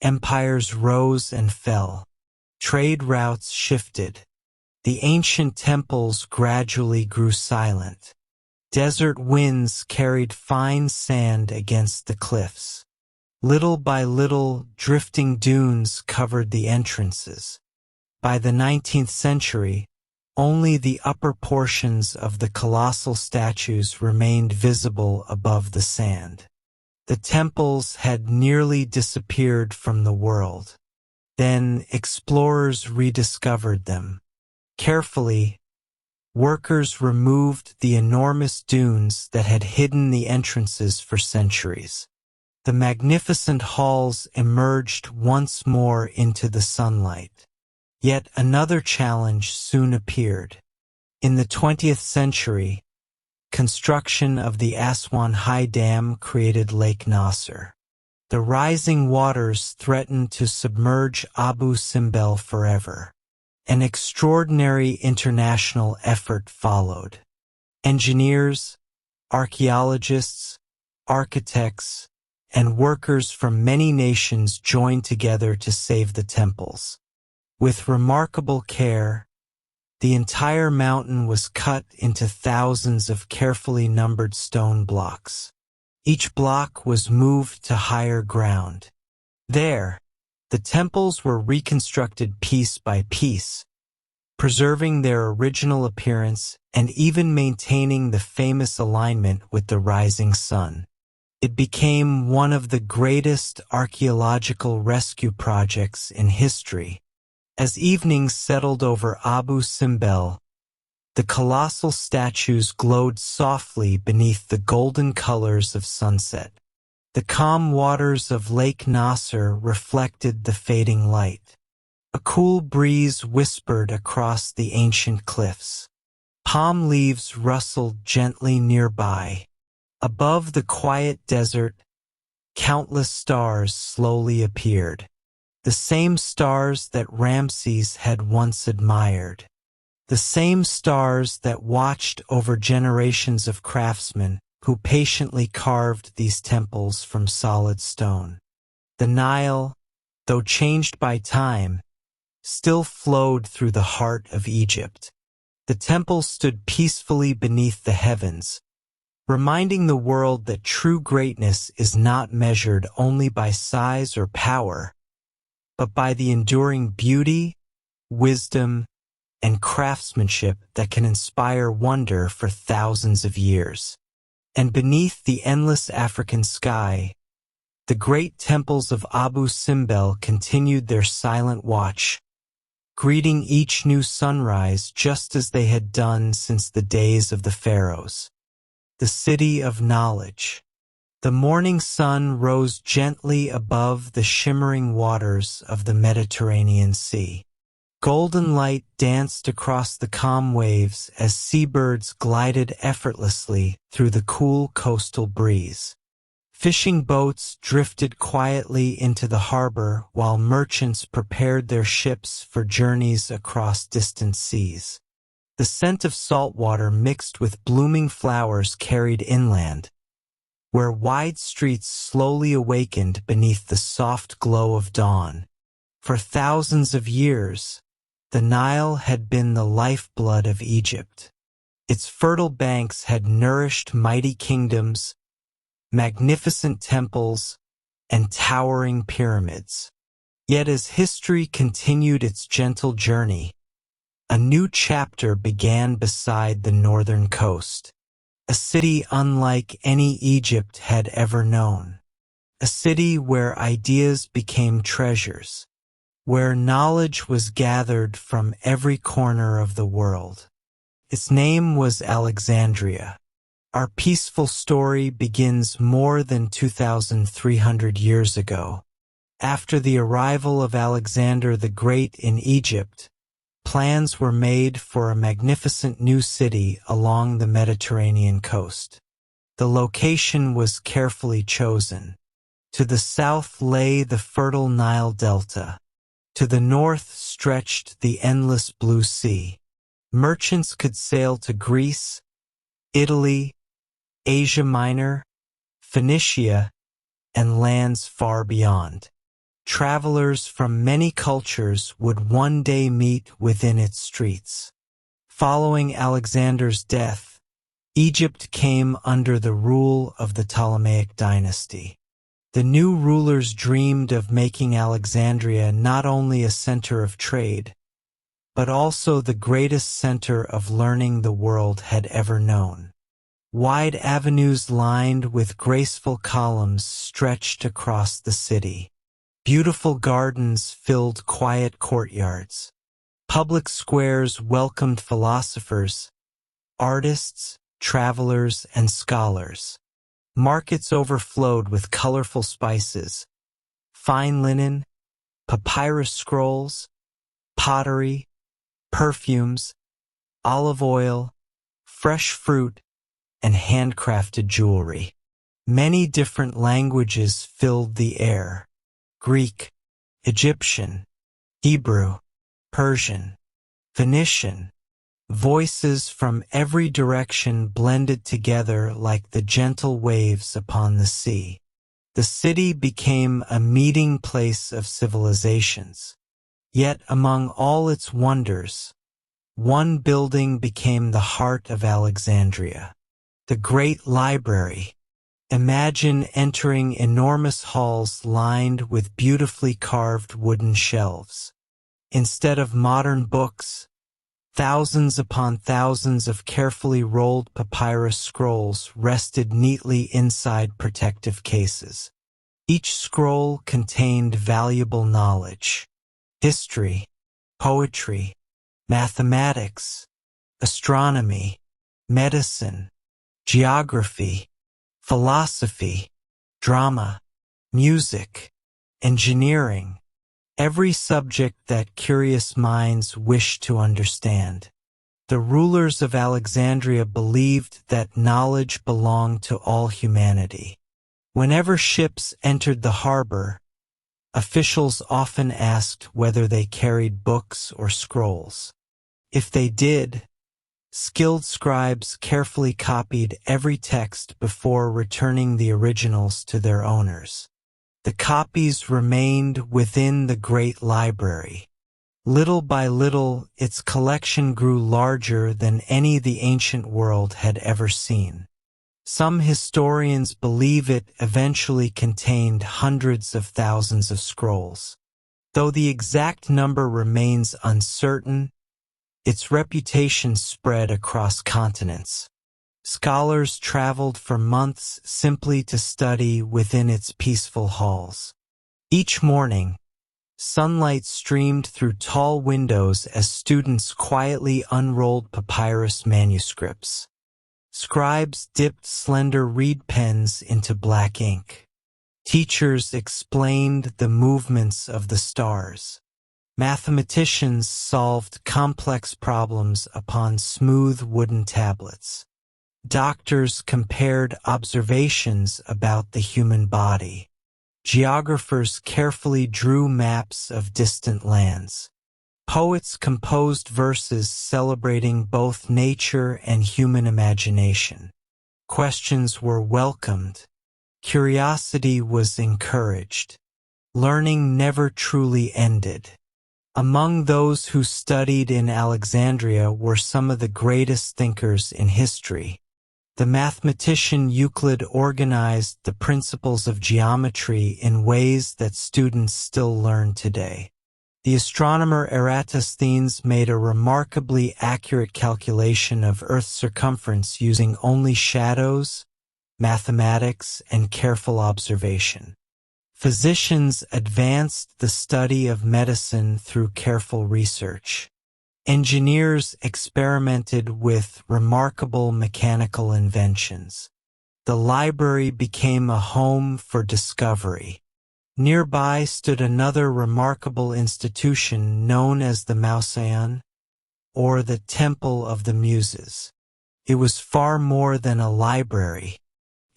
Empires rose and fell. Trade routes shifted. The ancient temples gradually grew silent. Desert winds carried fine sand against the cliffs. Little by little, drifting dunes covered the entrances. By the 19th century, only the upper portions of the colossal statues remained visible above the sand. The temples had nearly disappeared from the world. Then explorers rediscovered them. Carefully, workers removed the enormous dunes that had hidden the entrances for centuries. The magnificent halls emerged once more into the sunlight. Yet another challenge soon appeared. In the 20th century, construction of the Aswan High Dam created Lake Nasser. The rising waters threatened to submerge Abu Simbel forever. An extraordinary international effort followed. Engineers, archaeologists, architects, and workers from many nations joined together to save the temples. With remarkable care, the entire mountain was cut into thousands of carefully numbered stone blocks. Each block was moved to higher ground. There, the temples were reconstructed piece by piece, preserving their original appearance and even maintaining the famous alignment with the rising sun. It became one of the greatest archaeological rescue projects in history. As evening settled over Abu Simbel, the colossal statues glowed softly beneath the golden colors of sunset. The calm waters of Lake Nasser reflected the fading light. A cool breeze whispered across the ancient cliffs. Palm leaves rustled gently nearby. Above the quiet desert, countless stars slowly appeared. The same stars that Ramses had once admired. The same stars that watched over generations of craftsmen who patiently carved these temples from solid stone. The Nile, though changed by time, still flowed through the heart of Egypt. The temple stood peacefully beneath the heavens, reminding the world that true greatness is not measured only by size or power, but by the enduring beauty, wisdom, and craftsmanship that can inspire wonder for thousands of years. And beneath the endless African sky, the great temples of Abu Simbel continued their silent watch, greeting each new sunrise just as they had done since the days of the pharaohs. The city of knowledge. The morning sun rose gently above the shimmering waters of the Mediterranean Sea. Golden light danced across the calm waves as seabirds glided effortlessly through the cool coastal breeze. Fishing boats drifted quietly into the harbor while merchants prepared their ships for journeys across distant seas. The scent of salt water mixed with blooming flowers carried inland, where wide streets slowly awakened beneath the soft glow of dawn. For thousands of years, the Nile had been the lifeblood of Egypt. Its fertile banks had nourished mighty kingdoms, magnificent temples, and towering pyramids. Yet as history continued its gentle journey, a new chapter began beside the northern coast. A city unlike any Egypt had ever known. A city where ideas became treasures, where knowledge was gathered from every corner of the world. Its name was Alexandria. Our peaceful story begins more than 2,300 years ago. After the arrival of Alexander the Great in Egypt, plans were made for a magnificent new city along the Mediterranean coast. The location was carefully chosen. To the south lay the fertile Nile Delta. To the north stretched the endless Blue Sea. Merchants could sail to Greece, Italy, Asia Minor, Phoenicia, and lands far beyond. Travelers from many cultures would one day meet within its streets. Following Alexander's death, Egypt came under the rule of the Ptolemaic dynasty. The new rulers dreamed of making Alexandria not only a center of trade, but also the greatest center of learning the world had ever known. Wide avenues lined with graceful columns stretched across the city. Beautiful gardens filled quiet courtyards. Public squares welcomed philosophers, artists, travelers, and scholars. Markets overflowed with colorful spices, fine linen, papyrus scrolls, pottery, perfumes, olive oil, fresh fruit, and handcrafted jewelry. Many different languages filled the air. Greek, Egyptian, Hebrew, Persian, Phoenician. Voices from every direction blended together like the gentle waves upon the sea. The city became a meeting place of civilizations. Yet among all its wonders, one building became the heart of Alexandria. The Great Library. Imagine entering enormous halls lined with beautifully carved wooden shelves. Instead of modern books, thousands upon thousands of carefully rolled papyrus scrolls rested neatly inside protective cases. Each scroll contained valuable knowledge: history, poetry, mathematics, astronomy, medicine, geography, philosophy, drama, music, engineering, every subject that curious minds wished to understand. The rulers of Alexandria believed that knowledge belonged to all humanity. Whenever ships entered the harbor, officials often asked whether they carried books or scrolls. If they did, skilled scribes carefully copied every text before returning the originals to their owners. The copies remained within the great library. Little by little, its collection grew larger than any the ancient world had ever seen. Some historians believe it eventually contained hundreds of thousands of scrolls. Though the exact number remains uncertain, its reputation spread across continents. Scholars traveled for months simply to study within its peaceful halls. Each morning, sunlight streamed through tall windows as students quietly unrolled papyrus manuscripts. Scribes dipped slender reed pens into black ink. Teachers explained the movements of the stars. Mathematicians solved complex problems upon smooth wooden tablets. Doctors compared observations about the human body. Geographers carefully drew maps of distant lands. Poets composed verses celebrating both nature and human imagination. Questions were welcomed. Curiosity was encouraged. Learning never truly ended. Among those who studied in Alexandria were some of the greatest thinkers in history. The mathematician Euclid organized the principles of geometry in ways that students still learn today. The astronomer Eratosthenes made a remarkably accurate calculation of Earth's circumference using only shadows, mathematics, and careful observation. Physicians advanced the study of medicine through careful research. Engineers experimented with remarkable mechanical inventions. The library became a home for discovery. Nearby stood another remarkable institution known as the Mouseion, or the Temple of the Muses. It was far more than a library.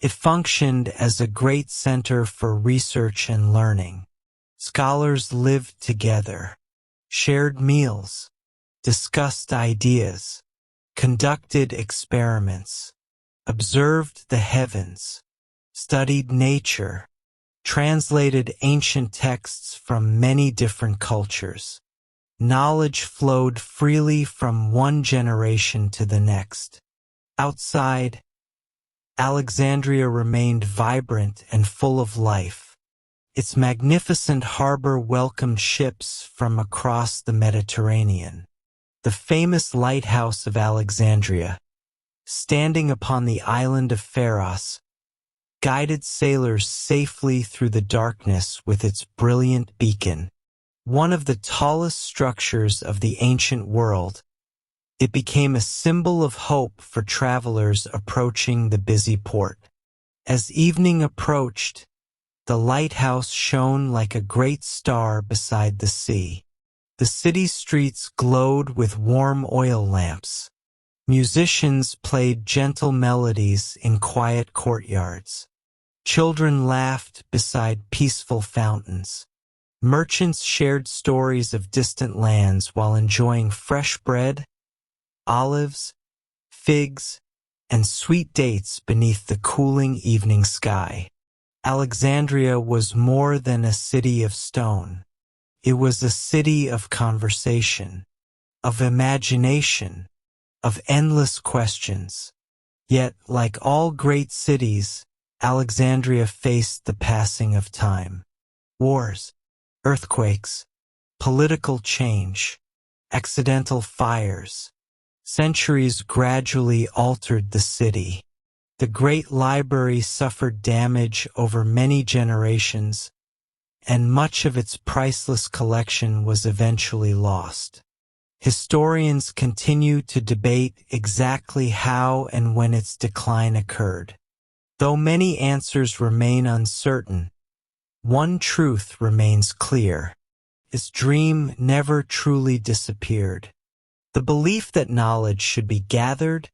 It functioned as a great center for research and learning. Scholars lived together, shared meals, discussed ideas, conducted experiments, observed the heavens, studied nature, translated ancient texts from many different cultures. Knowledge flowed freely from one generation to the next. Outside, Alexandria remained vibrant and full of life. Its magnificent harbor welcomed ships from across the Mediterranean. The famous lighthouse of Alexandria, standing upon the island of Pharos, guided sailors safely through the darkness with its brilliant beacon. One of the tallest structures of the ancient world, it became a symbol of hope for travelers approaching the busy port. As evening approached, the lighthouse shone like a great star beside the sea. The city streets glowed with warm oil lamps. Musicians played gentle melodies in quiet courtyards. Children laughed beside peaceful fountains. Merchants shared stories of distant lands while enjoying fresh bread, olives, figs, and sweet dates beneath the cooling evening sky. Alexandria was more than a city of stone. It was a city of conversation, of imagination, of endless questions. Yet, like all great cities, Alexandria faced the passing of time. Wars, earthquakes, political change, accidental fires. Centuries gradually altered the city. The great library suffered damage over many generations, and much of its priceless collection was eventually lost. Historians continue to debate exactly how and when its decline occurred. Though many answers remain uncertain, one truth remains clear. Its dream never truly disappeared. The belief that knowledge should be gathered,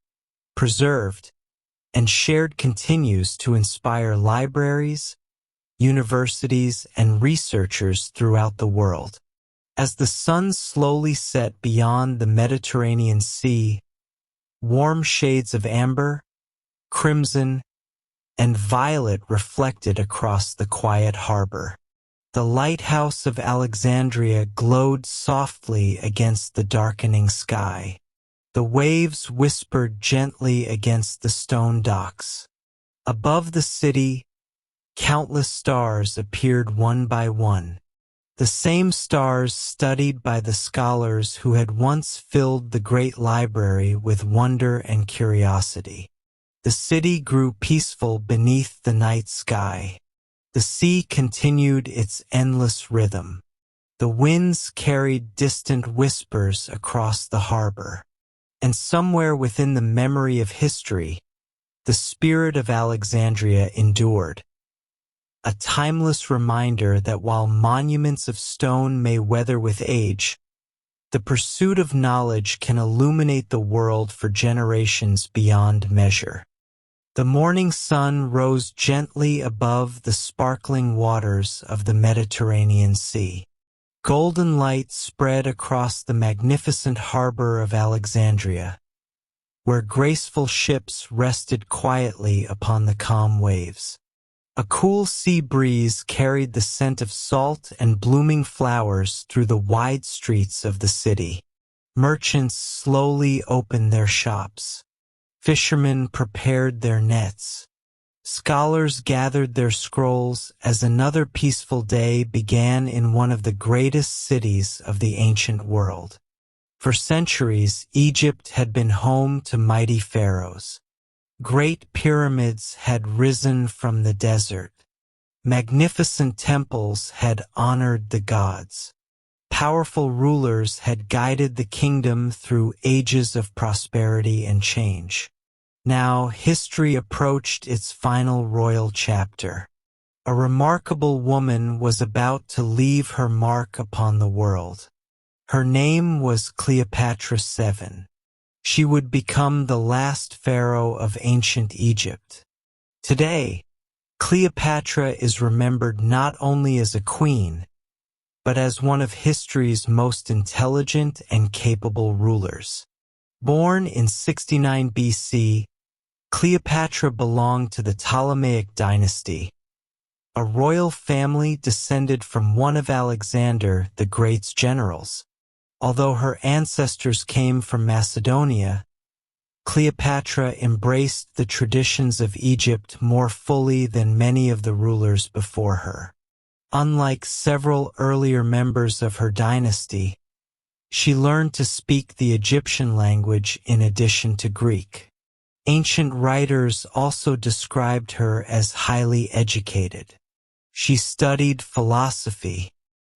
preserved, and shared continues to inspire libraries, universities, and researchers throughout the world. As the sun slowly set beyond the Mediterranean Sea, warm shades of amber, crimson, and violet reflected across the quiet harbor. The lighthouse of Alexandria glowed softly against the darkening sky. The waves whispered gently against the stone docks. Above the city, countless stars appeared one by one. The same stars studied by the scholars who had once filled the great library with wonder and curiosity. The city grew peaceful beneath the night sky. The sea continued its endless rhythm. The winds carried distant whispers across the harbor. And somewhere within the memory of history, the spirit of Alexandria endured. A timeless reminder that while monuments of stone may weather with age, the pursuit of knowledge can illuminate the world for generations beyond measure. The morning sun rose gently above the sparkling waters of the Mediterranean Sea. Golden light spread across the magnificent harbor of Alexandria, where graceful ships rested quietly upon the calm waves. A cool sea breeze carried the scent of salt and blooming flowers through the wide streets of the city. Merchants slowly opened their shops. Fishermen prepared their nets. Scholars gathered their scrolls as another peaceful day began in one of the greatest cities of the ancient world. For centuries, Egypt had been home to mighty pharaohs. Great pyramids had risen from the desert. Magnificent temples had honored the gods. Powerful rulers had guided the kingdom through ages of prosperity and change. Now, history approached its final royal chapter. A remarkable woman was about to leave her mark upon the world. Her name was Cleopatra VII. She would become the last pharaoh of ancient Egypt. Today, Cleopatra is remembered not only as a queen, but as one of history's most intelligent and capable rulers. Born in 69 BC, Cleopatra belonged to the Ptolemaic dynasty, a royal family descended from one of Alexander the Great's generals. Although her ancestors came from Macedonia, Cleopatra embraced the traditions of Egypt more fully than many of the rulers before her. Unlike several earlier members of her dynasty, she learned to speak the Egyptian language in addition to Greek. Ancient writers also described her as highly educated. She studied philosophy,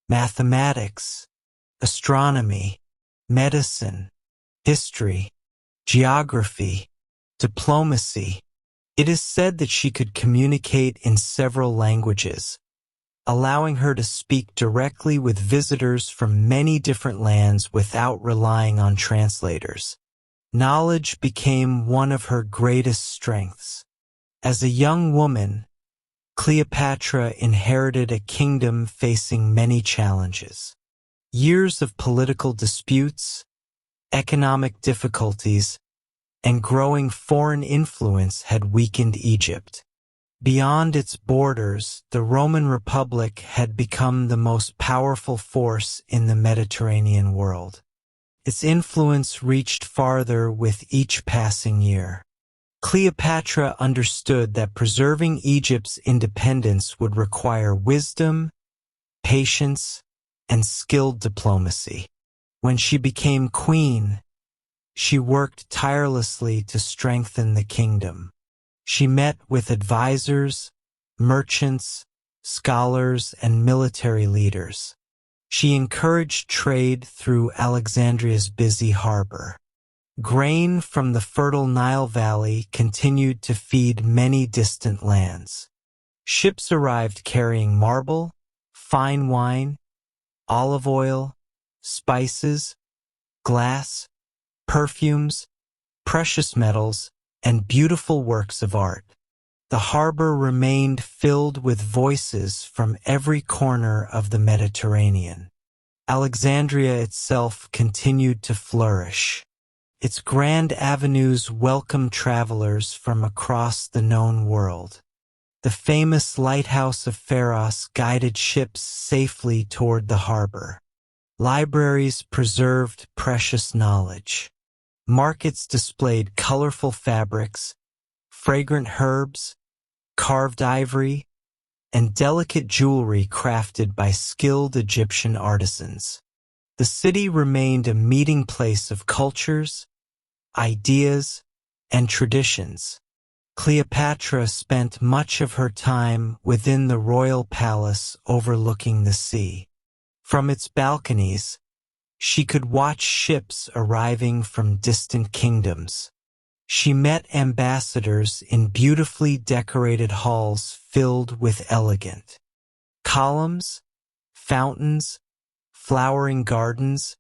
mathematics, astronomy, medicine, history, geography, diplomacy. It is said that she could communicate in several languages, allowing her to speak directly with visitors from many different lands without relying on translators. Knowledge became one of her greatest strengths. As a young woman, Cleopatra inherited a kingdom facing many challenges. Years of political disputes, economic difficulties, and growing foreign influence had weakened Egypt. Beyond its borders, the Roman Republic had become the most powerful force in the Mediterranean world. Its influence reached farther with each passing year. Cleopatra understood that preserving Egypt's independence would require wisdom, patience, and skilled diplomacy. When she became queen, she worked tirelessly to strengthen the kingdom. She met with advisors, merchants, scholars, and military leaders. She encouraged trade through Alexandria's busy harbor. Grain from the fertile Nile Valley continued to feed many distant lands. Ships arrived carrying marble, fine wine, olive oil, spices, glass, perfumes, precious metals, and beautiful works of art. The harbor remained filled with voices from every corner of the Mediterranean. Alexandria itself continued to flourish. Its grand avenues welcomed travelers from across the known world. The famous lighthouse of Pharos guided ships safely toward the harbor. Libraries preserved precious knowledge. Markets displayed colorful fabrics, fragrant herbs, carved ivory, and delicate jewelry crafted by skilled Egyptian artisans. The city remained a meeting place of cultures, ideas, and traditions. Cleopatra spent much of her time within the royal palace overlooking the sea. From its balconies, she could watch ships arriving from distant kingdoms. She met ambassadors in beautifully decorated halls filled with elegant columns, fountains, flowering gardens,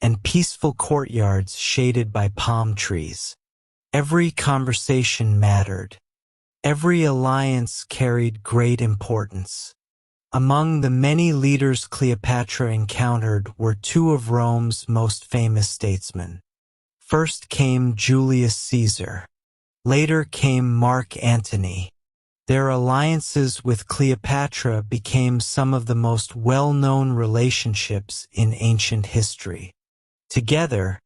and peaceful courtyards shaded by palm trees. Every conversation mattered. Every alliance carried great importance. Among the many leaders Cleopatra encountered were two of Rome's most famous statesmen. First came Julius Caesar. Later came Mark Antony. Their alliances with Cleopatra became some of the most well-known relationships in ancient history. Together,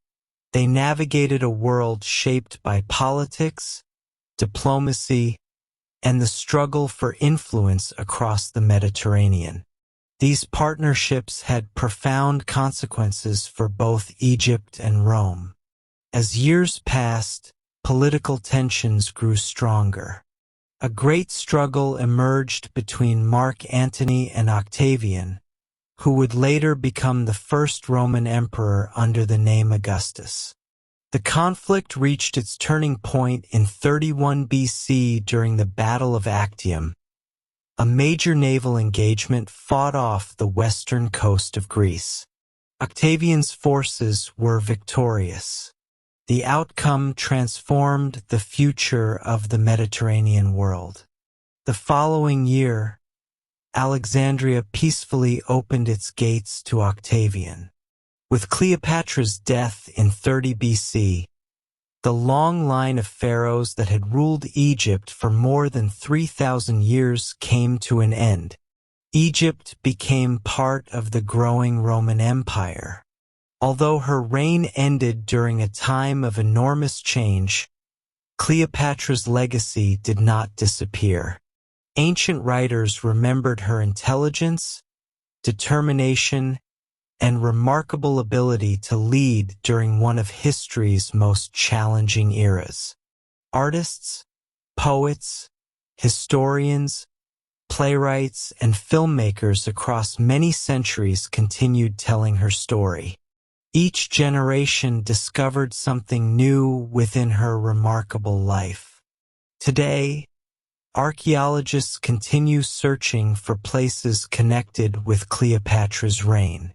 they navigated a world shaped by politics, diplomacy, and the struggle for influence across the Mediterranean. These partnerships had profound consequences for both Egypt and Rome. As years passed, political tensions grew stronger. A great struggle emerged between Mark Antony and Octavian, who would later become the first Roman emperor under the name Augustus. The conflict reached its turning point in 31 BC during the Battle of Actium. A major naval engagement fought off the western coast of Greece. Octavian's forces were victorious. The outcome transformed the future of the Mediterranean world. The following year, Alexandria peacefully opened its gates to Octavian. With Cleopatra's death in 30 BC, the long line of pharaohs that had ruled Egypt for more than 3,000 years came to an end. Egypt became part of the growing Roman Empire. Although her reign ended during a time of enormous change, Cleopatra's legacy did not disappear. Ancient writers remembered her intelligence, determination, and remarkable ability to lead during one of history's most challenging eras. Artists, poets, historians, playwrights, and filmmakers across many centuries continued telling her story. Each generation discovered something new within her remarkable life. Today, archaeologists continue searching for places connected with Cleopatra's reign.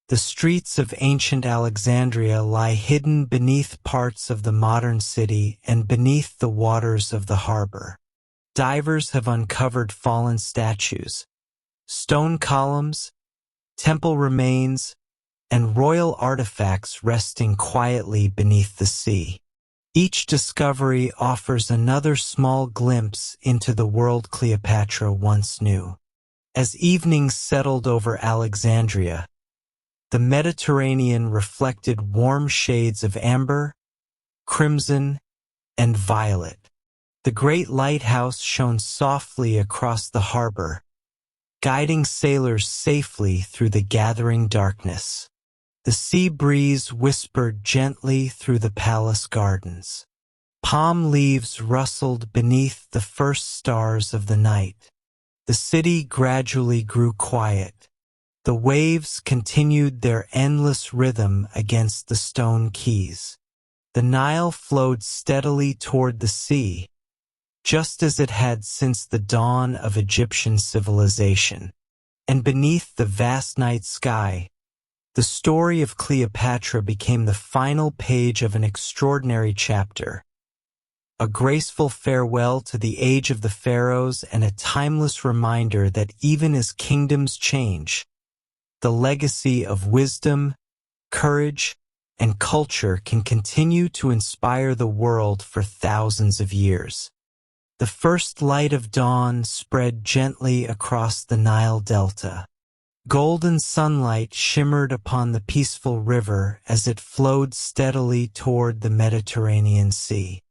The streets of ancient Alexandria lie hidden beneath parts of the modern city and beneath the waters of the harbor. Divers have uncovered fallen statues, stone columns, temple remains, and royal artifacts resting quietly beneath the sea. Each discovery offers another small glimpse into the world Cleopatra once knew. As evening settled over Alexandria, the Mediterranean reflected warm shades of amber, crimson, and violet. The great lighthouse shone softly across the harbor, guiding sailors safely through the gathering darkness. The sea breeze whispered gently through the palace gardens. Palm leaves rustled beneath the first stars of the night. The city gradually grew quiet. The waves continued their endless rhythm against the stone quays. The Nile flowed steadily toward the sea, just as it had since the dawn of Egyptian civilization. And beneath the vast night sky, the story of Cleopatra became the final page of an extraordinary chapter, a graceful farewell to the age of the pharaohs and a timeless reminder that even as kingdoms change, the legacy of wisdom, courage, and culture can continue to inspire the world for thousands of years. The first light of dawn spread gently across the Nile Delta. Golden sunlight shimmered upon the peaceful river as it flowed steadily toward the Mediterranean Sea.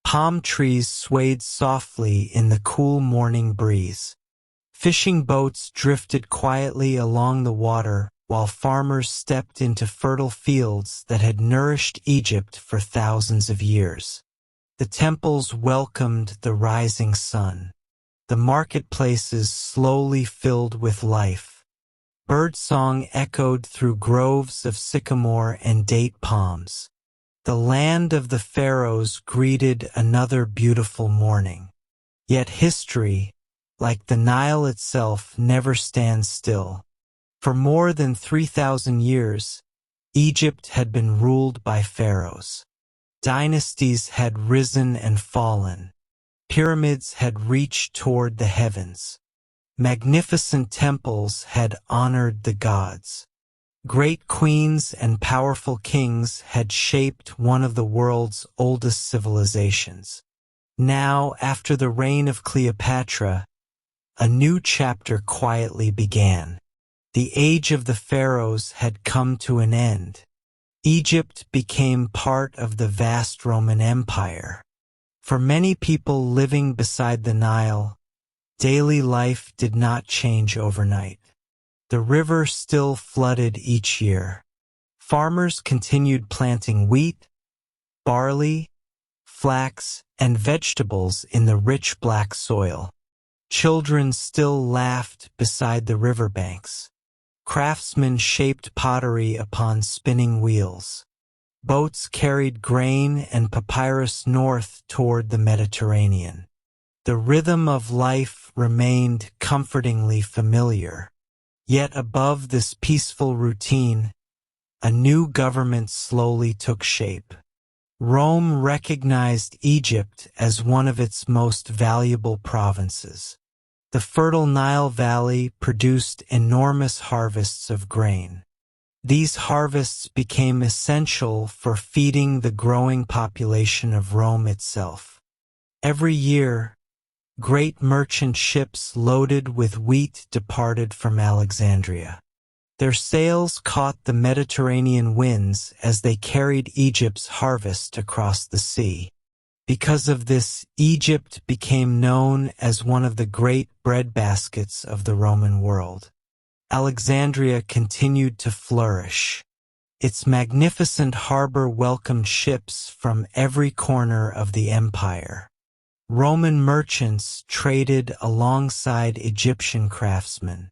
Palm trees swayed softly in the cool morning breeze. Fishing boats drifted quietly along the water while farmers stepped into fertile fields that had nourished Egypt for thousands of years. The temples welcomed the rising sun. The marketplaces slowly filled with life. Birdsong echoed through groves of sycamore and date palms. The land of the pharaohs greeted another beautiful morning. Yet history, like the Nile itself, never stands still. For more than 3,000 years, Egypt had been ruled by pharaohs. Dynasties had risen and fallen. Pyramids had reached toward the heavens. Magnificent temples had honored the gods. Great queens and powerful kings had shaped one of the world's oldest civilizations. Now, after the reign of Cleopatra, a new chapter quietly began. The age of the pharaohs had come to an end. Egypt became part of the vast Roman Empire. For many people living beside the Nile, daily life did not change overnight. The river still flooded each year. Farmers continued planting wheat, barley, flax, and vegetables in the rich black soil. Children still laughed beside the riverbanks. Craftsmen shaped pottery upon spinning wheels. Boats carried grain and papyrus north toward the Mediterranean. The rhythm of life remained comfortingly familiar. Yet above this peaceful routine, a new government slowly took shape. Rome recognized Egypt as one of its most valuable provinces. The fertile Nile Valley produced enormous harvests of grain. These harvests became essential for feeding the growing population of Rome itself. Every year, great merchant ships loaded with wheat departed from Alexandria. Their sails caught the Mediterranean winds as they carried Egypt's harvest across the sea. Because of this, Egypt became known as one of the great breadbaskets of the Roman world. Alexandria continued to flourish. Its magnificent harbor welcomed ships from every corner of the empire. Roman merchants traded alongside Egyptian craftsmen.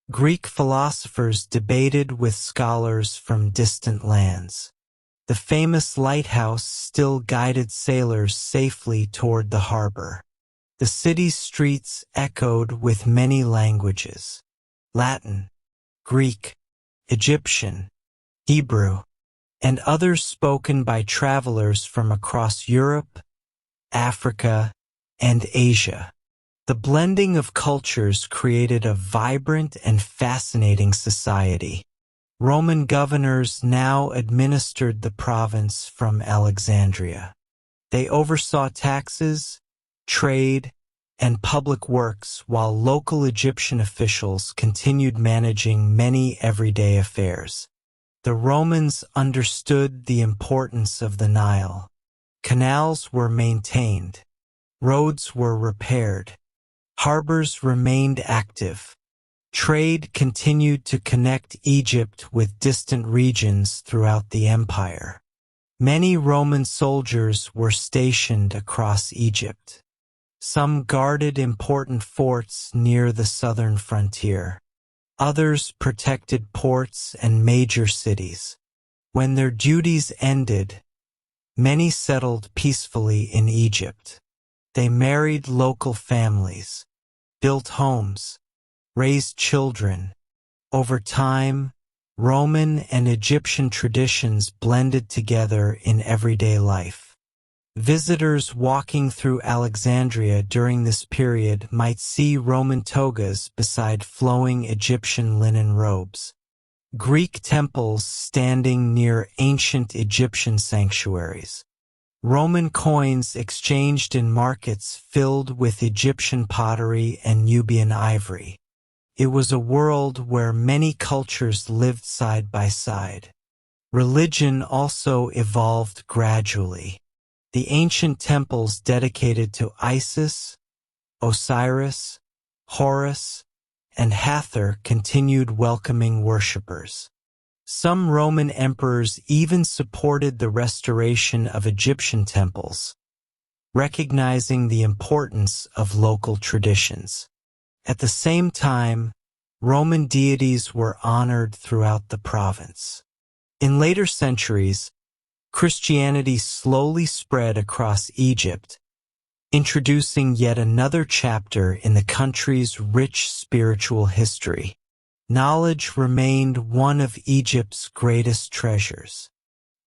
Greek philosophers debated with scholars from distant lands. The famous lighthouse still guided sailors safely toward the harbor. The city's streets echoed with many languages: Latin, Greek, Egyptian, Hebrew, and others spoken by travelers from across Europe, Africa, and Asia. The blending of cultures created a vibrant and fascinating society. Roman governors now administered the province from Alexandria. They oversaw taxes, trade, and public works, while local Egyptian officials continued managing many everyday affairs. The Romans understood the importance of the Nile. Canals were maintained. Roads were repaired. Harbors remained active. Trade continued to connect Egypt with distant regions throughout the empire. Many Roman soldiers were stationed across Egypt. Some guarded important forts near the southern frontier. Others protected ports and major cities. When their duties ended, many settled peacefully in Egypt. They married local families, built homes, raised children. Over time, Roman and Egyptian traditions blended together in everyday life. Visitors walking through Alexandria during this period might see Roman togas beside flowing Egyptian linen robes, Greek temples standing near ancient Egyptian sanctuaries, Roman coins exchanged in markets filled with Egyptian pottery and Nubian ivory. It was a world where many cultures lived side by side. Religion also evolved gradually. The ancient temples dedicated to Isis, Osiris, Horus, and Hathor continued welcoming worshippers. Some Roman emperors even supported the restoration of Egyptian temples, recognizing the importance of local traditions. At the same time, Roman deities were honored throughout the province. In later centuries, Christianity slowly spread across Egypt, introducing yet another chapter in the country's rich spiritual history. Knowledge remained one of Egypt's greatest treasures.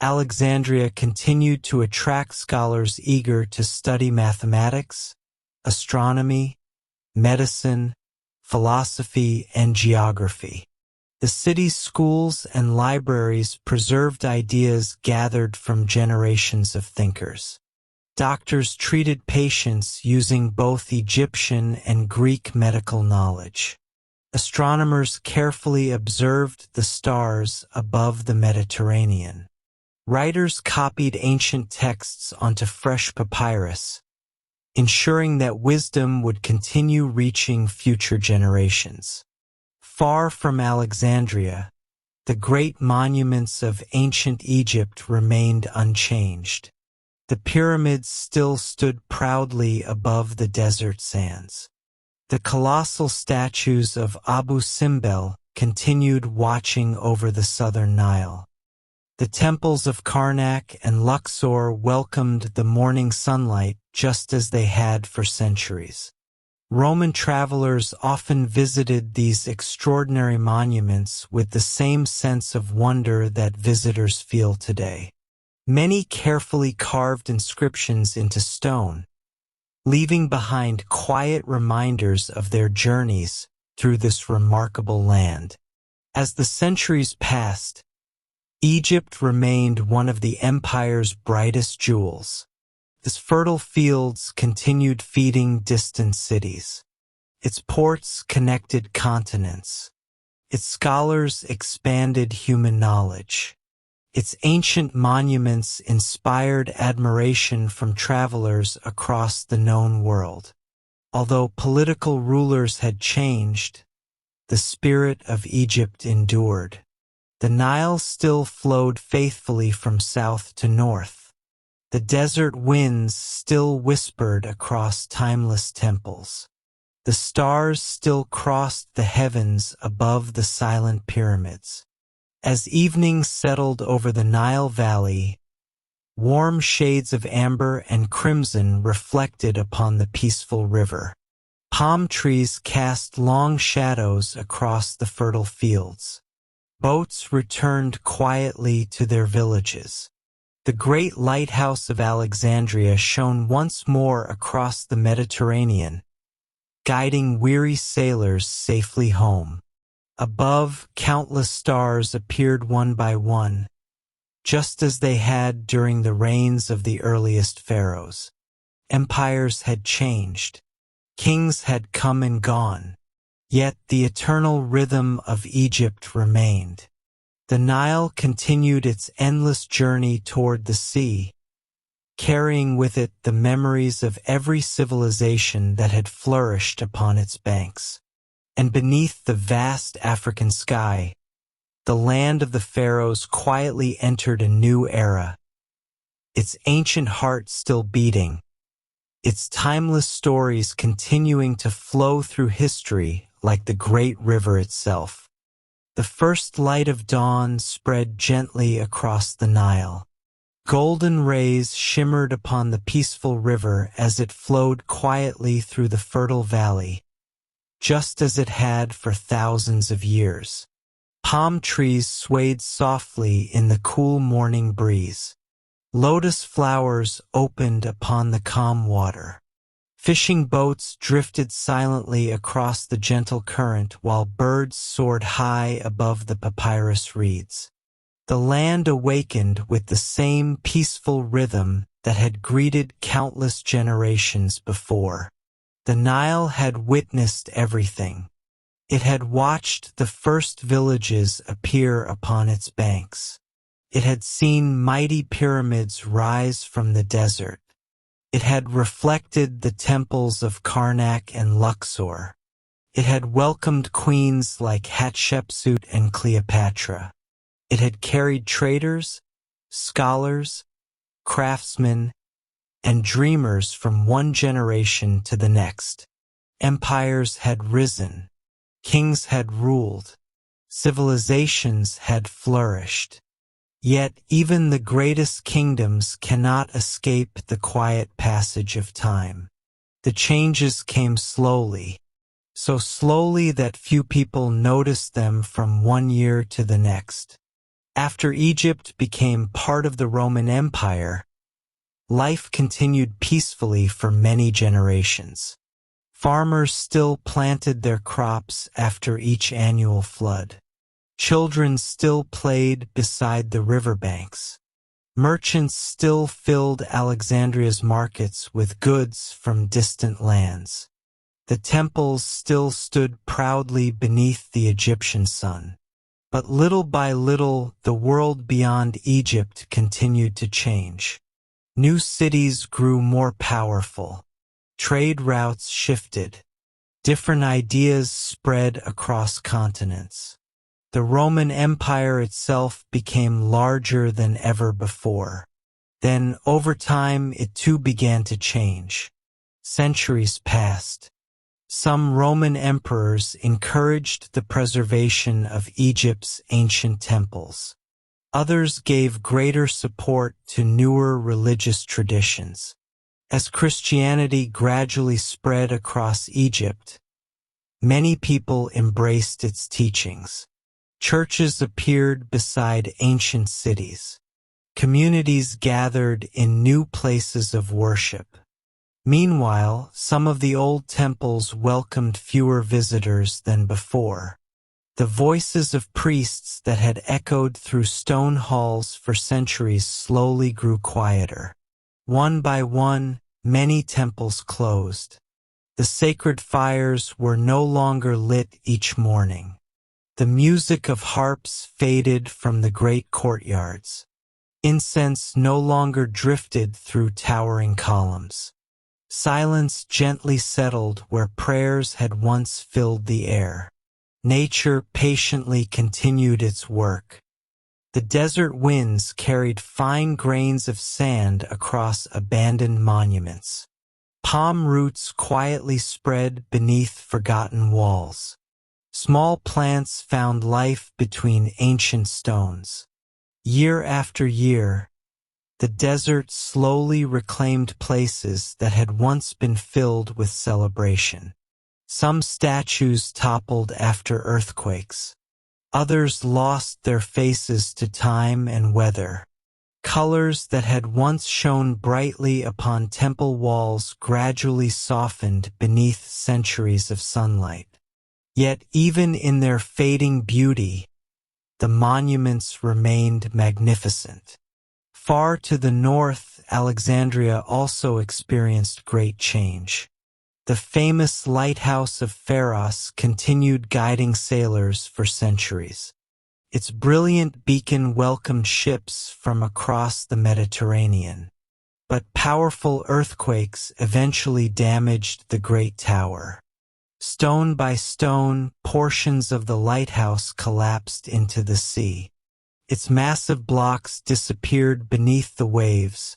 Alexandria continued to attract scholars eager to study mathematics, astronomy, medicine, philosophy, and geography. The city's schools and libraries preserved ideas gathered from generations of thinkers. Doctors treated patients using both Egyptian and Greek medical knowledge. Astronomers carefully observed the stars above the Mediterranean. Writers copied ancient texts onto fresh papyrus, ensuring that wisdom would continue reaching future generations. Far from Alexandria, the great monuments of ancient Egypt remained unchanged. The pyramids still stood proudly above the desert sands. The colossal statues of Abu Simbel continued watching over the southern Nile. The temples of Karnak and Luxor welcomed the morning sunlight just as they had for centuries. Roman travelers often visited these extraordinary monuments with the same sense of wonder that visitors feel today. Many carefully carved inscriptions into stone, leaving behind quiet reminders of their journeys through this remarkable land. As the centuries passed, Egypt remained one of the empire's brightest jewels. Its fertile fields continued feeding distant cities. Its ports connected continents. Its scholars expanded human knowledge. Its ancient monuments inspired admiration from travelers across the known world. Although political rulers had changed, the spirit of Egypt endured. The Nile still flowed faithfully from south to north. The desert winds still whispered across timeless temples. The stars still crossed the heavens above the silent pyramids. As evening settled over the Nile Valley, warm shades of amber and crimson reflected upon the peaceful river. Palm trees cast long shadows across the fertile fields. Boats returned quietly to their villages. The great lighthouse of Alexandria shone once more across the Mediterranean, guiding weary sailors safely home. Above, countless stars appeared one by one, just as they had during the reigns of the earliest pharaohs. Empires had changed. Kings had come and gone. Yet the eternal rhythm of Egypt remained. The Nile continued its endless journey toward the sea, carrying with it the memories of every civilization that had flourished upon its banks. And beneath the vast African sky, the land of the pharaohs quietly entered a new era, its ancient heart still beating, its timeless stories continuing to flow through history like the great river itself. The first light of dawn spread gently across the Nile. Golden rays shimmered upon the peaceful river as it flowed quietly through the fertile valley, just as it had for thousands of years. Palm trees swayed softly in the cool morning breeze. Lotus flowers opened upon the calm water. Fishing boats drifted silently across the gentle current while birds soared high above the papyrus reeds. The land awakened with the same peaceful rhythm that had greeted countless generations before. The Nile had witnessed everything. It had watched the first villages appear upon its banks. It had seen mighty pyramids rise from the desert. It had reflected the temples of Karnak and Luxor. It had welcomed queens like Hatshepsut and Cleopatra. It had carried traders, scholars, craftsmen, and dreamers from one generation to the next. Empires had risen. Kings had ruled. Civilizations had flourished. Yet even the greatest kingdoms cannot escape the quiet passage of time. The changes came slowly, so slowly that few people noticed them from one year to the next. After Egypt became part of the Roman Empire, life continued peacefully for many generations. Farmers still planted their crops after each annual flood. Children still played beside the riverbanks. Merchants still filled Alexandria's markets with goods from distant lands. The temples still stood proudly beneath the Egyptian sun. But little by little, the world beyond Egypt continued to change. New cities grew more powerful. Trade routes shifted. Different ideas spread across continents. The Roman Empire itself became larger than ever before. Then, over time, it too began to change. Centuries passed. Some Roman emperors encouraged the preservation of Egypt's ancient temples. Others gave greater support to newer religious traditions. As Christianity gradually spread across Egypt, many people embraced its teachings. Churches appeared beside ancient cities. Communities gathered in new places of worship. Meanwhile, some of the old temples welcomed fewer visitors than before. The voices of priests that had echoed through stone halls for centuries slowly grew quieter. One by one, many temples closed. The sacred fires were no longer lit each morning. The music of harps faded from the great courtyards. Incense no longer drifted through towering columns. Silence gently settled where prayers had once filled the air. Nature patiently continued its work. The desert winds carried fine grains of sand across abandoned monuments. Palm roots quietly spread beneath forgotten walls. Small plants found life between ancient stones. Year after year, the desert slowly reclaimed places that had once been filled with celebration. Some statues toppled after earthquakes. Others lost their faces to time and weather. Colors that had once shone brightly upon temple walls gradually softened beneath centuries of sunlight. Yet even in their fading beauty, the monuments remained magnificent. Far to the north, Alexandria also experienced great change. The famous lighthouse of Pharos continued guiding sailors for centuries. Its brilliant beacon welcomed ships from across the Mediterranean. But powerful earthquakes eventually damaged the great tower. Stone by stone, portions of the lighthouse collapsed into the sea. Its massive blocks disappeared beneath the waves,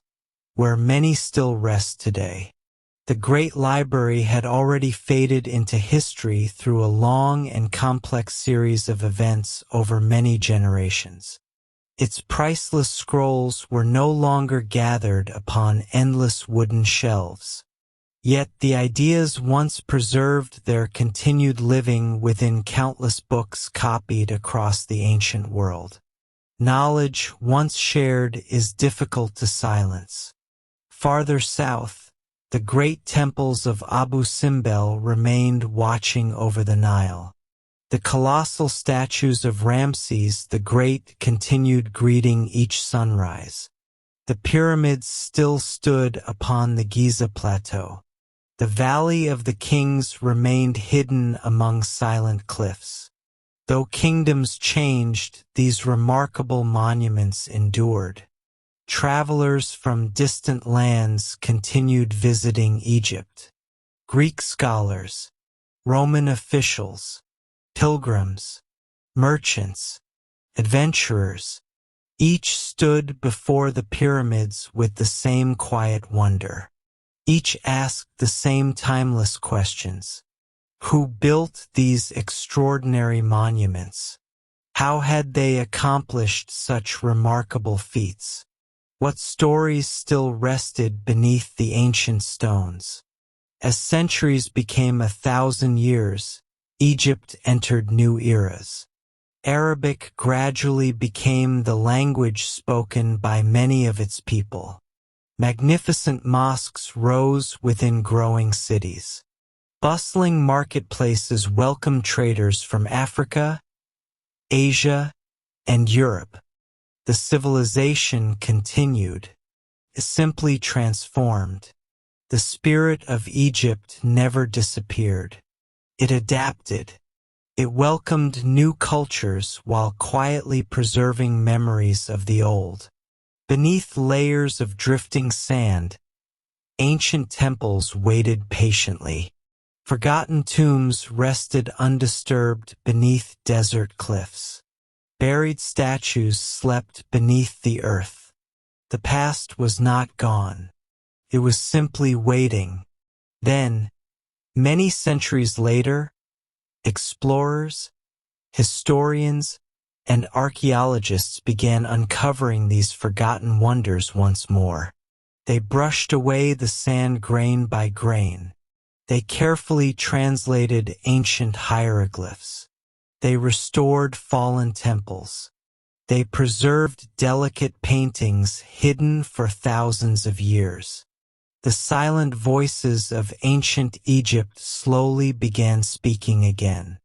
where many still rest today. The great library had already faded into history through a long and complex series of events over many generations. Its priceless scrolls were no longer gathered upon endless wooden shelves. Yet the ideas once preserved their continued living within countless books copied across the ancient world. Knowledge once shared is difficult to silence. Farther south, the great temples of Abu Simbel remained watching over the Nile. The colossal statues of Ramses the Great continued greeting each sunrise. The pyramids still stood upon the Giza Plateau. The Valley of the Kings remained hidden among silent cliffs. Though kingdoms changed, these remarkable monuments endured. Travelers from distant lands continued visiting Egypt. Greek scholars, Roman officials, pilgrims, merchants, adventurers, each stood before the pyramids with the same quiet wonder. Each asked the same timeless questions. Who built these extraordinary monuments? How had they accomplished such remarkable feats? What stories still rested beneath the ancient stones? As centuries became 1,000 years, Egypt entered new eras. Arabic gradually became the language spoken by many of its people. Magnificent mosques rose within growing cities. Bustling marketplaces welcomed traders from Africa, Asia, and Europe. The civilization continued, simply transformed. The spirit of Egypt never disappeared. It adapted. It welcomed new cultures while quietly preserving memories of the old. Beneath layers of drifting sand, ancient temples waited patiently. Forgotten tombs rested undisturbed beneath desert cliffs. Buried statues slept beneath the earth. The past was not gone. It was simply waiting. Then, many centuries later, explorers, historians, and archaeologists began uncovering these forgotten wonders once more. They brushed away the sand grain by grain. They carefully translated ancient hieroglyphs. They restored fallen temples. They preserved delicate paintings hidden for thousands of years. The silent voices of ancient Egypt slowly began speaking again.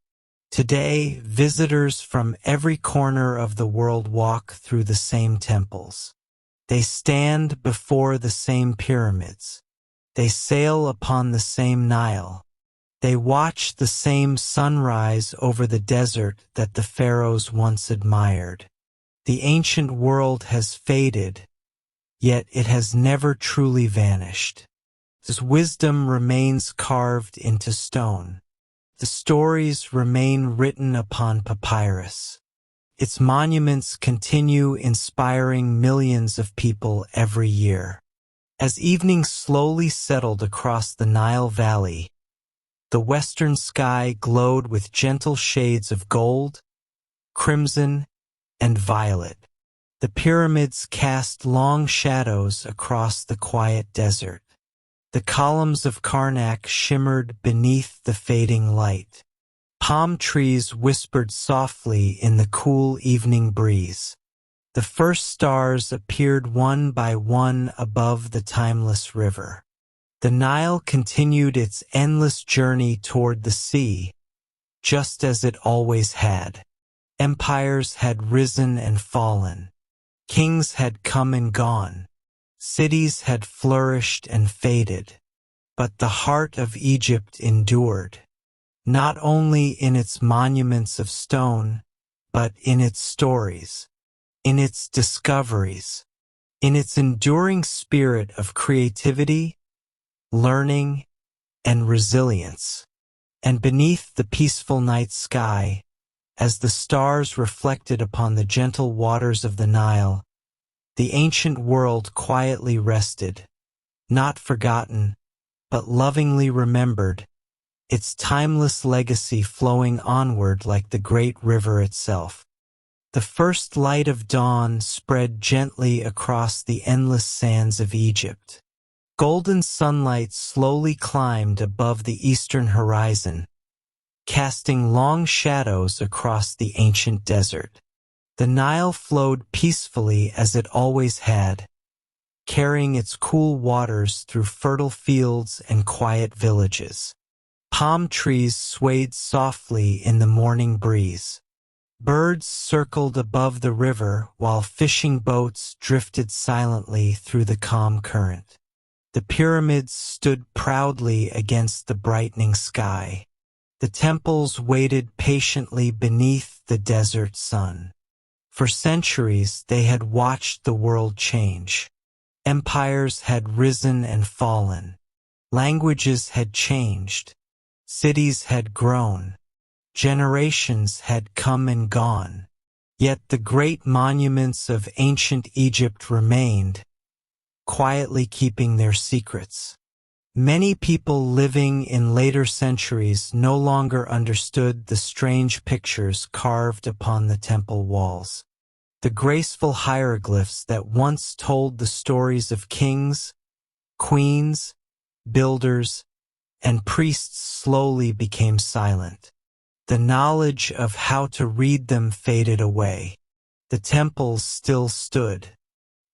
Today, visitors from every corner of the world walk through the same temples. They stand before the same pyramids. They sail upon the same Nile. They watch the same sunrise over the desert that the pharaohs once admired. The ancient world has faded, yet it has never truly vanished. Its wisdom remains carved into stone. The stories remain written upon papyrus. Its monuments continue inspiring millions of people every year. As evening slowly settled across the Nile Valley, the western sky glowed with gentle shades of gold, crimson, and violet. The pyramids cast long shadows across the quiet desert. The columns of Karnak shimmered beneath the fading light. Palm trees whispered softly in the cool evening breeze. The first stars appeared one by one above the timeless river. The Nile continued its endless journey toward the sea, just as it always had. Empires had risen and fallen. Kings had come and gone. Cities had flourished and faded. But the heart of Egypt endured, not only in its monuments of stone, but in its stories, in its discoveries, in its enduring spirit of creativity, learning, and resilience. And beneath the peaceful night sky, as the stars reflected upon the gentle waters of the Nile, the ancient world quietly rested, not forgotten, but lovingly remembered, its timeless legacy flowing onward like the great river itself. The first light of dawn spread gently across the endless sands of Egypt. Golden sunlight slowly climbed above the eastern horizon, casting long shadows across the ancient desert. The Nile flowed peacefully as it always had, carrying its cool waters through fertile fields and quiet villages. Palm trees swayed softly in the morning breeze. Birds circled above the river while fishing boats drifted silently through the calm current. The pyramids stood proudly against the brightening sky. The temples waited patiently beneath the desert sun. For centuries they had watched the world change. Empires had risen and fallen. Languages had changed. Cities had grown. Generations had come and gone. Yet the great monuments of ancient Egypt remained, quietly keeping their secrets. Many people living in later centuries no longer understood the strange pictures carved upon the temple walls. The graceful hieroglyphs that once told the stories of kings, queens, builders, and priests slowly became silent. The knowledge of how to read them faded away. The temples still stood.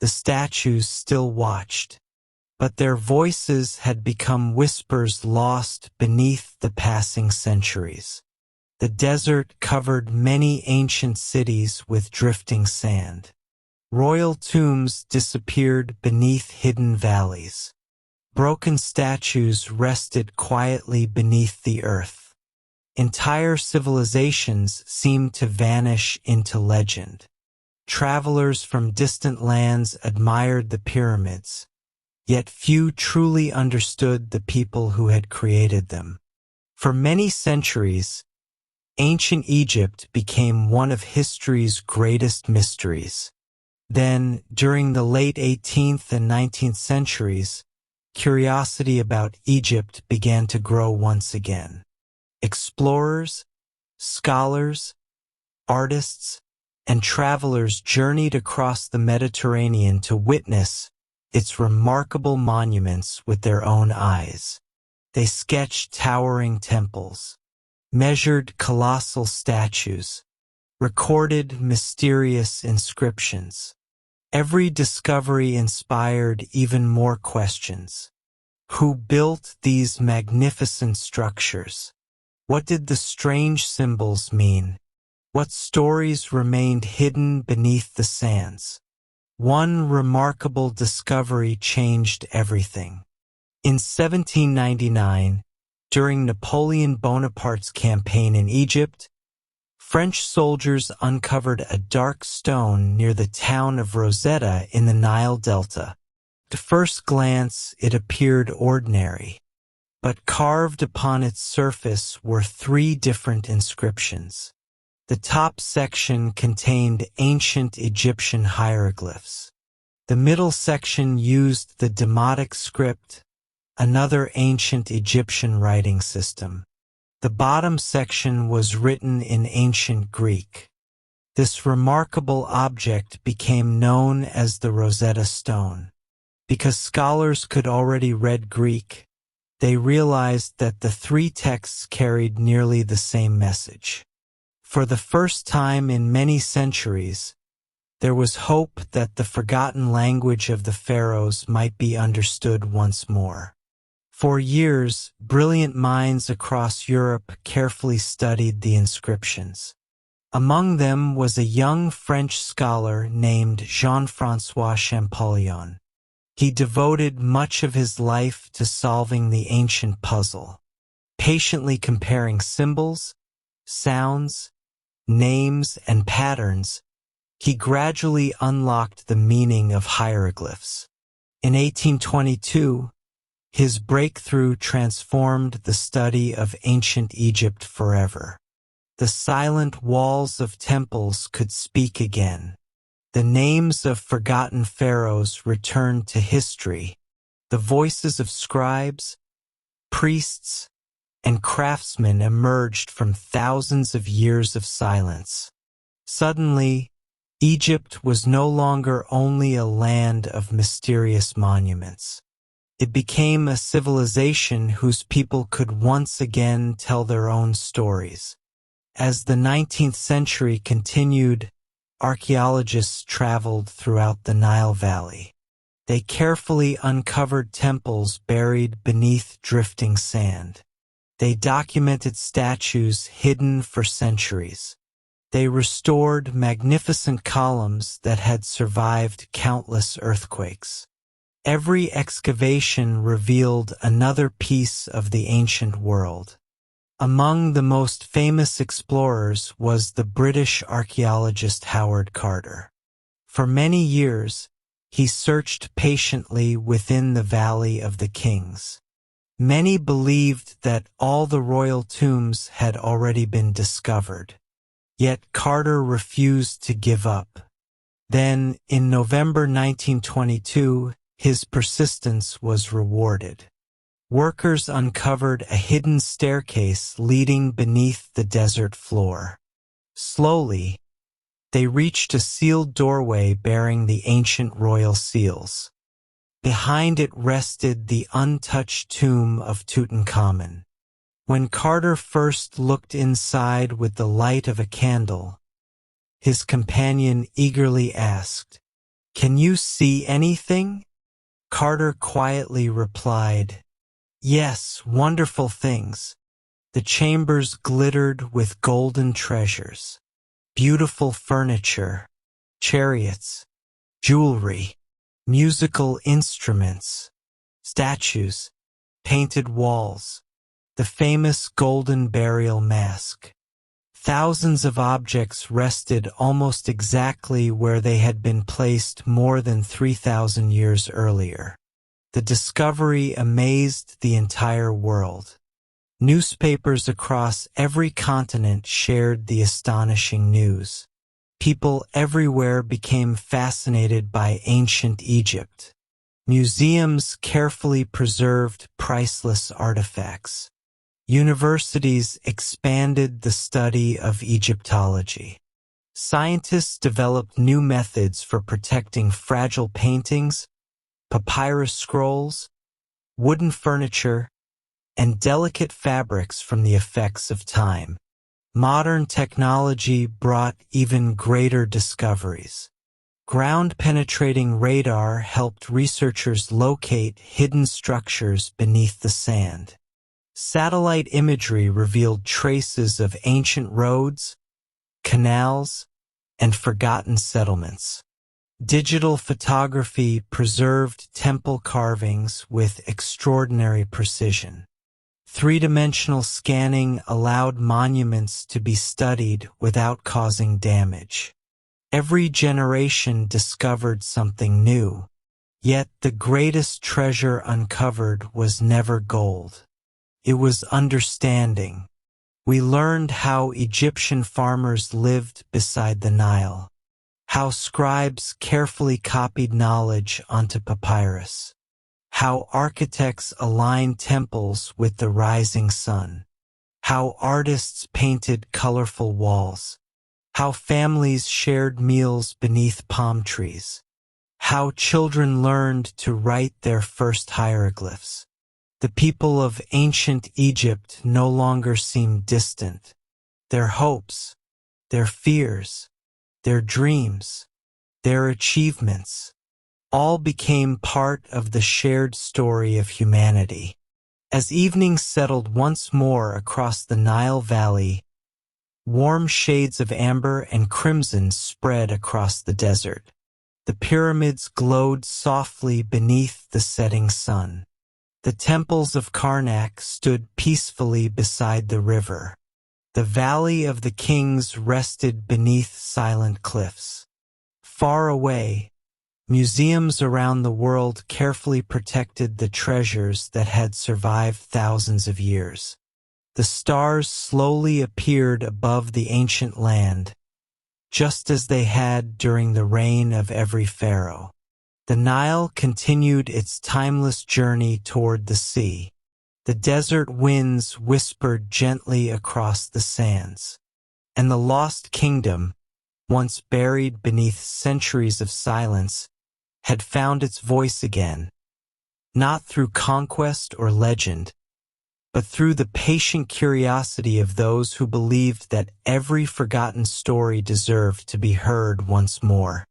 The statues still watched. But their voices had become whispers lost beneath the passing centuries. The desert covered many ancient cities with drifting sand. Royal tombs disappeared beneath hidden valleys. Broken statues rested quietly beneath the earth. Entire civilizations seemed to vanish into legend. Travelers from distant lands admired the pyramids, yet few truly understood the people who had created them. For many centuries, ancient Egypt became one of history's greatest mysteries. Then, during the late 18th and 19th centuries, curiosity about Egypt began to grow once again. Explorers, scholars, artists, and travelers journeyed across the Mediterranean to witness its remarkable monuments with their own eyes. They sketched towering temples, measured colossal statues, recorded mysterious inscriptions. Every discovery inspired even more questions. Who built these magnificent structures? What did the strange symbols mean? What stories remained hidden beneath the sands? One remarkable discovery changed everything. In 1799, during Napoleon Bonaparte's campaign in Egypt, French soldiers uncovered a dark stone near the town of Rosetta in the Nile Delta. At first glance, it appeared ordinary, but carved upon its surface were 3 different inscriptions. The top section contained ancient Egyptian hieroglyphs. The middle section used the Demotic script, another ancient Egyptian writing system. The bottom section was written in ancient Greek. This remarkable object became known as the Rosetta Stone. Because scholars could already read Greek, they realized that the 3 texts carried nearly the same message. For the first time in many centuries, there was hope that the forgotten language of the pharaohs might be understood once more. For years, brilliant minds across Europe carefully studied the inscriptions. Among them was a young French scholar named Jean-François Champollion. He devoted much of his life to solving the ancient puzzle, patiently comparing symbols, sounds, names, and patterns. He gradually unlocked the meaning of hieroglyphs. In 1822, his breakthrough transformed the study of ancient Egypt forever. The silent walls of temples could speak again. The names of forgotten pharaohs returned to history. The voices of scribes, priests, and craftsmen emerged from thousands of years of silence. Suddenly, Egypt was no longer only a land of mysterious monuments. It became a civilization whose people could once again tell their own stories. As the 19th century continued, archaeologists traveled throughout the Nile Valley. They carefully uncovered temples buried beneath drifting sand. They documented statues hidden for centuries. They restored magnificent columns that had survived countless earthquakes. Every excavation revealed another piece of the ancient world. Among the most famous explorers was the British archaeologist Howard Carter. For many years, he searched patiently within the Valley of the Kings. Many believed that all the royal tombs had already been discovered. Yet Carter refused to give up. Then, in November 1922, his persistence was rewarded. Workers uncovered a hidden staircase leading beneath the desert floor. Slowly, they reached a sealed doorway bearing the ancient royal seals. Behind it rested the untouched tomb of Tutankhamun. When Carter first looked inside with the light of a candle, his companion eagerly asked, "Can you see anything?" Carter quietly replied, "Yes, wonderful things." The chambers glittered with golden treasures, beautiful furniture, chariots, jewelry, musical instruments, statues, painted walls, the famous golden burial mask. Thousands of objects rested almost exactly where they had been placed more than 3,000 years earlier. The discovery amazed the entire world. Newspapers across every continent shared the astonishing news. People everywhere became fascinated by ancient Egypt. Museums carefully preserved priceless artifacts. Universities expanded the study of Egyptology. Scientists developed new methods for protecting fragile paintings, papyrus scrolls, wooden furniture, and delicate fabrics from the effects of time. Modern technology brought even greater discoveries. Ground-penetrating radar helped researchers locate hidden structures beneath the sand. Satellite imagery revealed traces of ancient roads, canals, and forgotten settlements. Digital photography preserved temple carvings with extraordinary precision. Three-dimensional scanning allowed monuments to be studied without causing damage. Every generation discovered something new, yet the greatest treasure uncovered was never gold. It was understanding. We learned how Egyptian farmers lived beside the Nile, how scribes carefully copied knowledge onto papyrus, how architects aligned temples with the rising sun, how artists painted colorful walls, how families shared meals beneath palm trees, how children learned to write their first hieroglyphs. The people of ancient Egypt no longer seemed distant. Their hopes, their fears, their dreams, their achievements, all became part of the shared story of humanity. As evening settled once more across the Nile Valley, warm shades of amber and crimson spread across the desert. The pyramids glowed softly beneath the setting sun. The temples of Karnak stood peacefully beside the river. The Valley of the Kings rested beneath silent cliffs. Far away, museums around the world carefully protected the treasures that had survived thousands of years. The stars slowly appeared above the ancient land, just as they had during the reign of every pharaoh. The Nile continued its timeless journey toward the sea. The desert winds whispered gently across the sands. And the lost kingdom, once buried beneath centuries of silence, had found its voice again, not through conquest or legend, but through the patient curiosity of those who believed that every forgotten story deserved to be heard once more.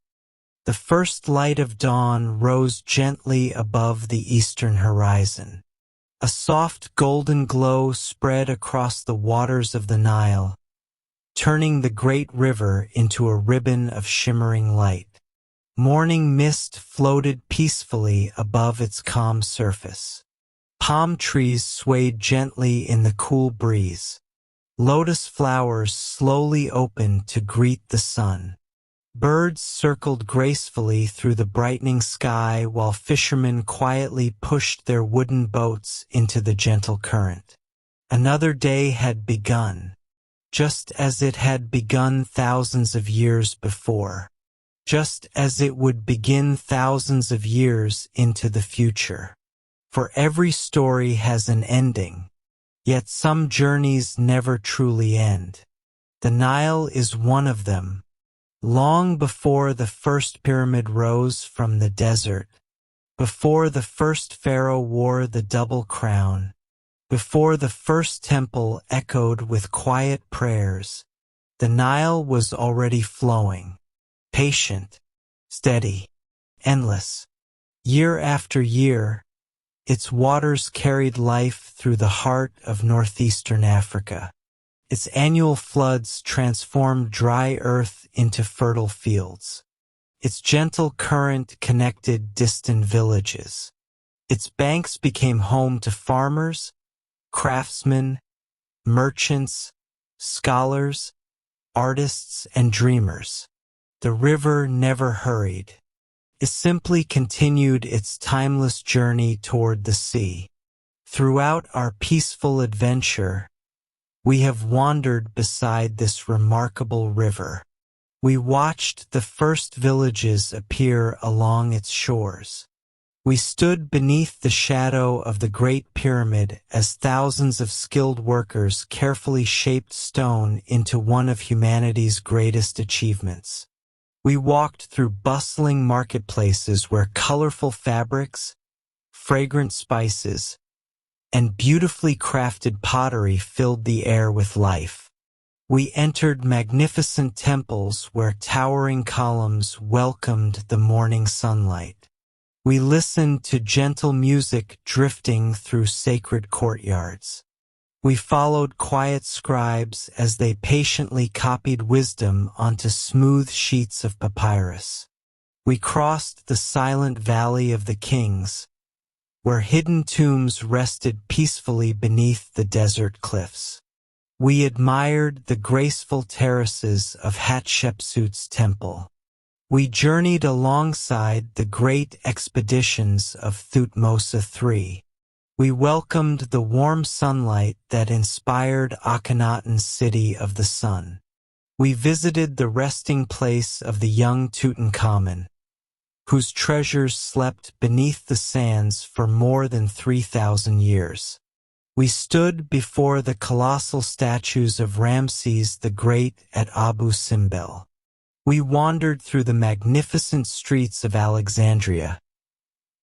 The first light of dawn rose gently above the eastern horizon. A soft golden glow spread across the waters of the Nile, turning the great river into a ribbon of shimmering light. Morning mist floated peacefully above its calm surface. Palm trees swayed gently in the cool breeze. Lotus flowers slowly opened to greet the sun. Birds circled gracefully through the brightening sky while fishermen quietly pushed their wooden boats into the gentle current. Another day had begun, just as it had begun thousands of years before, just as it would begin thousands of years into the future. For every story has an ending, yet some journeys never truly end. The Nile is one of them. Long before the first pyramid rose from the desert, before the first pharaoh wore the double crown, before the first temple echoed with quiet prayers, the Nile was already flowing, patient, steady, endless. Year after year, its waters carried life through the heart of northeastern Africa. Its annual floods transformed dry earth into fertile fields. Its gentle current connected distant villages. Its banks became home to farmers, craftsmen, merchants, scholars, artists, and dreamers. The river never hurried. It simply continued its timeless journey toward the sea. Throughout our peaceful adventure, we have wandered beside this remarkable river. We watched the first villages appear along its shores. We stood beneath the shadow of the Great Pyramid as thousands of skilled workers carefully shaped stone into one of humanity's greatest achievements. We walked through bustling marketplaces where colorful fabrics, fragrant spices, and beautifully crafted pottery filled the air with life. We entered magnificent temples where towering columns welcomed the morning sunlight. We listened to gentle music drifting through sacred courtyards. We followed quiet scribes as they patiently copied wisdom onto smooth sheets of papyrus. We crossed the silent Valley of the Kings, where hidden tombs rested peacefully beneath the desert cliffs. We admired the graceful terraces of Hatshepsut's temple. We journeyed alongside the great expeditions of Thutmose III. We welcomed the warm sunlight that inspired Akhenaten's city of the sun. We visited the resting place of the young Tutankhamun, whose treasures slept beneath the sands for more than 3,000 years. We stood before the colossal statues of Ramses the Great at Abu Simbel. We wandered through the magnificent streets of Alexandria,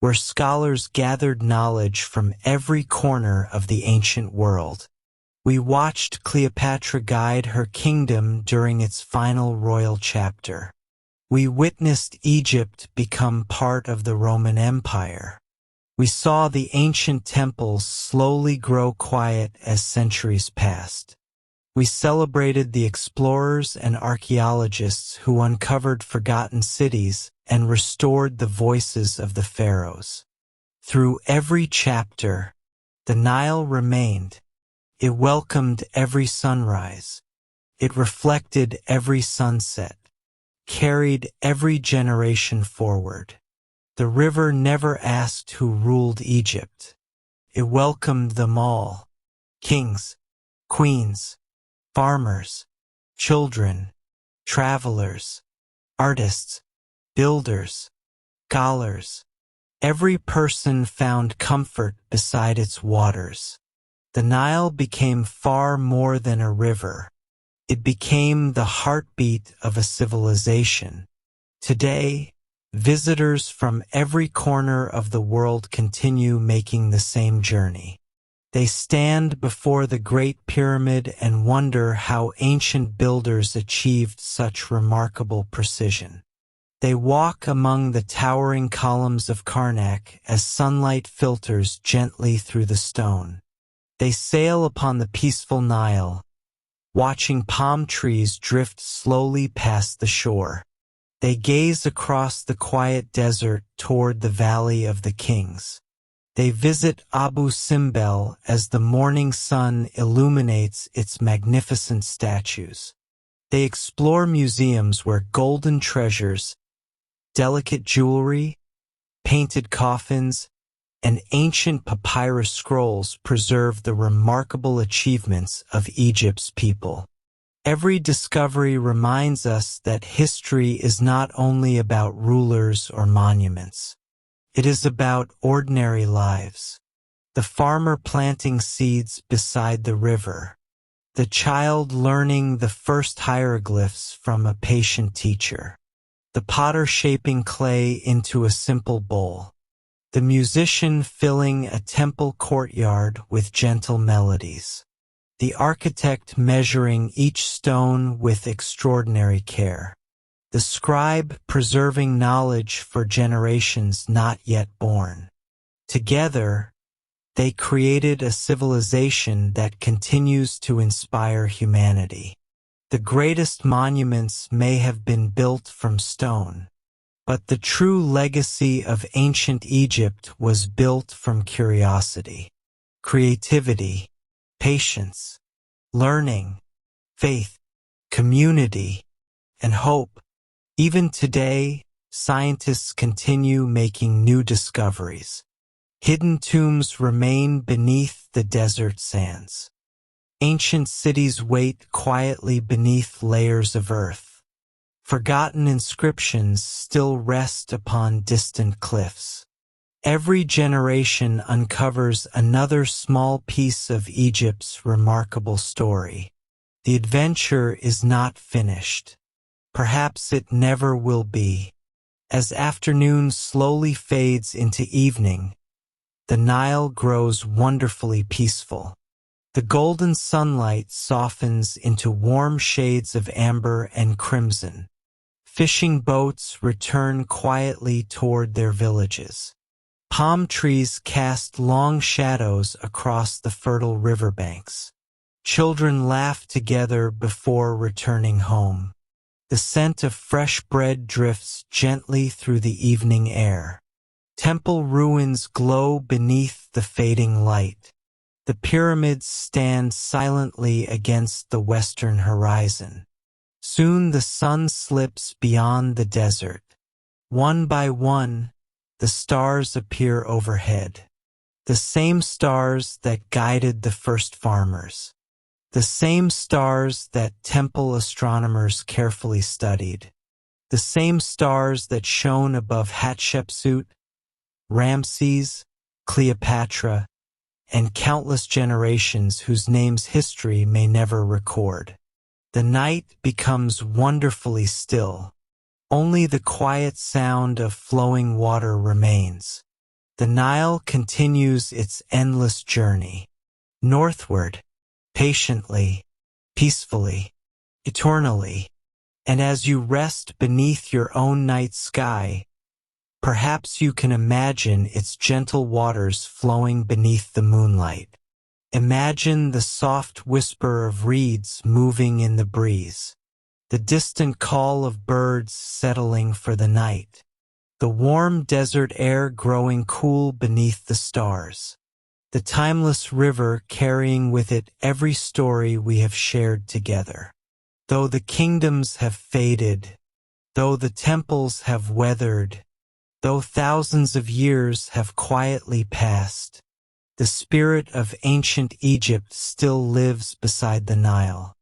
where scholars gathered knowledge from every corner of the ancient world. We watched Cleopatra guide her kingdom during its final royal chapter. We witnessed Egypt become part of the Roman Empire. We saw the ancient temples slowly grow quiet as centuries passed. We celebrated the explorers and archaeologists who uncovered forgotten cities and restored the voices of the pharaohs. Through every chapter, the Nile remained. It welcomed every sunrise. It reflected every sunset, carried every generation forward. The river never asked who ruled Egypt. It welcomed them all: kings, queens, farmers, children, travelers, artists, builders, scholars. Every person found comfort beside its waters. The Nile became far more than a river. It became the heartbeat of a civilization. Today, visitors from every corner of the world continue making the same journey. They stand before the Great Pyramid and wonder how ancient builders achieved such remarkable precision. They walk among the towering columns of Karnak as sunlight filters gently through the stone. They sail upon the peaceful Nile, watching palm trees drift slowly past the shore. They gaze across the quiet desert toward the Valley of the Kings. They visit Abu Simbel as the morning sun illuminates its magnificent statues. They explore museums where golden treasures, delicate jewelry, painted coffins, and ancient papyrus scrolls preserve the remarkable achievements of Egypt's people. Every discovery reminds us that history is not only about rulers or monuments. It is about ordinary lives. The farmer planting seeds beside the river. The child learning the first hieroglyphs from a patient teacher. The potter shaping clay into a simple bowl. The musician filling a temple courtyard with gentle melodies. The architect measuring each stone with extraordinary care. The scribe preserving knowledge for generations not yet born. Together, they created a civilization that continues to inspire humanity. The greatest monuments may have been built from stone, but the true legacy of ancient Egypt was built from curiosity, creativity, patience, learning, faith, community, and hope. Even today, scientists continue making new discoveries. Hidden tombs remain beneath the desert sands. Ancient cities wait quietly beneath layers of earth. Forgotten inscriptions still rest upon distant cliffs. Every generation uncovers another small piece of Egypt's remarkable story. The adventure is not finished. Perhaps it never will be. As afternoon slowly fades into evening, the Nile grows wonderfully peaceful. The golden sunlight softens into warm shades of amber and crimson. Fishing boats return quietly toward their villages. Palm trees cast long shadows across the fertile riverbanks. Children laugh together before returning home. The scent of fresh bread drifts gently through the evening air. Temple ruins glow beneath the fading light. The pyramids stand silently against the western horizon. Soon the sun slips beyond the desert. One by one, the stars appear overhead. The same stars that guided the first farmers. The same stars that temple astronomers carefully studied. The same stars that shone above Hatshepsut, Ramses, Cleopatra, and countless generations whose names history may never record. The night becomes wonderfully still. Only the quiet sound of flowing water remains. The Nile continues its endless journey. Northward, patiently, peacefully, eternally. And as you rest beneath your own night sky, perhaps you can imagine its gentle waters flowing beneath the moonlight. Imagine the soft whisper of reeds moving in the breeze. The distant call of birds settling for the night. The warm desert air growing cool beneath the stars. The timeless river carrying with it every story we have shared together. Though the kingdoms have faded, though the temples have weathered, though thousands of years have quietly passed, the spirit of ancient Egypt still lives beside the Nile.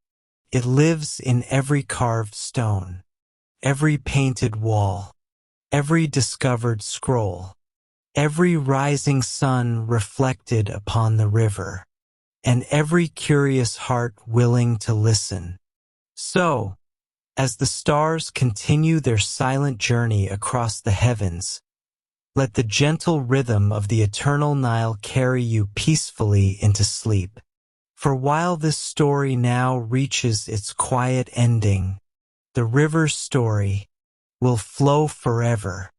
It lives in every carved stone, every painted wall, every discovered scroll, every rising sun reflected upon the river, and every curious heart willing to listen. So, as the stars continue their silent journey across the heavens, let the gentle rhythm of the eternal Nile carry you peacefully into sleep. For while this story now reaches its quiet ending, the river's story, will flow forever.